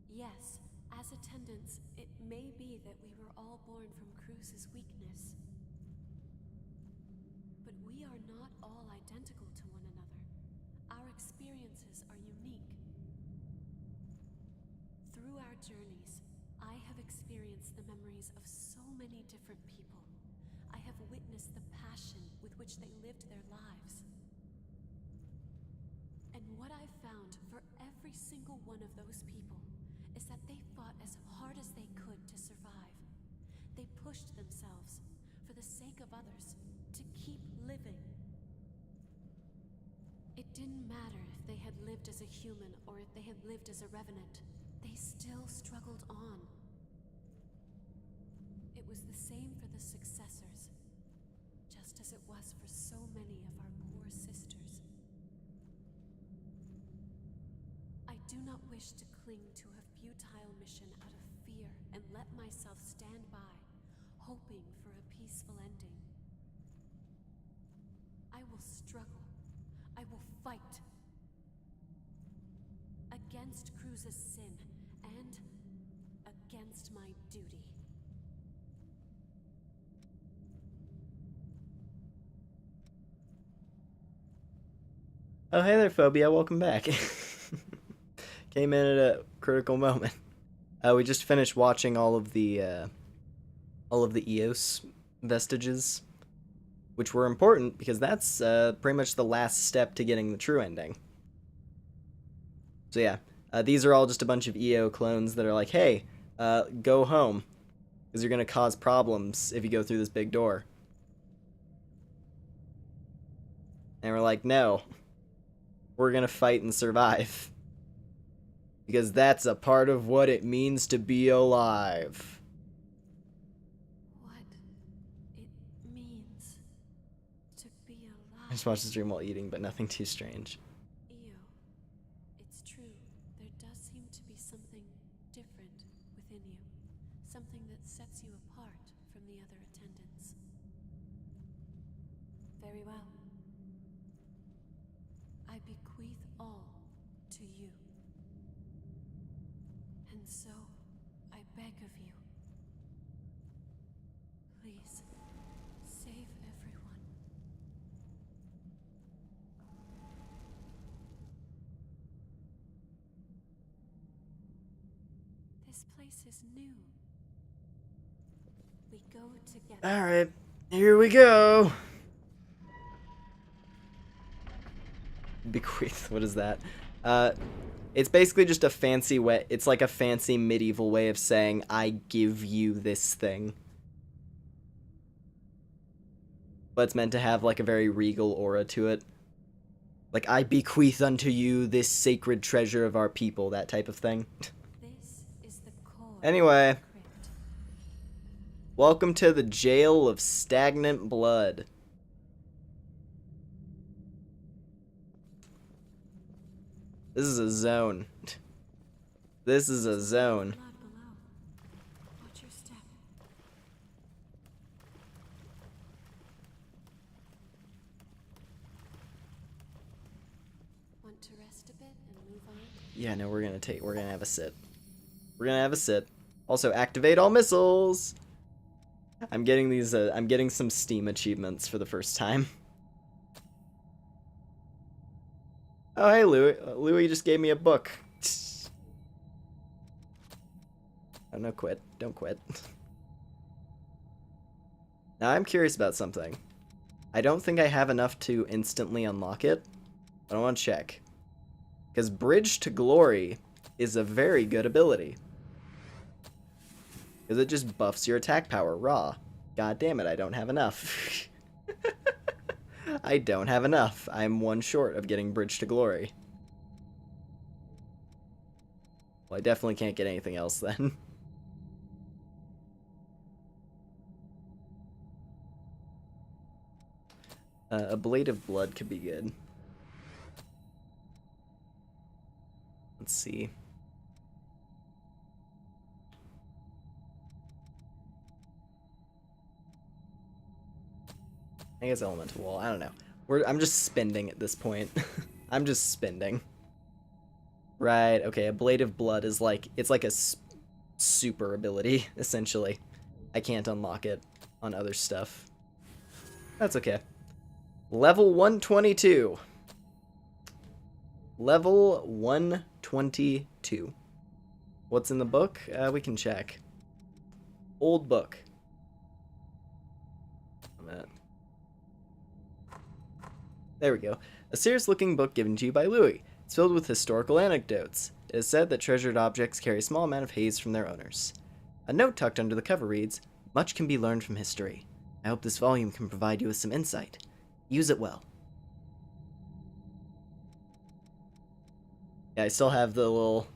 Yes, as attendants, it may be that we were all born from Cruz's weakness. But we are not all identical to one another. Our experiences are unique. Through our journeys, I have experienced the memories of so many different people. I have witnessed the passion with which they lived their lives. And what I've found for every single one of those people is that they fought as hard as they could to survive. They pushed themselves, for the sake of others, to keep living. It didn't matter if they had lived as a human or if they had lived as a revenant. They still struggled on. It was the same for the successors, just as it was for so many of our poor sisters. I do not wish to cling to a futile mission out of fear and let myself stand by, hoping for a peaceful ending. I will struggle. I will fight. Against Cruz's sin and against my duty. Oh, hey there, Phobia. Welcome back. Came in at a critical moment. We just finished watching all of the EOS vestiges, which were important because that's pretty much the last step to getting the true ending. So yeah, these are all just a bunch of EO clones that are like, hey, go home, because you're going to cause problems if you go through this big door. And we're like, no, we're going to fight and survive. Because that's a part of what it means to be alive. What it means to be alive. I just watched the stream while eating, but nothing too strange. EO, it's true. There does seem to be something different within you. Something that sets you apart from the other attendants. Very well. I bequeath all to you. And so, I beg of you, please, save everyone. This place is new. We go together. Alright, here we go. Bequeath, what is that? It's basically just a fancy way, it's like a fancy medieval way of saying, I give you this thing. But it's meant to have like a very regal aura to it. Like, I bequeath unto you this sacred treasure of our people, that type of thing. This is the core Anyway. of the crypt. Welcome to the jail of stagnant blood. This is a zone. This is a zone. Blood below. Watch your step. Want to rest a bit and move on? Yeah, no, we're gonna have a sit. We're gonna have a sit. Also, activate all missiles. I'm getting these, I'm getting some Steam achievements for the first time. Oh, hey, Louis. Louis just gave me a book. Oh, no, quit. Don't quit. Now, I'm curious about something. I don't think I have enough to instantly unlock it, but I want to check. Because Bridge to Glory is a very good ability. Because it just buffs your attack power raw. God damn it, I don't have enough. I don't have enough. I'm one short of getting Bridge to Glory. Well, I definitely can't get anything else then. A Blade of Blood could be good. Let's see. I guess Elemental Wall. I don't know. I'm just spending at this point. I'm just spending. Right. Okay. A Blade of Blood is like, it's like a super ability essentially. I can't unlock it on other stuff. That's okay. Level 122. Level 122. What's in the book? We can check. Old book. There we go. A serious-looking book given to you by Louis. It's filled with historical anecdotes. It is said that treasured objects carry a small amount of haze from their owners. A note tucked under the cover reads, "Much can be learned from history. I hope this volume can provide you with some insight. Use it well." Yeah, I still have the little...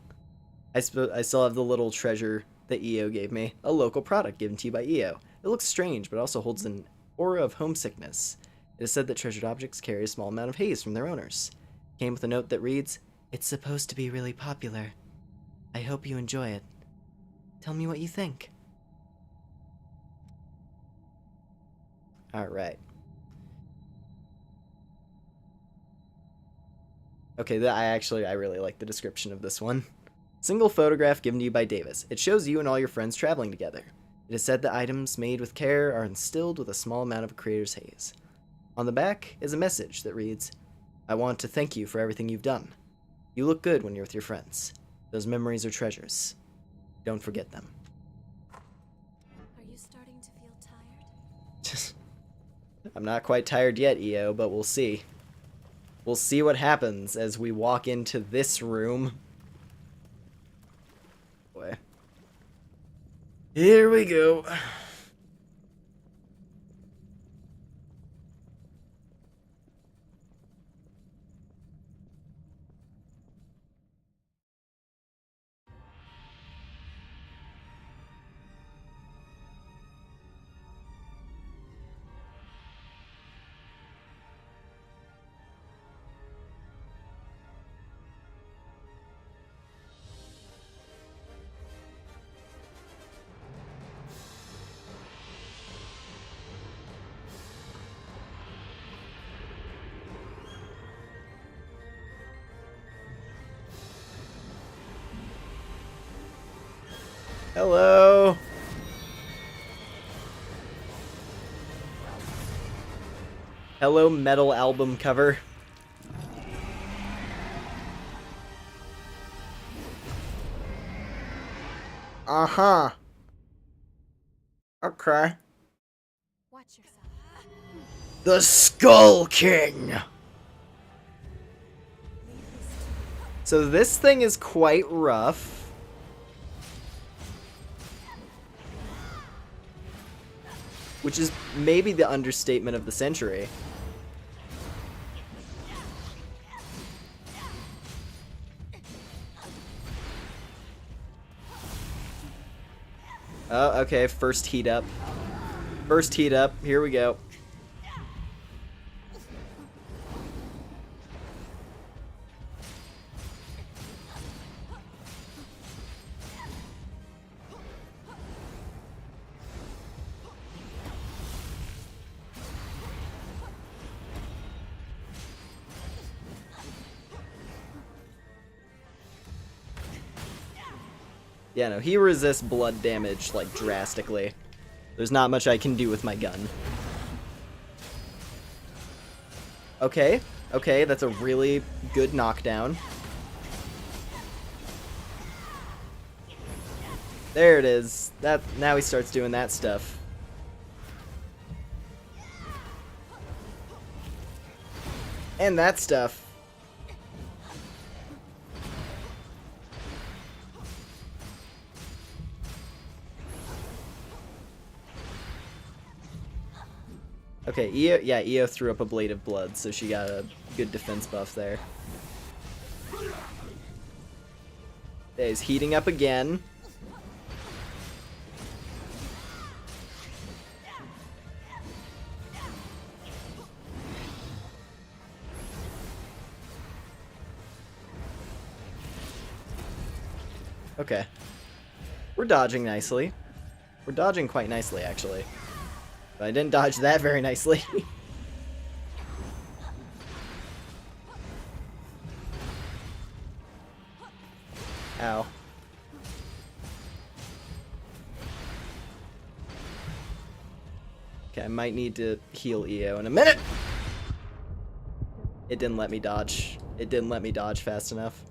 I still have the little treasure that EO gave me. A local product given to you by EO. It looks strange, but also holds an aura of homesickness. It is said that treasured objects carry a small amount of haze from their owners. It came with a note that reads, "It's supposed to be really popular. I hope you enjoy it. Tell me what you think." Alright. Okay, I really like the description of this one. Single photograph given to you by Davis. It shows you and all your friends traveling together. It is said that items made with care are instilled with a small amount of a creator's haze. On the back is a message that reads, "I want to thank you for everything you've done. You look good when you're with your friends. Those memories are treasures. Don't forget them." Are you starting to feel tired? I'm not quite tired yet, EO, but we'll see. We'll see what happens as we walk into this room. Boy. Here we go. Hello. Hello, metal album cover. Uh-huh. Okay. Watch yourself. The Skull King! So this thing is quite rough. Which is maybe the understatement of the century. Oh, okay, first heat up. First heat up, here we go. Yeah, no, he resists blood damage, like, drastically. There's not much I can do with my gun. Okay, okay, that's a really good knockdown. There it is. Now he starts doing that stuff. And that stuff. Okay, EO threw up a Blade of Blood, so she got a good defense buff there. Okay, he's heating up again. Okay. We're dodging nicely. We're dodging quite nicely, actually. But I didn't dodge that very nicely. Ow. Okay, I might need to heal EO in a minute! It didn't let me dodge. It didn't let me dodge fast enough.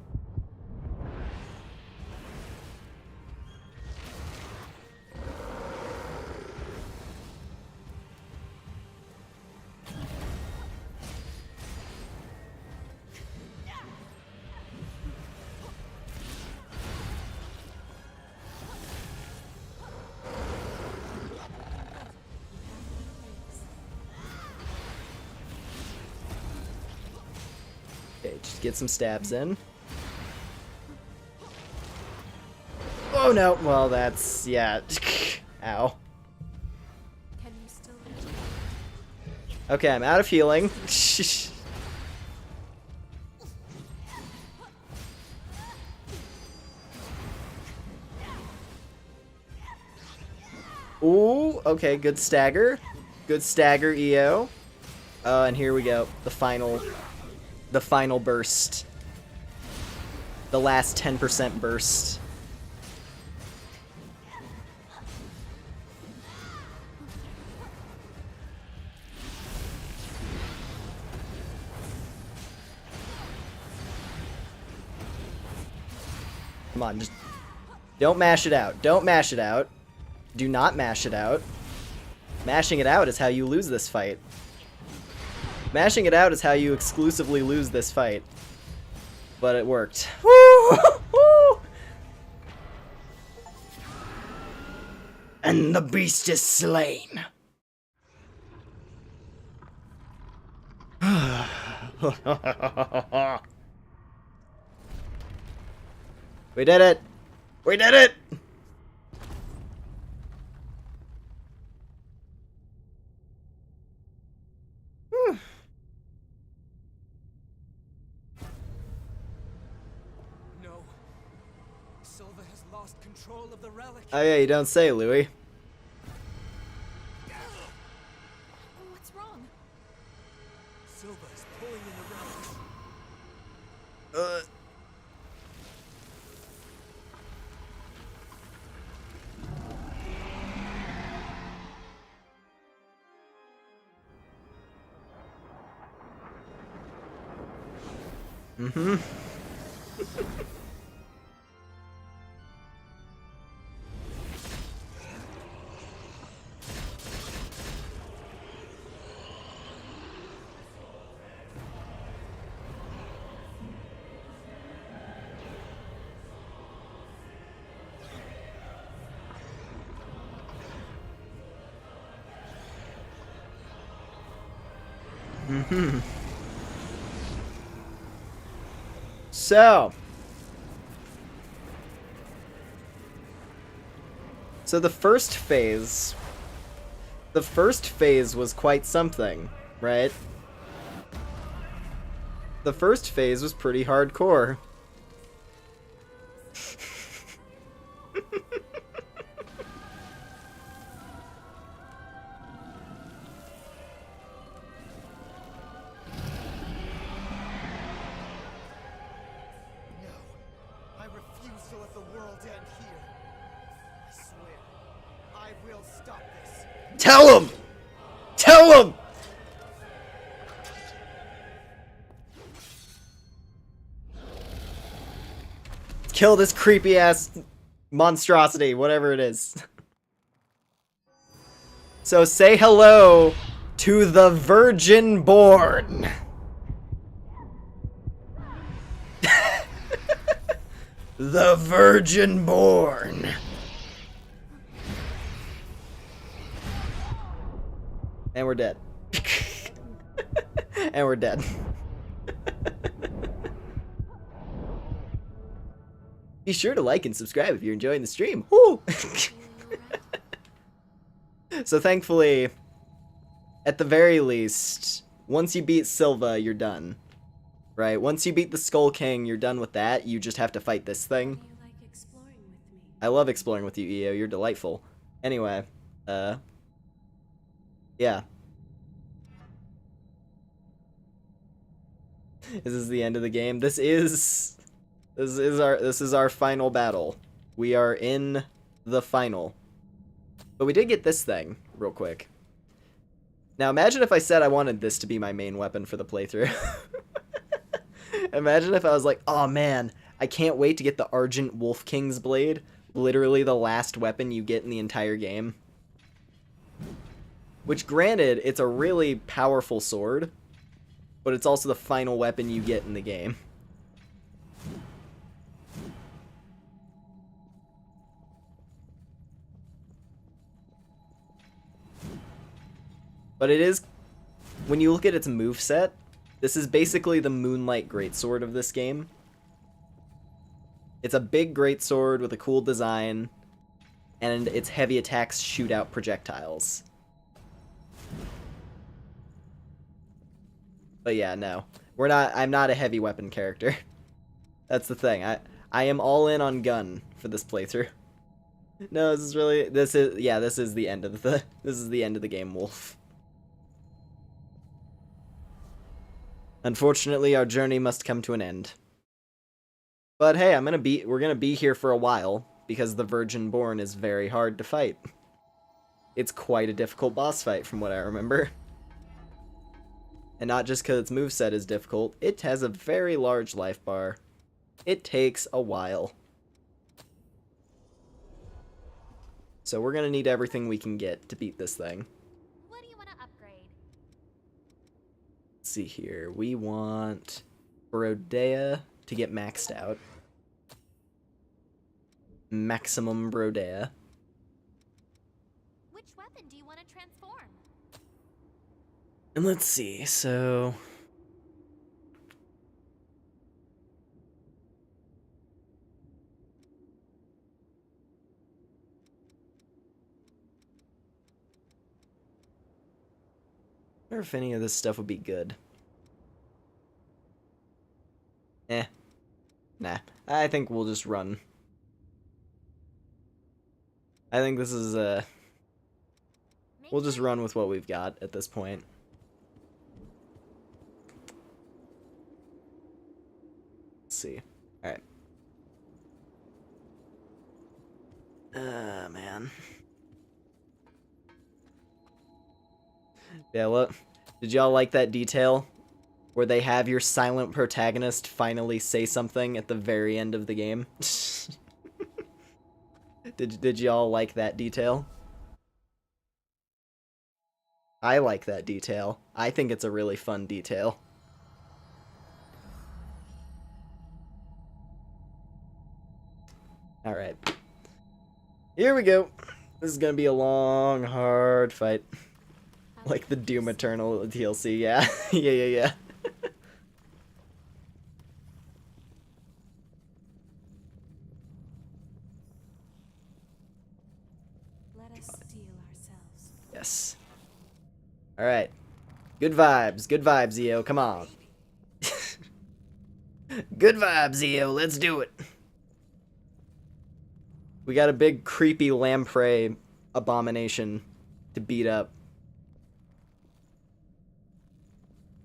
Okay, just get some stabs in. Oh no, well that's, yeah. Ow. Can you still reach it? Okay, I'm out of healing. Ooh, okay, good stagger. Good stagger, EO. And here we go. The final burst. The last 10% burst. Come on, just don't mash it out. Don't mash it out. Do not mash it out. Mashing it out is how you lose this fight. Mashing it out is how you exclusively lose this fight. But it worked. Woo! Woo! And the beast is slain. We did it! We did it! No. Silva has lost control of the relic. Oh yeah, you don't say, Louis. What's wrong? Silva is pulling in the relic. Mm-hmm. Mm-hmm. So the first phase was quite something, right? The first phase was pretty hardcore. No. I refuse to let the world end here. I swear, I will stop this. Tell him! Tell him! Kill this creepy ass monstrosity, whatever it is. So say hello to the Virgin Born. The Virgin Born. And we're dead. And we're dead. Be sure to like and subscribe if you're enjoying the stream. Woo! So thankfully, at the very least, once you beat Silva, you're done. Right? Once you beat the Skull King, you're done with that. You just have to fight this thing. Do you like exploring with me? I love exploring with you, EO. You're delightful. Anyway, yeah. This is the end of the game. This is our final battle. We are in the final. But we did get this thing real quick. Now imagine if I said I wanted this to be my main weapon for the playthrough. Imagine if I was like, "Oh man, I can't wait to get the Argent Wolf King's Blade." Literally the last weapon you get in the entire game. Which, granted, it's a really powerful sword, but it's also the final weapon you get in the game. But it is, when you look at its moveset, this is basically the Moonlight Greatsword of this game. It's a big greatsword with a cool design, and its heavy attacks shoot out projectiles. But yeah, no. I'm not a heavy weapon character. That's the thing. I am all in on gun for this playthrough. No, this is the end of the game, Wolf. Unfortunately, our journey must come to an end. But hey, we're gonna be here for a while, because the Virgin Born is very hard to fight. It's quite a difficult boss fight, from what I remember. And not just because its moveset is difficult, it has a very large life bar. It takes a while. So we're gonna need everything we can get to beat this thing. What do you want to upgrade? Let's see here. We want Brodea to get maxed out. Maximum Brodea. Which weapon do you want to transform? And let's see, so... I wonder if any of this stuff would be good. Nah. I think we'll just run. I think this is, we'll just run with what we've got at this point. Let's see. Alright. Man. Yeah, look. Did y'all like that detail? where they have your silent protagonist finally say something at the very end of the game. Did y'all like that detail? I like that detail. I think it's a really fun detail. Alright. Here we go. This is gonna be a long, hard fight. Like the Doom Eternal DLC, yeah. yeah. Let us steel ourselves. Yes. Alright. Good vibes, EO, come on. Good vibes, EO, let's do it. We got a big creepy lamprey abomination to beat up.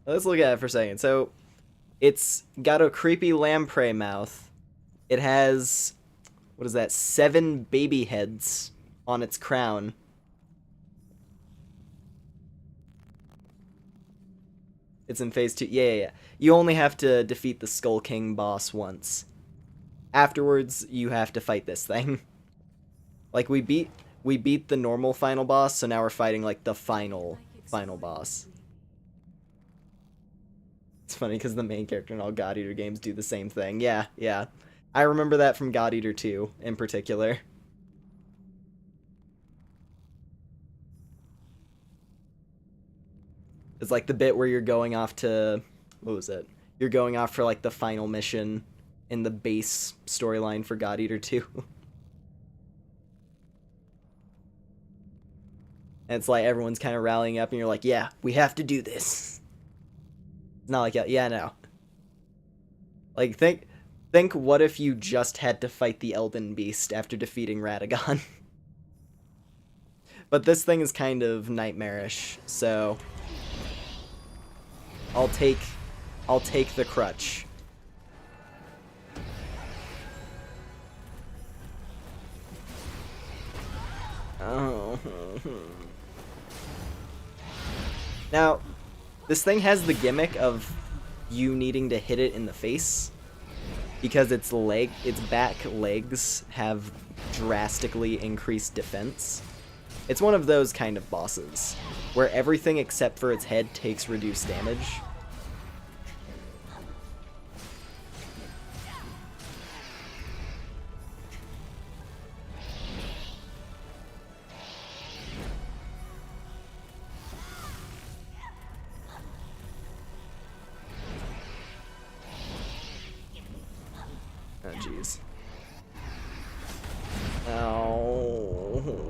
Let's look at it for a second. So, it's got a creepy lamprey mouth. It has, what is that, 7 baby heads on its crown. It's in phase 2. Yeah. You only have to defeat the Skull King boss once. Afterwards, you have to fight this thing. Like, we beat the normal final boss, so now we're fighting, like, the final boss. It's funny because the main character in all God Eater games do the same thing. Yeah. I remember that from God Eater 2, in particular. It's like the bit where you're going off to... What was it? You're going off for, like, the final mission in the base storyline for God Eater 2. And it's like everyone's kind of rallying up and you're like, yeah, we have to do this. It's not like, yeah, no. Like, think what if you just had to fight the Elden Beast after defeating Radagon? But this thing is kind of nightmarish, so... I'll take the crutch. Oh. Now, this thing has the gimmick of you needing to hit it in the face because its back legs have drastically increased defense. It's one of those kind of bosses where everything except for its head takes reduced damage. Oh, jeez. Oh.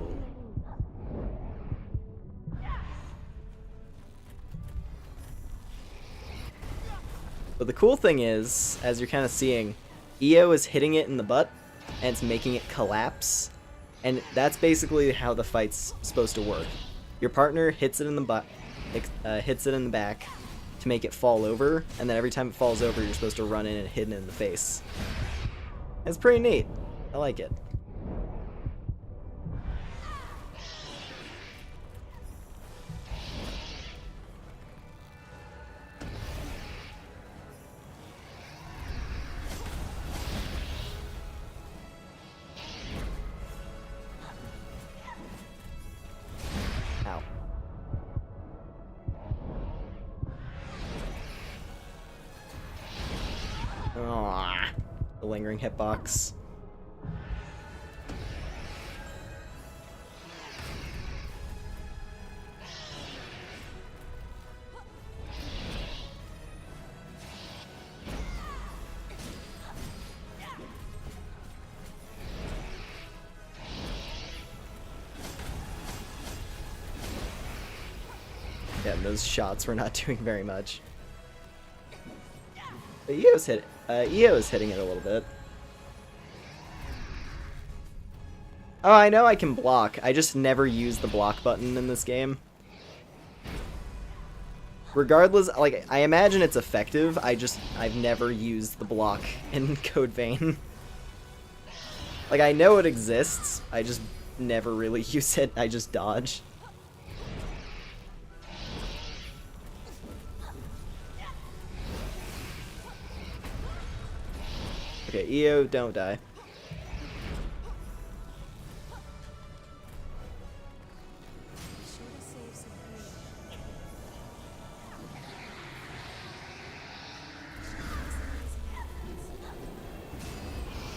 But the cool thing is, as you're kind of seeing, EO is hitting it in the butt, and it's making it collapse. And that's basically how the fight's supposed to work. Your partner hits it in the butt, hits it in the back to make it fall over, and then every time it falls over, you're supposed to run in and hit it in the face. It's pretty neat. I like it. Ow. Aww. The lingering hitbox. Yeah, those shots were not doing very much. But EO is hitting it a little bit. Oh, I know I can block. I just never use the block button in this game. Regardless, like, I imagine it's effective. I've never used the block in Code Vein. Like, I know it exists. I just never really use it. I just dodge. Okay, EO, don't die. Sure to save some healing.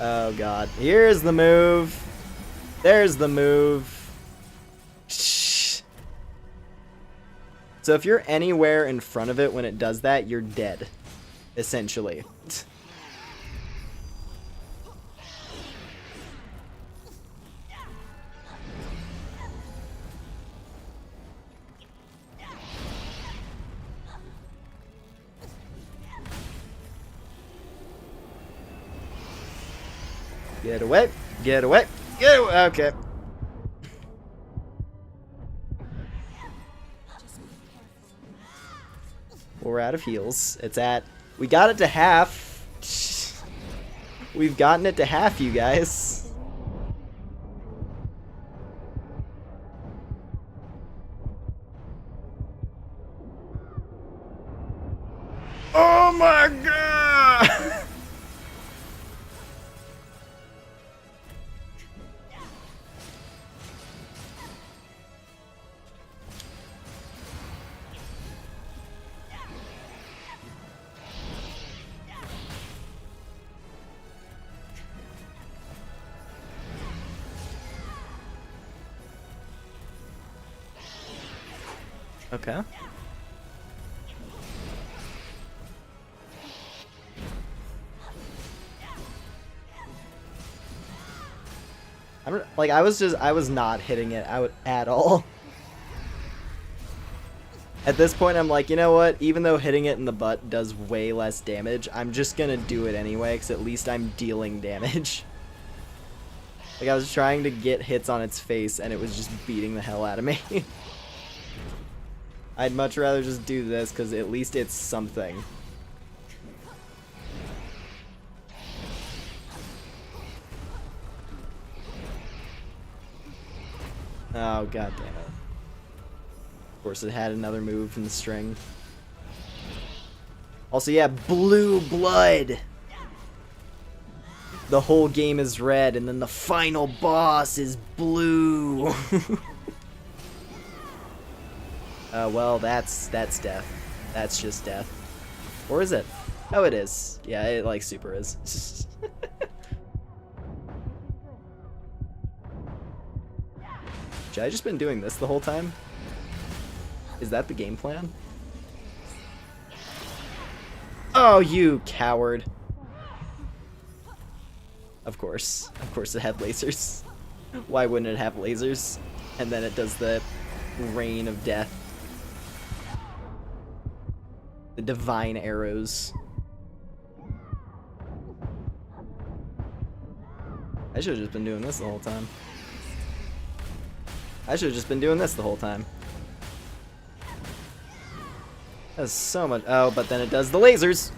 Oh god. Here's the move. There's the move. Shh. So if you're anywhere in front of it when it does that, you're dead. Essentially. Get away. Get away. Get away. Okay. We're out of heals. It's at... We got it to half. We've gotten it to half, you guys. Oh my god! Okay. Like, I was not hitting it out at all. At this point, I'm like, you know what? Even though hitting it in the butt does way less damage, I'm just gonna do it anyway, because at least I'm dealing damage. Like, I was trying to get hits on its face, and it was just beating the hell out of me. I'd much rather just do this, because at least it's something. Oh, god damn it. Of course, it had another move in the string. Also, yeah, blue blood! The whole game is red, and then the final boss is blue! Well, that's death. That's just death. Or is it? Oh, it is. Yeah, it, like, super is. Should I just been doing this the whole time? Is that the game plan? Oh, you coward. Of course. Of course it had lasers. Why wouldn't it have lasers? And then it does the rain of death. The divine arrows. I should have just been doing this the whole time. I should have just been doing this the whole time. That's so much. Oh, but then it does the lasers.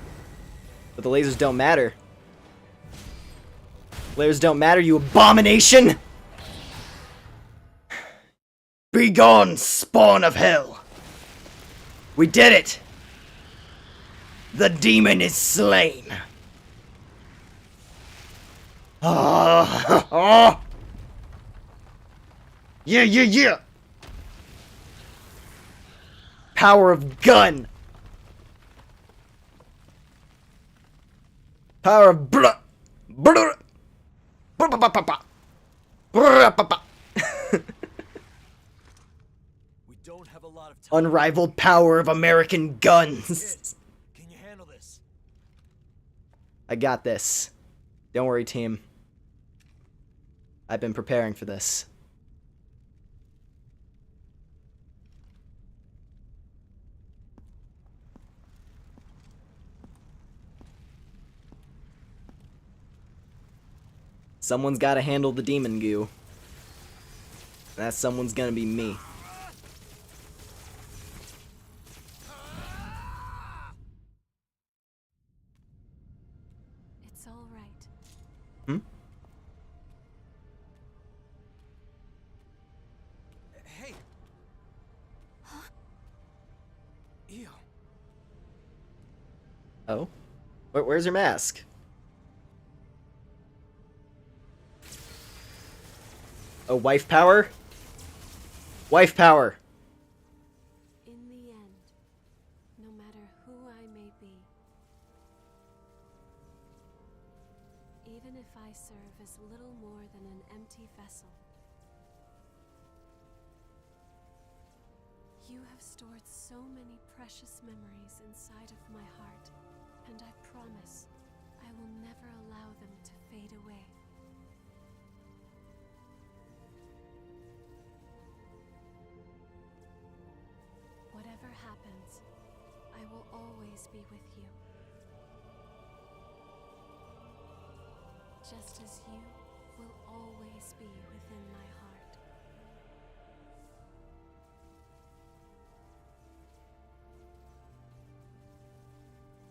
But the lasers don't matter. Lasers don't matter, you abomination! Begone, spawn of hell! We did it! The demon is slain! Ah! Yeah, yeah, yeah! Power of gun! Power of blah! Blah! We don't have a lot of time. Unrivaled power of American guns! Can you handle this? I got this. Don't worry, team. I've been preparing for this. Someone's got to handle the demon goo. That someone's gonna be me. It's all right. Hmm? Hey! Huh? Ew. Oh? Where's your mask? Oh, wife power? Wife power! In the end, no matter who I may be, even if I serve as little more than an empty vessel, you have stored so many precious memories inside of my heart, and I promise I will never allow them to fade away. Whatever happens, I will always be with you. Just as you will always be within my heart.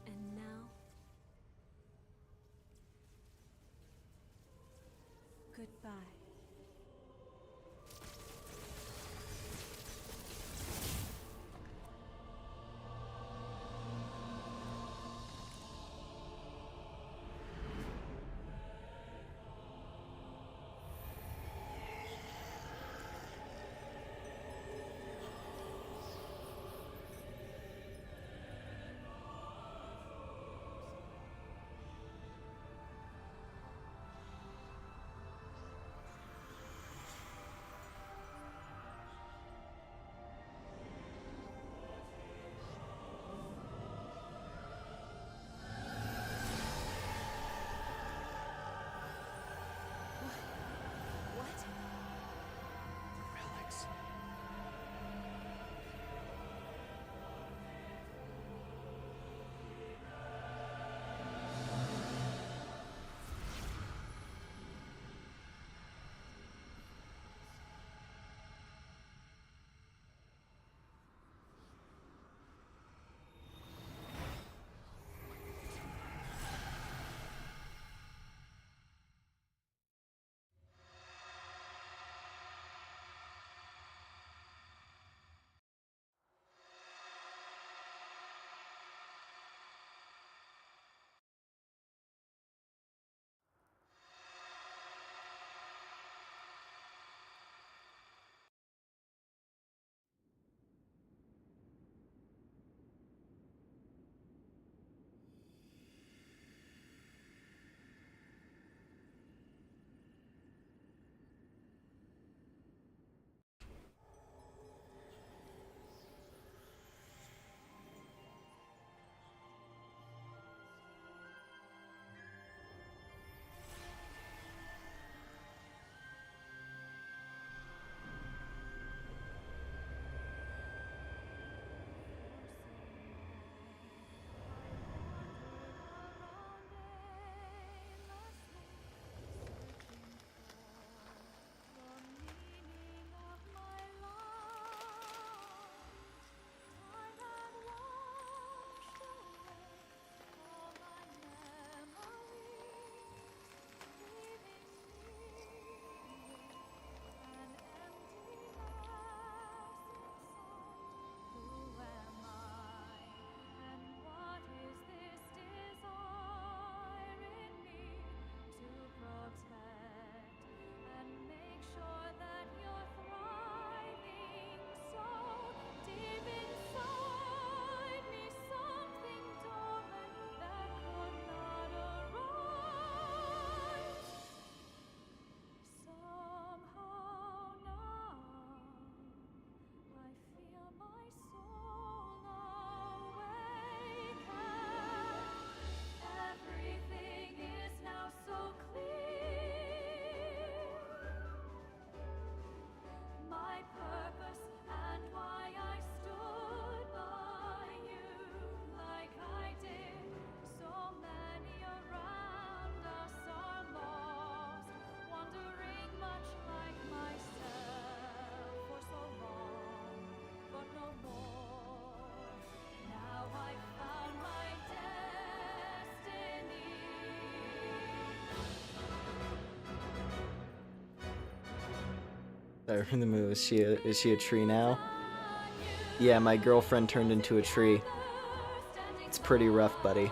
And now, goodbye. Sorry, the move. Is she a tree now? Yeah, my girlfriend turned into a tree. It's pretty rough, buddy.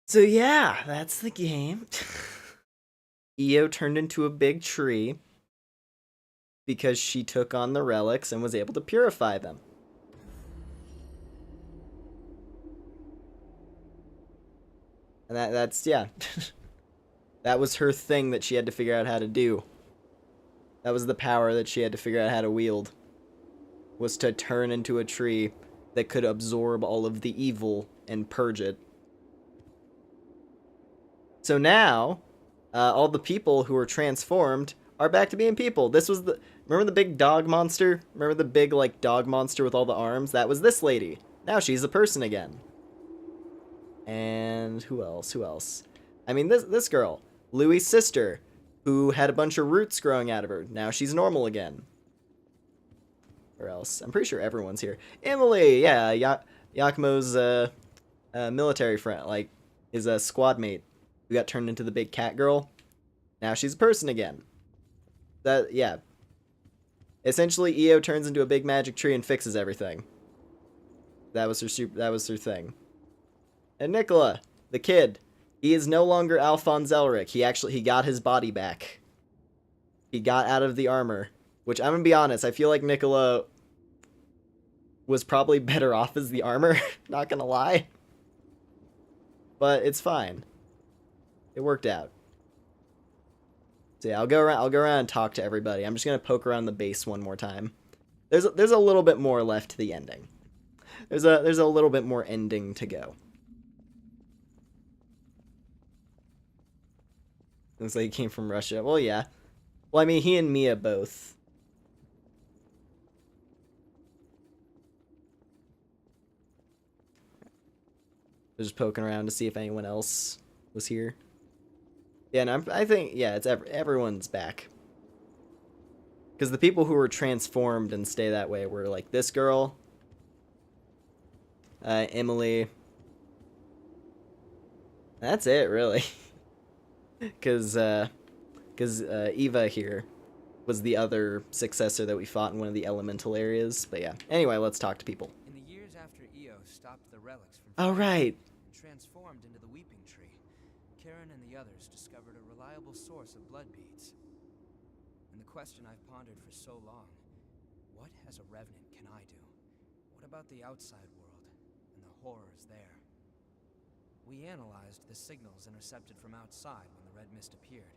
So yeah, that's the game. Io turned into a big tree because she took on the relics and was able to purify them. And that's yeah. That was her thing that she had to figure out how to do. That was the power that she had to figure out how to wield. Was to turn into a tree that could absorb all of the evil and purge it. So now, all the people who were transformed are back to being people. This was the... Remember the big dog monster? Remember the big, like, dog monster with all the arms? That was this lady. Now she's a person again. And who else? Who else? I mean, this girl. Louie's sister, who had a bunch of roots growing out of her. Now she's normal again. Or else? I'm pretty sure everyone's here. Emily! Yeah, Yakumo's, military friend. Like, his, squad mate. Who got turned into the big cat girl. Now she's a person again. That, yeah. Essentially, Io turns into a big magic tree and fixes everything. That was her thing. And Nicola, the kid, he is no longer Alphonse Elric. He got his body back. He got out of the armor. Which, I'm gonna be honest, I feel like Nicola was probably better off as the armor. Not gonna lie. But it's fine. It worked out. So yeah, I'll go around and talk to everybody. I'm just gonna poke around the base one more time. There's a little bit more left to the ending. There's a little bit more ending to go. Looks like he came from Russia. Well, yeah. Well, I mean, he and Mia both. Just poking around to see if anyone else was here. Yeah, and I think, yeah, it's everyone's back. Because the people who were transformed and stay that way were, like, this girl, Emily. That's it, really. Because Eva here was the other successor that we fought in one of the elemental areas. But yeah, anyway, let's talk to people. In the years after Io stopped the relics from oh, right. and transformed into the Weeping Tree, Karen and the others discovered a reliable source of blood beads. And the question I've pondered for so long, what as a revenant can I do? What about the outside world and the horrors there? We analyzed the signals intercepted from outside when the red mist appeared.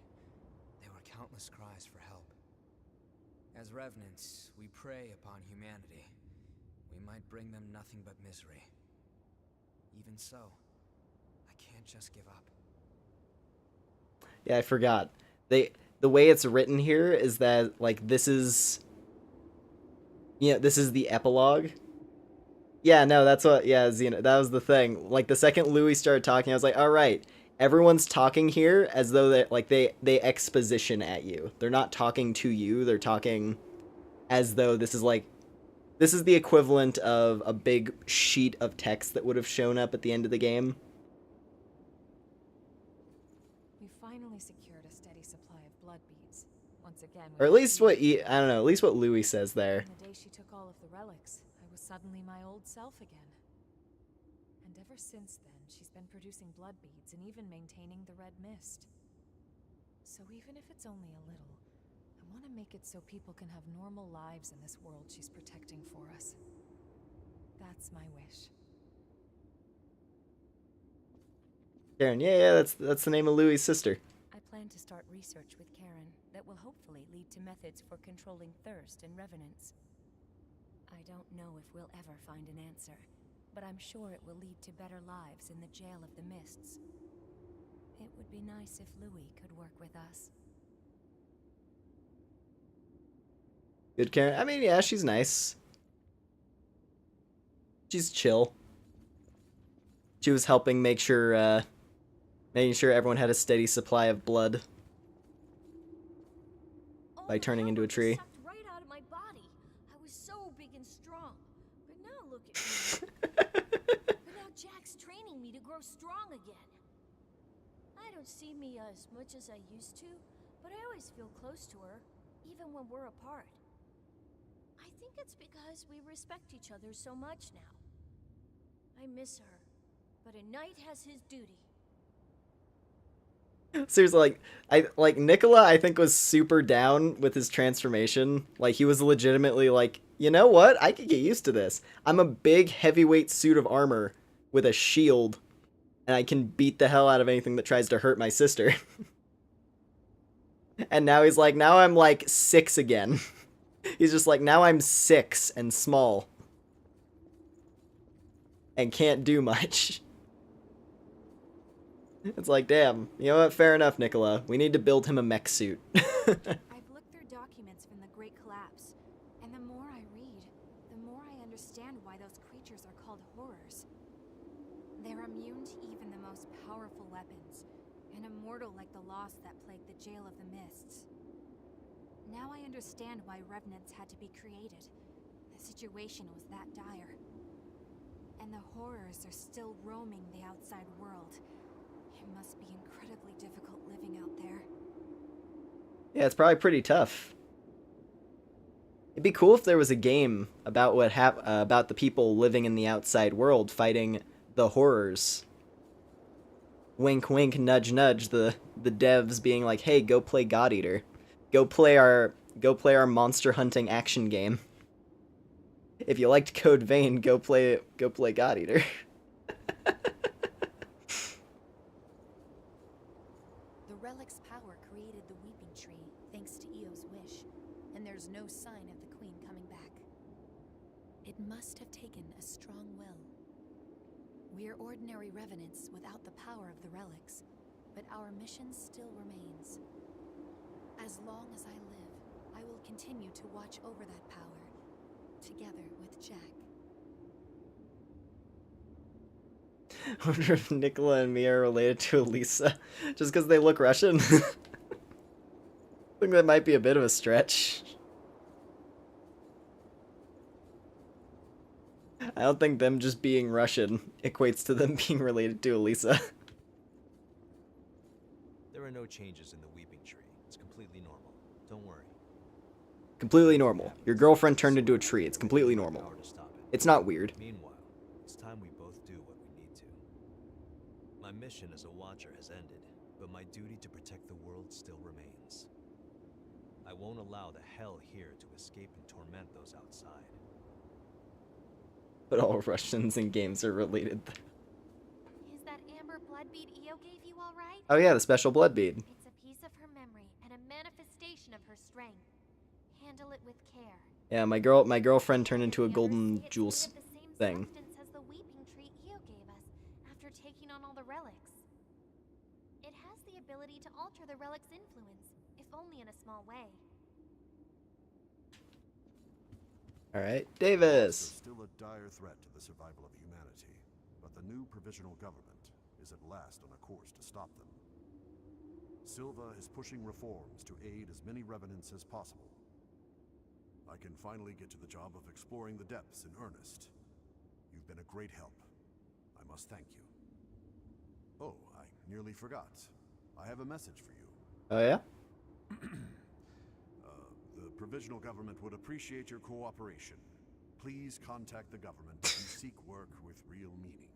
They were countless cries for help. As revenants, we prey upon humanity. We might bring them nothing but misery. Even so, I can't just give up. Yeah, I forgot. The way it's written here is that, like, this is... Yeah, this is the epilogue. Yeah, no, that's what... Yeah, Xena, that was the thing. Like, the second Louis started talking, I was like, alright, everyone's talking here as though they exposition at you. They're not talking to you, they're talking as though this is, like... This is the equivalent of a big sheet of text that would have shown up at the end of the game. We finally secured a steady supply of blood beads. Once again, Or at least what... I don't know, at least what Louis says there. the day she took all of the relics, I was suddenly my old self again. And ever since then, she's been producing blood beads and even maintaining the red mist. So even if it's only a little, I want to make it so people can have normal lives in this world she's protecting for us. That's my wish. Karen, yeah, that's the name of Louis' sister. I plan to start research with Karen that will hopefully lead to methods for controlling thirst in revenants. I don't know if we'll ever find an answer, but I'm sure it will lead to better lives in the Jail of the Mists. It would be nice if Louis could work with us. Good Karen. I mean, yeah, she's nice. She's chill. She was helping making sure everyone had a steady supply of blood by turning into a tree. Sucked right out of my body. I was so big and strong. But now look at me. But now Jack's training me to grow strong again. I don't see Mia as much as I used to, but I always feel close to her, even when we're apart. I think it's because we respect each other so much now. I miss her, but a knight has his duty, Seriously, like Nicola, I think was super down with his transformation. Like he was legitimately like, you know what? I could get used to this. I'm a big heavyweight suit of armor with a shield, and I can beat the hell out of anything that tries to hurt my sister. And now he's like, now I'm like 6 again. He's just like, now I'm 6 and small. And can't do much. It's like, damn, you know what? Fair enough, Nicola. We need to build him a mech suit. I've looked through documents from the Great Collapse, and the more I read, the more I understand why those creatures are called horrors. They're immune to even the most powerful weapons, and immortal like the loss that plagued the Jail of the Mists. Now I understand why revenants had to be created. The situation was that dire. And the horrors are still roaming the outside world. It must be incredibly difficult living out there. Yeah, it's probably pretty tough. It'd be cool if there was a game about about the people living in the outside world fighting the horrors. Wink, wink, nudge, nudge. The devs being like, "Hey, go play God Eater. Go play our monster hunting action game. If you liked Code Vein, go play God Eater." The relic's power created the Weeping Tree, thanks to Eo's wish, and there's no sign of the Queen coming back. It must have taken a strong will. We're ordinary revenants without the power of the relics, but our mission still remains. As long as I live, I will continue to watch over that power, together with Jack. I wonder if Nicola and me are related to Elisa, just because they look Russian. I think that might be a bit of a stretch. I don't think them just being Russian equates to them being related to Elisa. There are no changes in the Weeping Tree. It's completely normal. Don't worry. Completely normal. Your girlfriend turned into a tree. It's completely normal. Power to stop it. It's not weird. Meanwhile, it's time we both do what we need to. My mission as a Watcher has ended, but my duty to protect the world still remains. I won't allow the hell here to escape and torment those outside. But all Russians in games are related. Is that amber blood bead Io gave you all right? Oh yeah, the special blood bead. It's a piece of her memory and a manifestation of her strength. Handle it with care. Yeah, my girlfriend turned into a golden jewels thing. Substance as the weeping tree Io gave us after taking on all the relics. It has the ability to alter the relic's influence, if only in a small way. All right, There's Davis. still a dire threat to the survival of humanity, but the new provisional government is at last on a course to stop them. Silva is pushing reforms to aid as many revenants as possible. I can finally get to the job of exploring the depths in earnest. You've been a great help. I must thank you. Oh, I nearly forgot. I have a message for you. Oh yeah. The provisional government would appreciate your cooperation. Please contact the government and seek work with real meaning.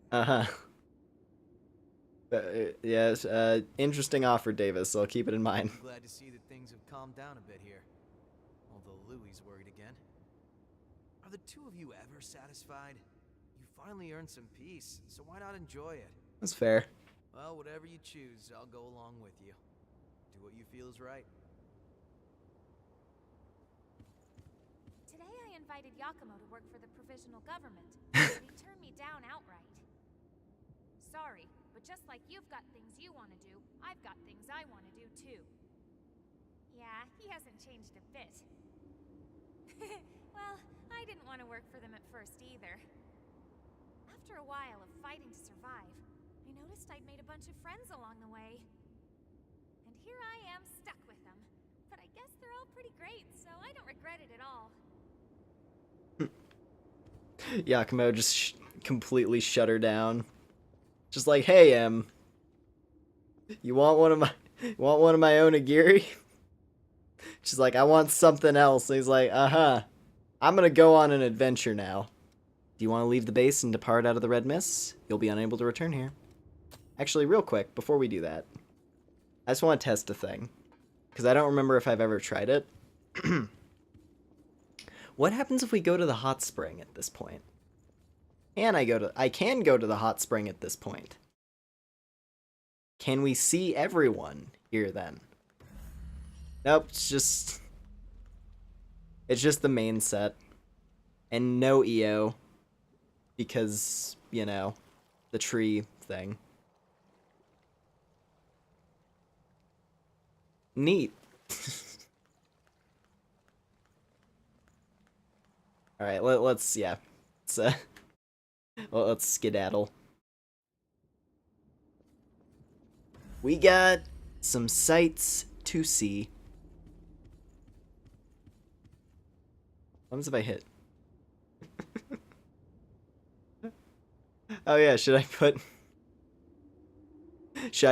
Yes. Interesting offer, Davis. I'll keep it in mind. Glad to see that things have calmed down a bit here. Although Louie's worried again. Are the two of you ever satisfied? You finally earned some peace, so why not enjoy it? That's fair. Well, whatever you choose, I'll go along with you. Do what you feel is right. Today I invited Yakumo to work for the provisional government, but he turned me down outright. Sorry, but just like you've got things you want to do, I've got things I want to do too. Yeah, he hasn't changed a bit. Well, I didn't want to work for them at first either. After a while of fighting to survive, I noticed I'd made a bunch of friends along the way. And here I am stuck with them. But I guess they're all pretty great, so I don't regret it at all. Yakumo just completely shut her down. Just like, hey, you want one of my onigiri? She's like, I want something else. And he's like, I'm gonna go on an adventure now. Do you want to leave the base and depart out of the Red Mists? You'll be unable to return here. Actually, real quick, before we do that, I just want to test a thing. Because I don't remember if I've ever tried it. What happens if we go to the hot spring at this point? I can go to the hot spring at this point. Can we see everyone here then? Nope, it's just the main set. And no EO. Because, you know, the tree thing. Neat. Alright, let's let's skedaddle. We got some sights to see. What happens if I hit? Oh yeah, should I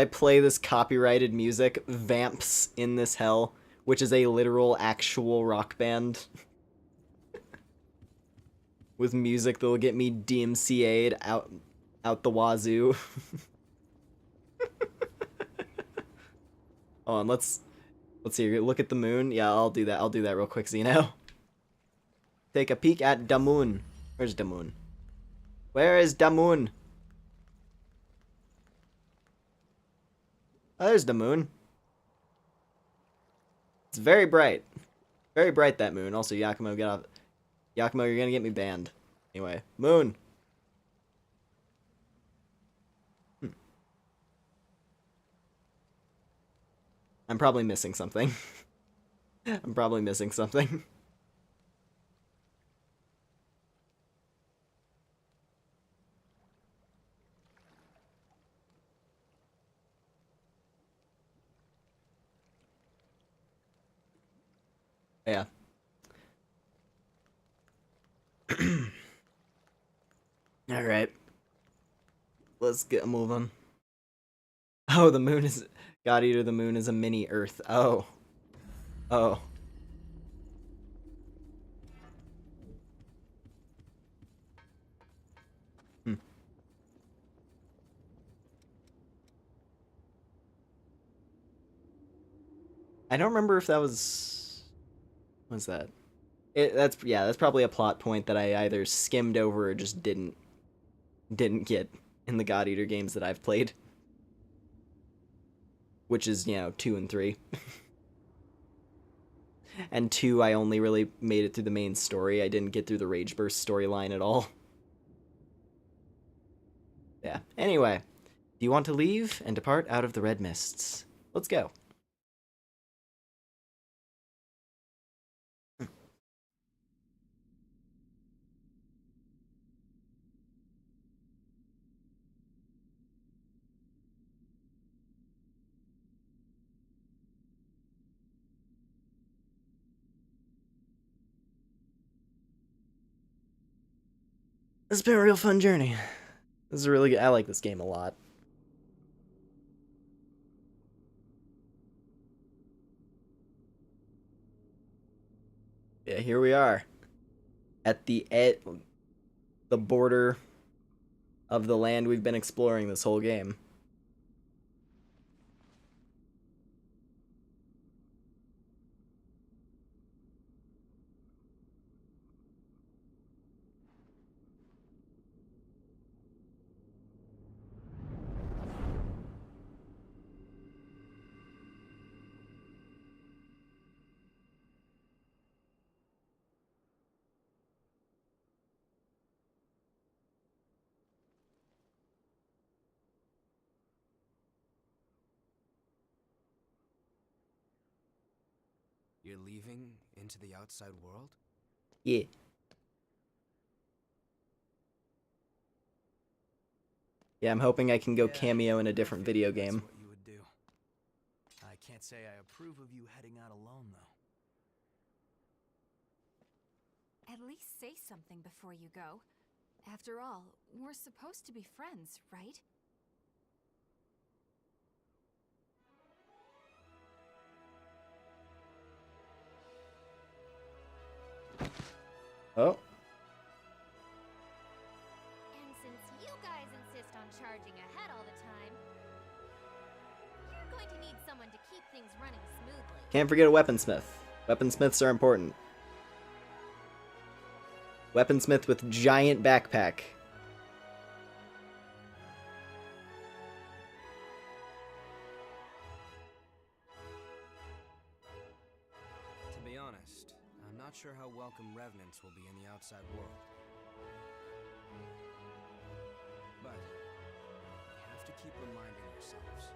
play this copyrighted music, Vamps in This Hell, which is a literal actual rock band? With music that'll get me DMCA'd out the wazoo. Hold on, let's see. Look at the moon. Yeah, I'll do that. I'll do that real quick, Zeno. Take a peek at the moon. Where's the moon? Where is the moon? Oh, there's the moon. It's very bright. Very bright, that moon. Also, Yakumo, get off. Yakumo, you're gonna get me banned. Anyway, moon. I'm probably missing something. I'm probably missing something. Yeah. Alright. Let's get moving. Oh, the moon is... God Eater, the moon is a mini Earth. Oh. Oh. I don't remember if that was... What's that? That's probably a plot point that I either skimmed over or just didn't get in the God Eater games that I've played. Which is, 2 and 3. And 2, I only really made it through the main story. I didn't get through the Rage Burst storyline at all. Yeah. Anyway, do you want to leave and depart out of the red mists? Let's go. It's been a real fun journey. This is really good. I like this game a lot. Yeah, here we are. At the border of the land we've been exploring this whole game. You're leaving into the outside world? Yeah. Yeah, I'm hoping I can go cameo in a different video game. That's what you would do. I can't say I approve of you heading out alone, though. At least say something before you go. After all, we're supposed to be friends, right? Oh. And since you guys insist on charging ahead all the time, you're going to need someone everything's running smoothly. Can't forget a weaponsmith. Weaponsmiths are important. Weaponsmith with giant backpack. To be honest, I'm not sure how welcome revenants will be in the outside world. But we have to keep reminding ourselves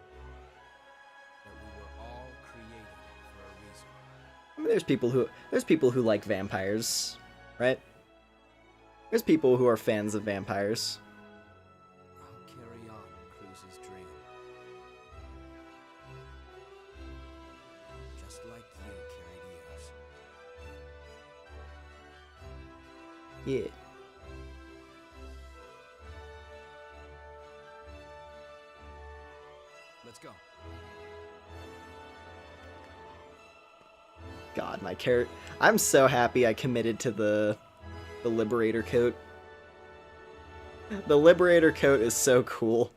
that we were all created for a reason. I mean, there's people who like vampires, right? There's people who are fans of vampires. I'll carry on Cruz's dream. Just like you carried Eos. Yeah. Let's go. God, my carrot. I'm so happy I committed to the Liberator coat. The Liberator coat is so cool.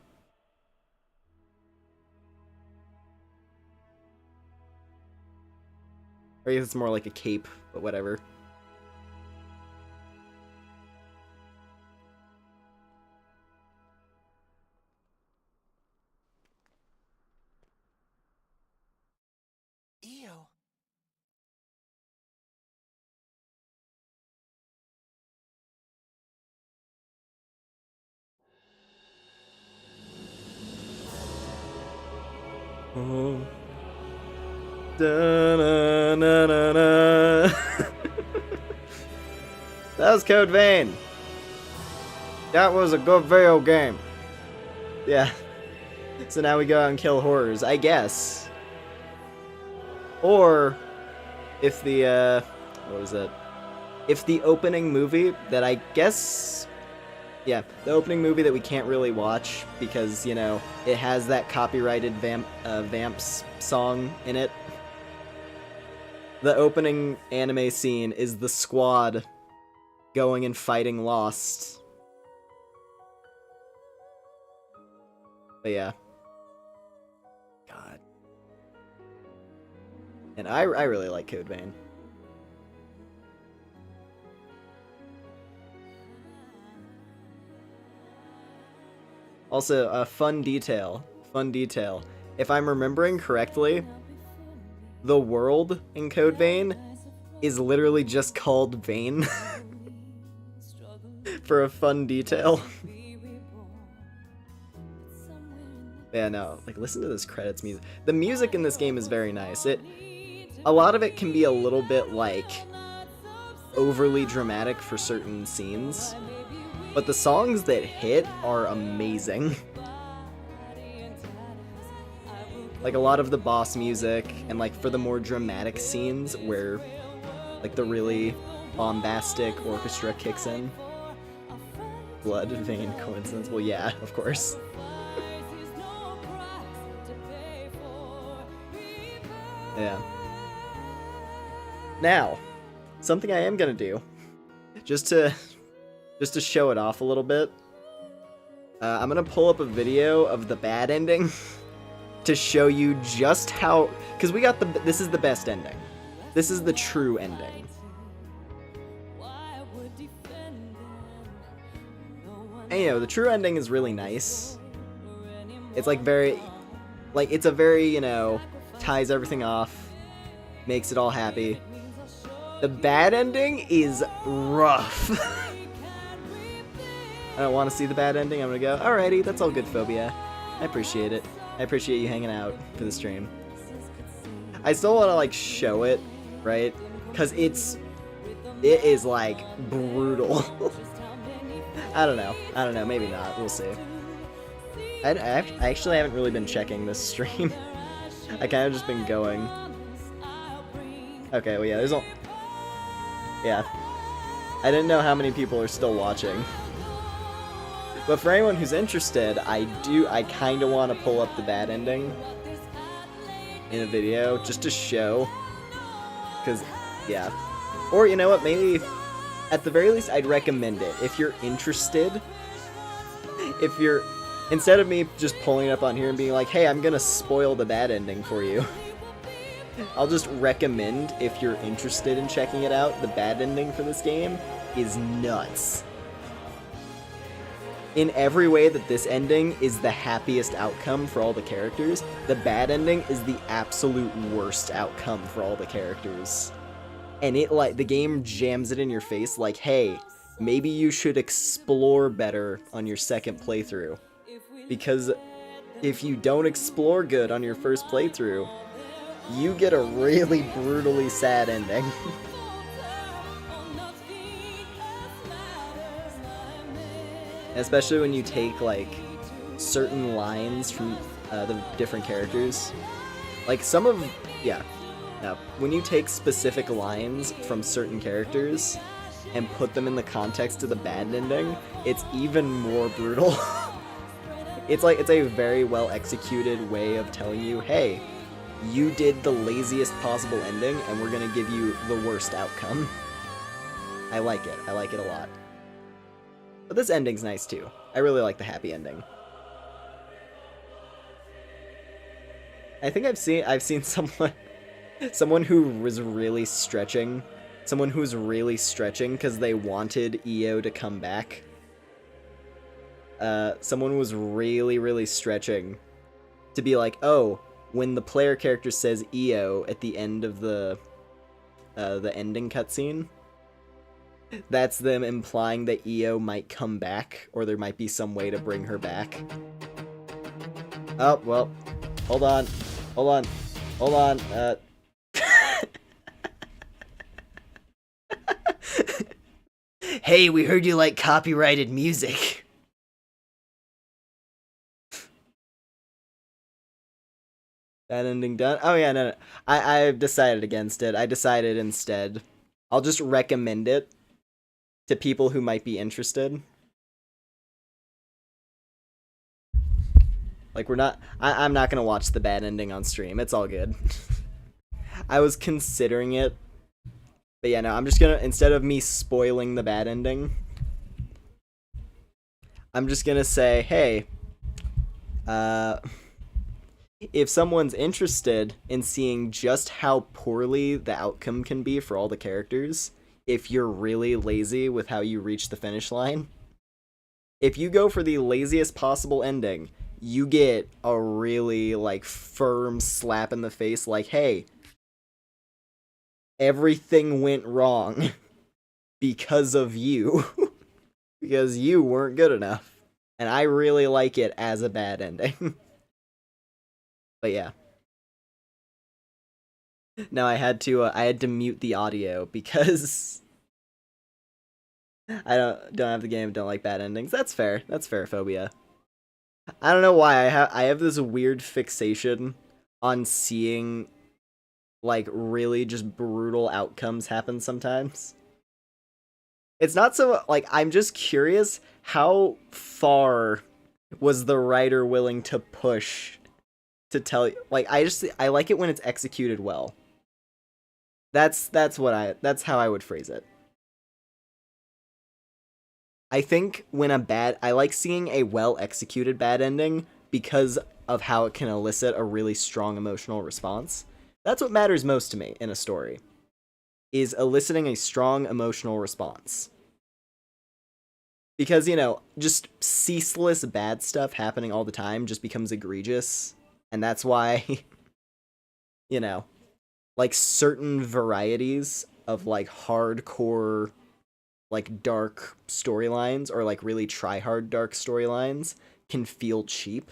Or I guess it's more like a cape, but whatever. EO. Oh. Da-na-na-na-na. That was Code Vein. That was a good video game. Yeah. So now we go out and kill horrors, I guess. Or if the what was it? If the opening movie that I guess, yeah, the opening movie that we can't really watch because, you know, it has that copyrighted Vamps song in it. The opening anime scene is the squad going and fighting Lost. But yeah. God. And I really like Code Vein. Also, a fun detail. If I'm remembering correctly, the world in Code Vein is literally just called Vein. For a fun detail. Yeah, no, like, listen to this credits music. The music in this game is very nice. A lot of it can be a little bit, like, overly dramatic for certain scenes. But the songs that hit are amazing. Like, a lot of the boss music, and, like, for the more dramatic scenes where, like, the really bombastic orchestra kicks in. Blood Vein coincidence? Well, yeah, of course. Yeah. Now, something I am gonna do, just to show it off a little bit, I'm gonna pull up a video of the bad ending to show you just how, because we got this is the best ending. This is the true ending. And, you know, the true ending is really nice. It's like it's a very, you know, ties everything off, makes it all happy. The bad ending is rough. I don't want to see the bad ending. I'm gonna go, alrighty, that's all good, Phobia. I appreciate it. I appreciate you hanging out for the stream. I still want to, like, show it, right? Because it is, like, brutal. I don't know, maybe not, we'll see. I actually haven't really been checking this stream. I kind of just been going. Okay, well, yeah, yeah. I didn't know how many people are still watching. But for anyone who's interested, I kind of want to pull up the bad ending in a video, just to show. Because, yeah. Or, you know what, maybe, at the very least, I'd recommend it. If you're interested, instead of me just pulling it up on here and being like, hey, I'm gonna spoil the bad ending for you. I'll just recommend, if you're interested in checking it out, the bad ending for this game is nuts. In every way that this ending is the happiest outcome for all the characters, the bad ending is the absolute worst outcome for all the characters. And it, like, the game jams it in your face like, hey, maybe you should explore better on your second playthrough. Because if you don't explore good on your first playthrough, you get a really brutally sad ending. Especially when you take, like, certain lines from the different characters. Like, some of... yeah. No. When you take specific lines from certain characters and put them in the context of the bad ending, it's even more brutal. It's a very well executed way of telling you, hey, you did the laziest possible ending and we're gonna give you the worst outcome. I like it. I like it a lot. But this ending's nice too. I really like the happy ending. I think I've seen someone who was really stretching. Someone who's really stretching because they wanted EO to come back. Someone was really stretching to be like, oh, when the player character says EO at the end of the ending cutscene, that's them implying that EO might come back, or there might be some way to bring her back. Oh, well, hold on. Hey, we heard you like copyrighted music. That ending done? Oh yeah, no. I've decided against it. I decided instead, I'll just recommend it to people who might be interested. Like, I'm not gonna watch the bad ending on stream. It's all good. I was considering it. But yeah, no, I'm just gonna, instead of me spoiling the bad ending, I'm just gonna say, hey, if someone's interested in seeing just how poorly the outcome can be for all the characters, if you're really lazy with how you reach the finish line, if you go for the laziest possible ending, you get a really, like, firm slap in the face, like, hey, everything went wrong because of you. Because you weren't good enough. And I really like it as a bad ending. But yeah. No, I had to mute the audio because I don't have the game, don't like bad endings. That's fair. That's fair, Phobia. I don't know why I have this weird fixation on seeing, like, really just brutal outcomes happen sometimes. It's not so, like, I'm just curious, how far was the writer willing to push to tell you? Like, I like it when it's executed well. That's how I would phrase it. I think when I like seeing a well-executed bad ending because of how it can elicit a really strong emotional response. That's what matters most to me in a story, is eliciting a strong emotional response. Because, you know, just ceaseless bad stuff happening all the time just becomes egregious, and that's why, you know, like, certain varieties of, like, hardcore, like, dark storylines, or, like, really try-hard dark storylines can feel cheap.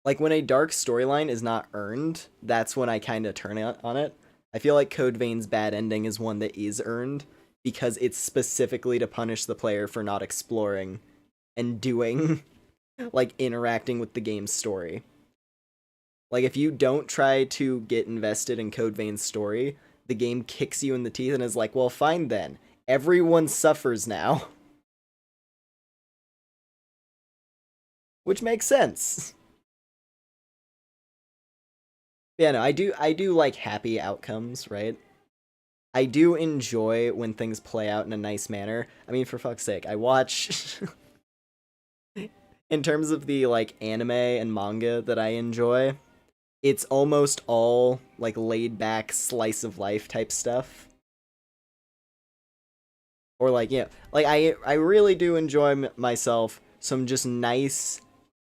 Like, when a dark storyline is not earned, that's when I kind of turn on it. I feel like Code Vein's bad ending is one that is earned, because it's specifically to punish the player for not exploring and doing, like, interacting with the game's story. Like, if you don't try to get invested in Code Vein's story, the game kicks you in the teeth and is like, well, fine then. Everyone suffers now. Which makes sense. Yeah, no, I do like happy outcomes, right? I do enjoy when things play out in a nice manner. I mean, for fuck's sake, I watch... in terms of the, like, anime and manga that I enjoy, it's almost all like laid back slice of life type stuff. Or like, yeah, like I really do enjoy myself some just nice,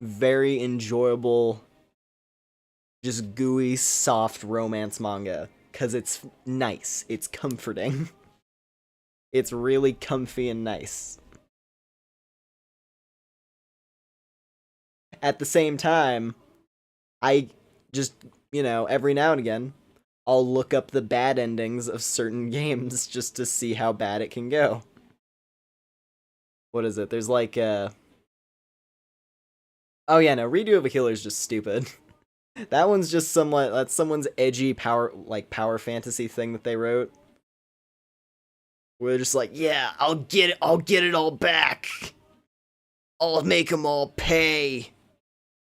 very enjoyable, just gooey, soft romance manga. Cause it's nice. It's comforting. It's really comfy and nice. At the same time, I just, you know, every now and again, I'll look up the bad endings of certain games just to see how bad it can go. What is it? There's like, oh yeah, no, Redo of a Healer is just stupid. That one's just somewhat, that's someone's edgy power fantasy thing that they wrote. We're just like, yeah, I'll get it all back. I'll make them all pay.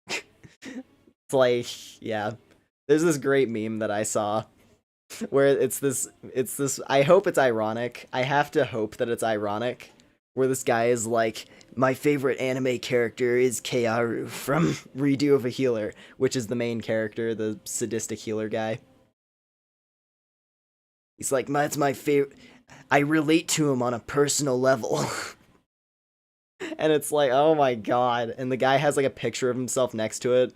It's like, yeah. There's this great meme that I saw where it's this, I hope it's ironic. I have to hope that it's ironic. Where this guy is like, my favorite anime character is Keiaru from Redo of a Healer, which is the main character, the sadistic healer guy. He's like, that's my favorite. I relate to him on a personal level. And it's like, oh my god. And the guy has like a picture of himself next to it.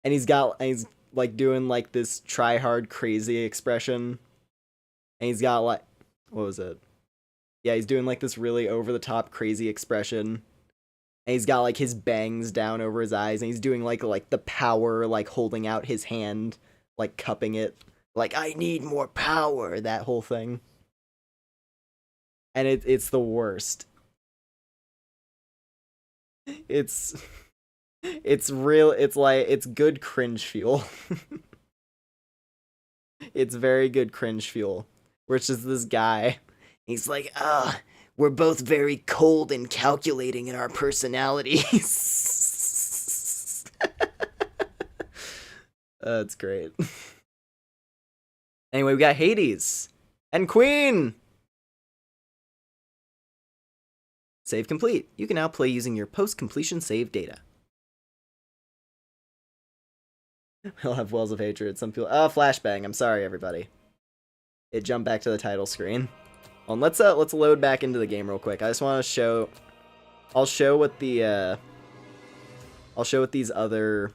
And he's like doing like this try hard crazy expression. And he's got like, what was it? Yeah, he's doing like this really over the top crazy expression. And he's got like his bangs down over his eyes. And he's doing like the power, like holding out his hand, like cupping it. Like, I need more power, that whole thing. And it's the worst. It's real, it's like, it's good cringe fuel. It's very good cringe fuel. Where it's just this guy. He's like, we're both very cold and calculating in our personalities. That's great. Anyway, we got Hades and Queen. Save complete. You can now play using your post-completion save data. We'll have Wells of Hatred. Some people... Oh, flashbang. I'm sorry, everybody. It jumped back to the title screen. Well, let's load back into the game real quick. I just want to show... I'll show what the... I'll show what these other...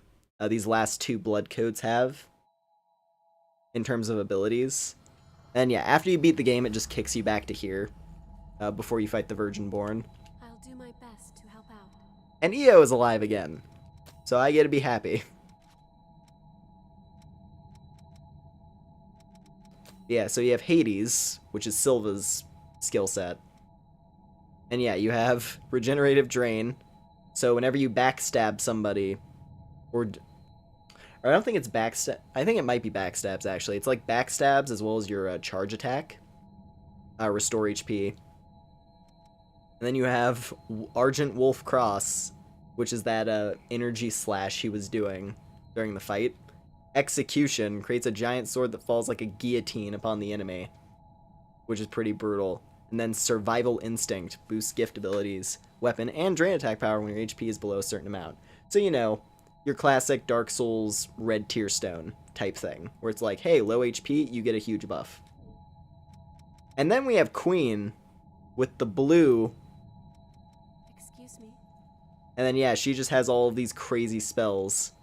these last two blood codes have. In terms of abilities. And yeah, after you beat the game, it just kicks you back to here. Before you fight the Virgin-born. I'll do my best to help out. And EO is alive again. So I get to be happy. Yeah, so you have Hades, which is Sylva's skill set. And yeah, you have Regenerative Drain. So whenever you backstab somebody, or I don't think it's backstab. I think it might be backstabs, actually. It's like backstabs as well as your charge attack. Restore HP. And then you have Argent Wolf Cross, which is that energy slash he was doing during the fight. Execution creates a giant sword that falls like a guillotine upon the enemy, which is pretty brutal. And then Survival Instinct boosts gift abilities, weapon, and drain attack power when your HP is below a certain amount. So, you know, your classic Dark Souls red tier stone type thing, where it's like, hey, low HP, you get a huge buff. And then we have Queen with the blue. Excuse me. And then, yeah, she just has all of these crazy spells.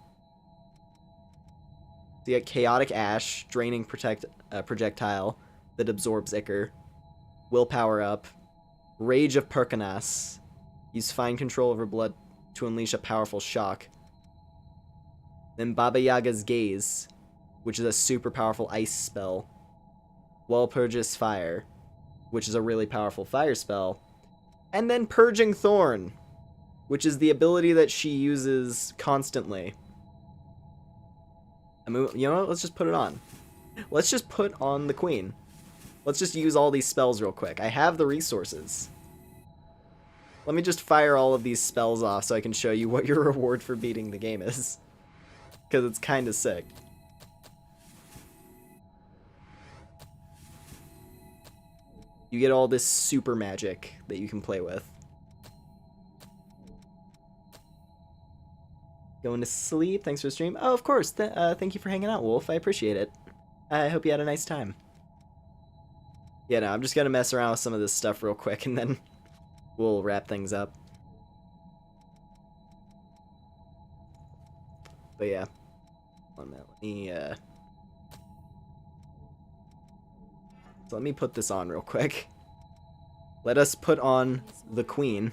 So you got Chaotic Ash, draining projectile that absorbs Ichor. Willpower up. Rage of Perkanas. Use fine control over blood to unleash a powerful shock. Then Baba Yaga's Gaze, which is a super powerful ice spell. Walpurgis Fire, which is a really powerful fire spell. And then Purging Thorn, which is the ability that she uses constantly. I mean, you know what? Let's just put it on. Let's just put on the Queen. Let's just use all these spells real quick. I have the resources. Let me just fire all of these spells off so I can show you what your reward for beating the game is. Because it's kind of sick. You get all this super magic that you can play with. Going to sleep. Thanks for the stream. Oh, of course. Thank you for hanging out, Wolf. I appreciate it. I hope you had a nice time. Yeah, no, I'm just gonna mess around with some of this stuff real quick, and then we'll wrap things up. But yeah. One minute. Let me put this on real quick. Let us put on the Queen.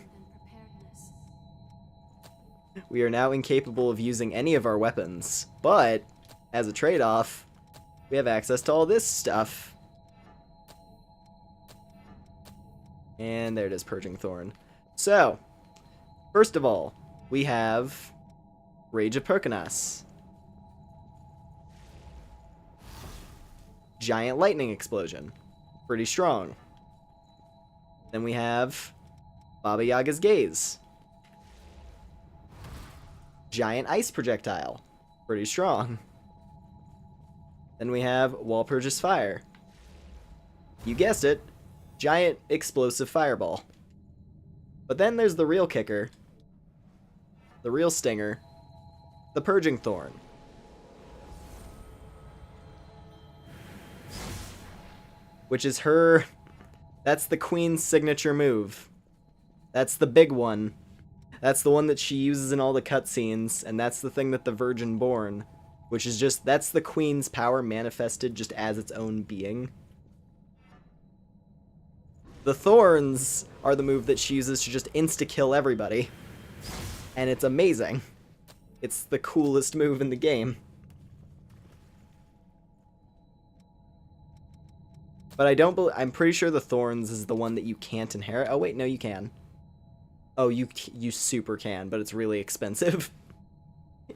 We are now incapable of using any of our weapons, but as a trade-off, we have access to all this stuff. And there it is, Purging Thorn. So, first of all, we have Rage of Perkanas. Giant Lightning Explosion. Pretty strong. Then we have Baba Yaga's Gaze. Giant Ice Projectile. Pretty strong. Then we have Walpurgis Fire. You guessed it. Giant Explosive Fireball. But then there's the real kicker. The real stinger. The Purging Thorn. Which is her... That's the Queen's signature move. That's the big one. That's the one that she uses in all the cutscenes, and that's the thing that the Virgin Born, which is just, that's the Queen's power manifested just as its own being. The Thorns are the move that she uses to just insta-kill everybody. And it's amazing. It's the coolest move in the game. But I'm pretty sure the Thorns is the one that you can't inherit. Oh wait, no you can. Oh, you super can, but it's really expensive.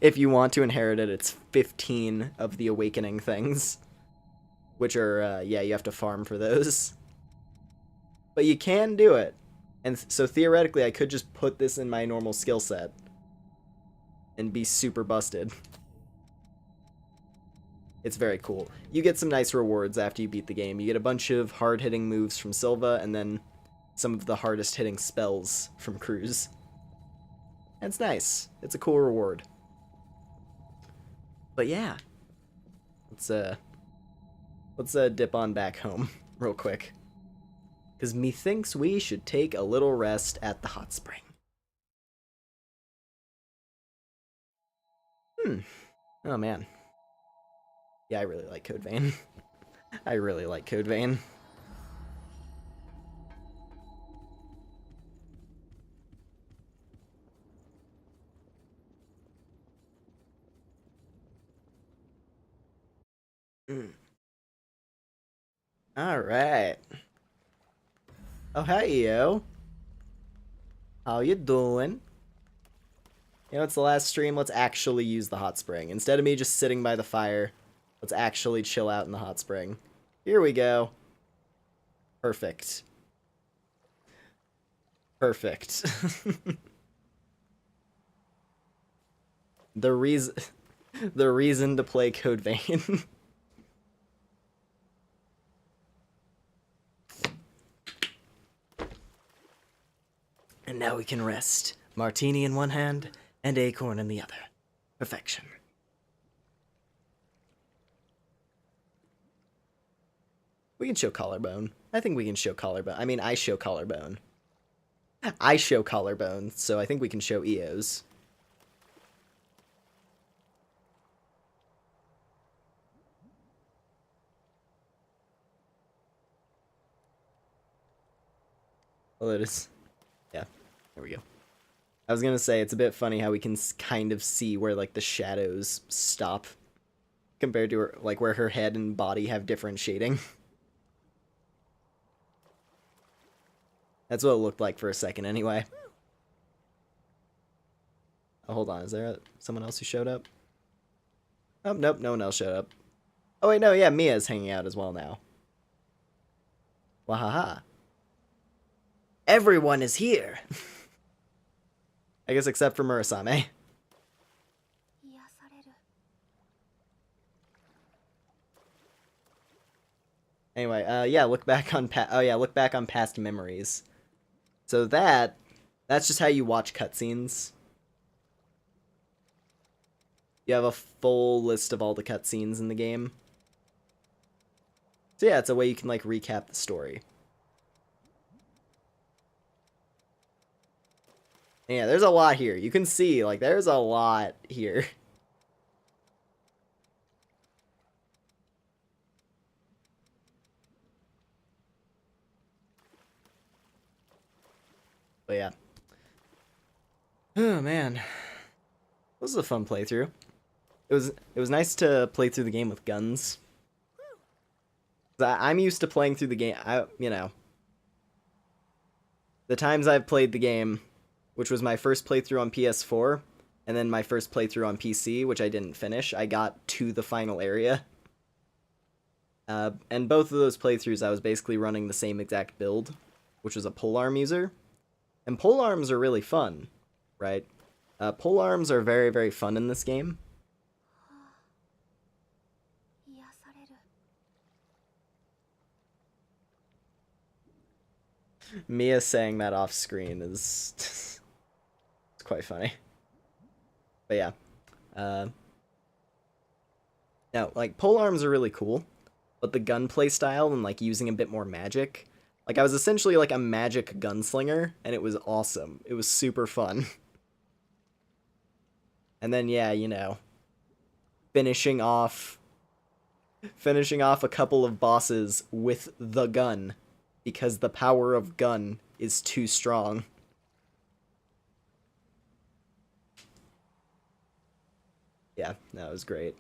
If you want to inherit it, it's 15 of the awakening things. Which are, yeah, you have to farm for those. But you can do it. And so theoretically, I could just put this in my normal skill set. And be super busted. It's very cool. You get some nice rewards after you beat the game. You get a bunch of hard-hitting moves from Silva, and then some of the hardest-hitting spells from Cruz. And it's nice. It's a cool reward. But yeah. Let's dip on back home real quick. Because methinks we should take a little rest at the hot spring. Oh man. Yeah, I really like Code Vein. I really like Code Vein. Alright. Oh, hi, EO. How you doing? You know, it's the last stream. Let's actually use the hot spring. Instead of me just sitting by the fire, let's actually chill out in the hot spring. Here we go. Perfect. Perfect. the reason to play Code Vein. And now we can rest. Martini in one hand and acorn in the other. Perfection. We can show collarbone. I think we can show collarbone. I mean, I show collarbone. I show collarbone, so I think we can show EOs. Well, it is. Yeah, there we go. I was gonna say, it's a bit funny how we can kind of see where, like, the shadows stop compared to her, like, where her head and body have different shading. That's what it looked like for a second, anyway. Oh, hold on. Is there someone else who showed up? Oh, nope. No one else showed up. Oh, wait, no. Yeah, Mia's hanging out as well now. Wahaha. Everyone is here. I guess except for Murasame. Anyway, yeah, look back on past memories. So that's just how you watch cutscenes. you have a full list of all the cutscenes in the game. So yeah, it's a way you can like recap the story. And yeah, there's a lot here. You can see, like, there's a lot here. But yeah. Oh man. This was a fun playthrough. It was nice to play through the game with guns. I'm used to playing through the game, you know. The times I've played the game, which was my first playthrough on PS4, and then my first playthrough on PC, which I didn't finish. I got to the final area. And both of those playthroughs, I was basically running the same exact build, which was a polearm user. And polearms are really fun, right? Polearms are very, very fun in this game. Mia saying that off screen is it's quite funny. But yeah. No, like, polearms are really cool, but the gunplay style and like using a bit more magic, like I was essentially like a magic gunslinger, and it was awesome. It was super fun. And then yeah, you know, finishing off a couple of bosses with the gun, because the power of gun is too strong. Yeah, that was great.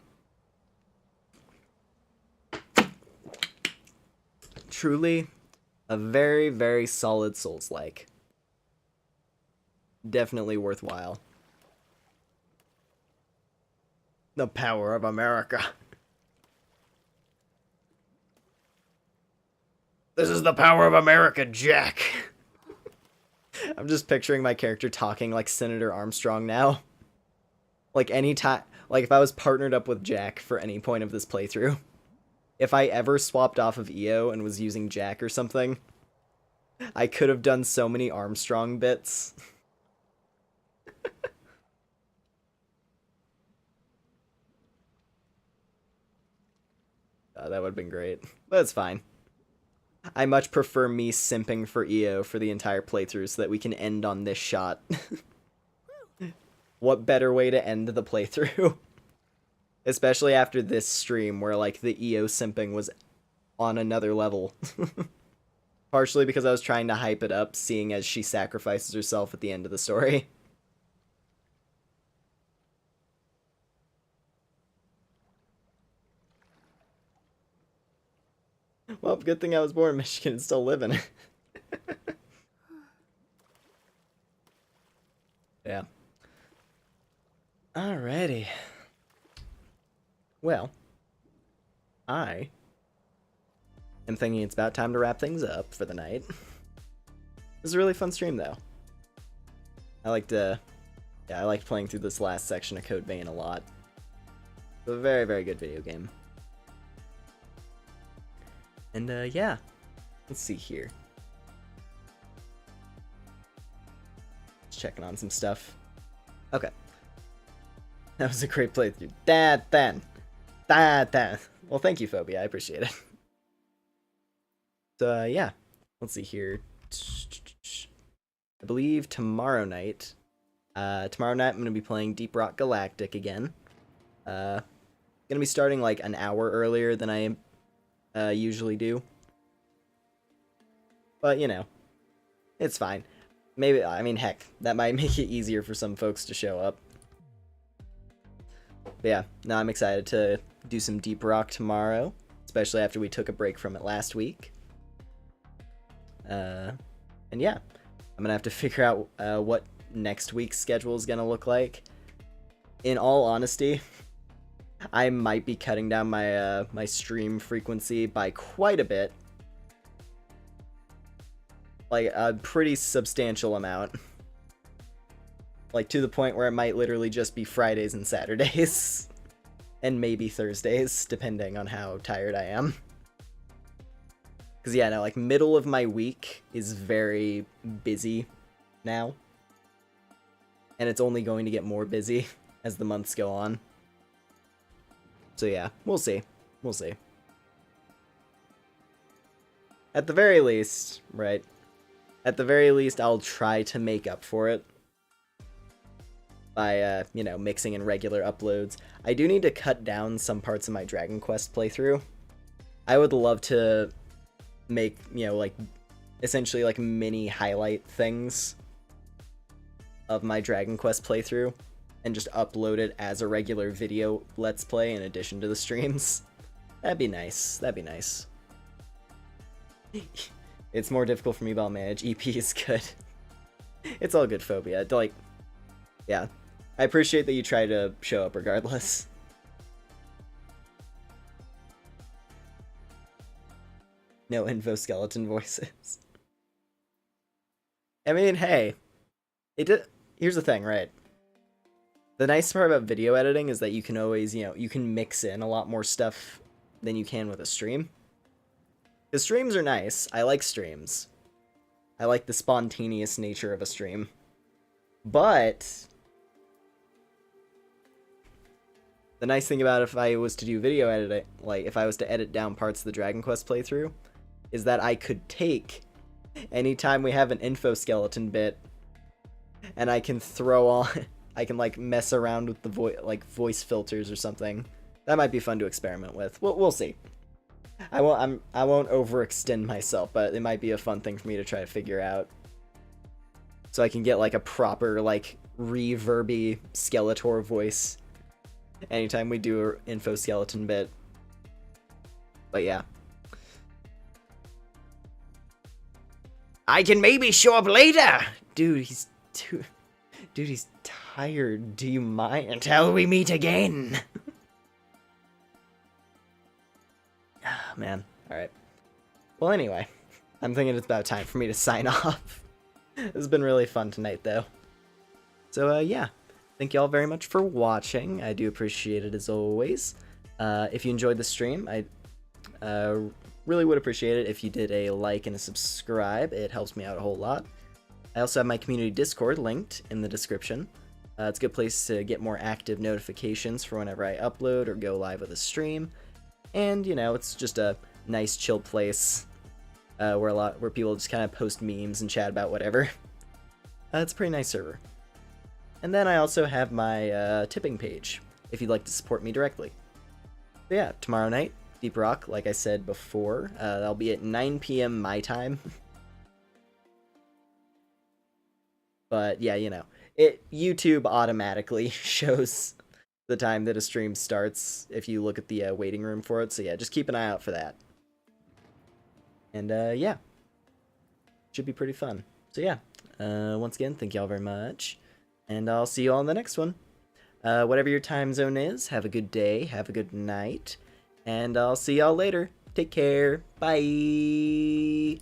Truly, a very, very solid Souls-like. Definitely worthwhile. The power of America. This is the power of America, Jack. I'm just picturing my character talking like Senator Armstrong now. Like if I was partnered up with Jack for any point of this playthrough. If I ever swapped off of EO and was using Jack or something, I could have done so many Armstrong bits. That would have been great. But it's fine. I much prefer me simping for EO for the entire playthrough so that we can end on this shot. What better way to end the playthrough? Especially after this stream where, like, the EO simping was on another level. Partially because I was trying to hype it up, seeing as she sacrifices herself at the end of the story. Well, good thing I was born in Michigan and still living. Yeah. Alrighty. Well, I am thinking it's about time to wrap things up for the night. This is a really fun stream, though. I liked playing through this last section of Code Vein a lot. It's a very, very good video game. And, yeah. Let's see here. Just checking on some stuff. Okay. That was a great playthrough. Well, thank you, Phobia. I appreciate it. So, yeah. Let's see here. I believe tomorrow night I'm going to be playing Deep Rock Galactic again. Going to be starting, like, an hour earlier than I usually do. But, you know, it's fine. Maybe, I mean, heck, that might make it easier for some folks to show up. But yeah, no, I'm excited to do some Deep Rock tomorrow, especially after we took a break from it last week. And yeah, I'm gonna have to figure out what next week's schedule is gonna look like. In all honesty, I might be cutting down my my stream frequency by quite a bit. Like, a pretty substantial amount. Like, to the point where it might literally just be Fridays and Saturdays. And maybe Thursdays, depending on how tired I am. Because, yeah, no, like, middle of my week is very busy now. And it's only going to get more busy as the months go on. So yeah, we'll see. We'll see. At the very least, right? At the very least, I'll try to make up for it by, you know, mixing in regular uploads. I do need to cut down some parts of my Dragon Quest playthrough. I would love to make, you know, like, essentially like mini highlight things of my Dragon Quest playthrough and just upload it as a regular video Let's Play in addition to the streams. That'd be nice. That'd be nice. It's more difficult for me, but I'll manage. EP is good. It's all good, Phobia. Like, yeah. I appreciate that you try to show up regardless. No info skeleton voices. I mean, hey. Here's the thing, right? The nice part about video editing is that you can always, you know, you can mix in a lot more stuff than you can with a stream. Because streams are nice. I like streams. I like the spontaneous nature of a stream. But the nice thing about if I was to do video editing, like if I was to edit down parts of the Dragon Quest playthrough, is that I could take anytime we have an info skeleton bit and I can throw on, I can like mess around with the voice filters or something. That might be fun to experiment with. We'll see. I won't overextend myself, but it might be a fun thing for me to try to figure out. So I can get like a proper like reverby Skeletor voice anytime we do an info skeleton bit. But yeah. I can maybe show up later! Dude, he's tired. Do you mind until we meet again? Man. Alright. Well, anyway. I'm thinking it's about time for me to sign off. This has been really fun tonight, though. So, yeah. Thank you all very much for watching. I do appreciate it, as always. If you enjoyed the stream, I really would appreciate it if you did a like and a subscribe. It helps me out a whole lot. I also have my community Discord linked in the description. It's a good place to get more active notifications for whenever I upload or go live with a stream. And, you know, it's just a nice, chill place where people just kind of post memes and chat about whatever. It's a pretty nice server. And then I also have my tipping page, if you'd like to support me directly. So yeah, tomorrow night, Deep Rock, like I said before, that'll be at 9 p.m. my time. But yeah, you know, YouTube automatically shows the time that a stream starts if you look at the waiting room for it. So yeah, just keep an eye out for that. And yeah, should be pretty fun. So yeah, once again, thank y'all very much, and I'll see you all in the next one. Whatever your time zone is, have a good day, have a good night, and I'll see y'all later. Take care. Bye.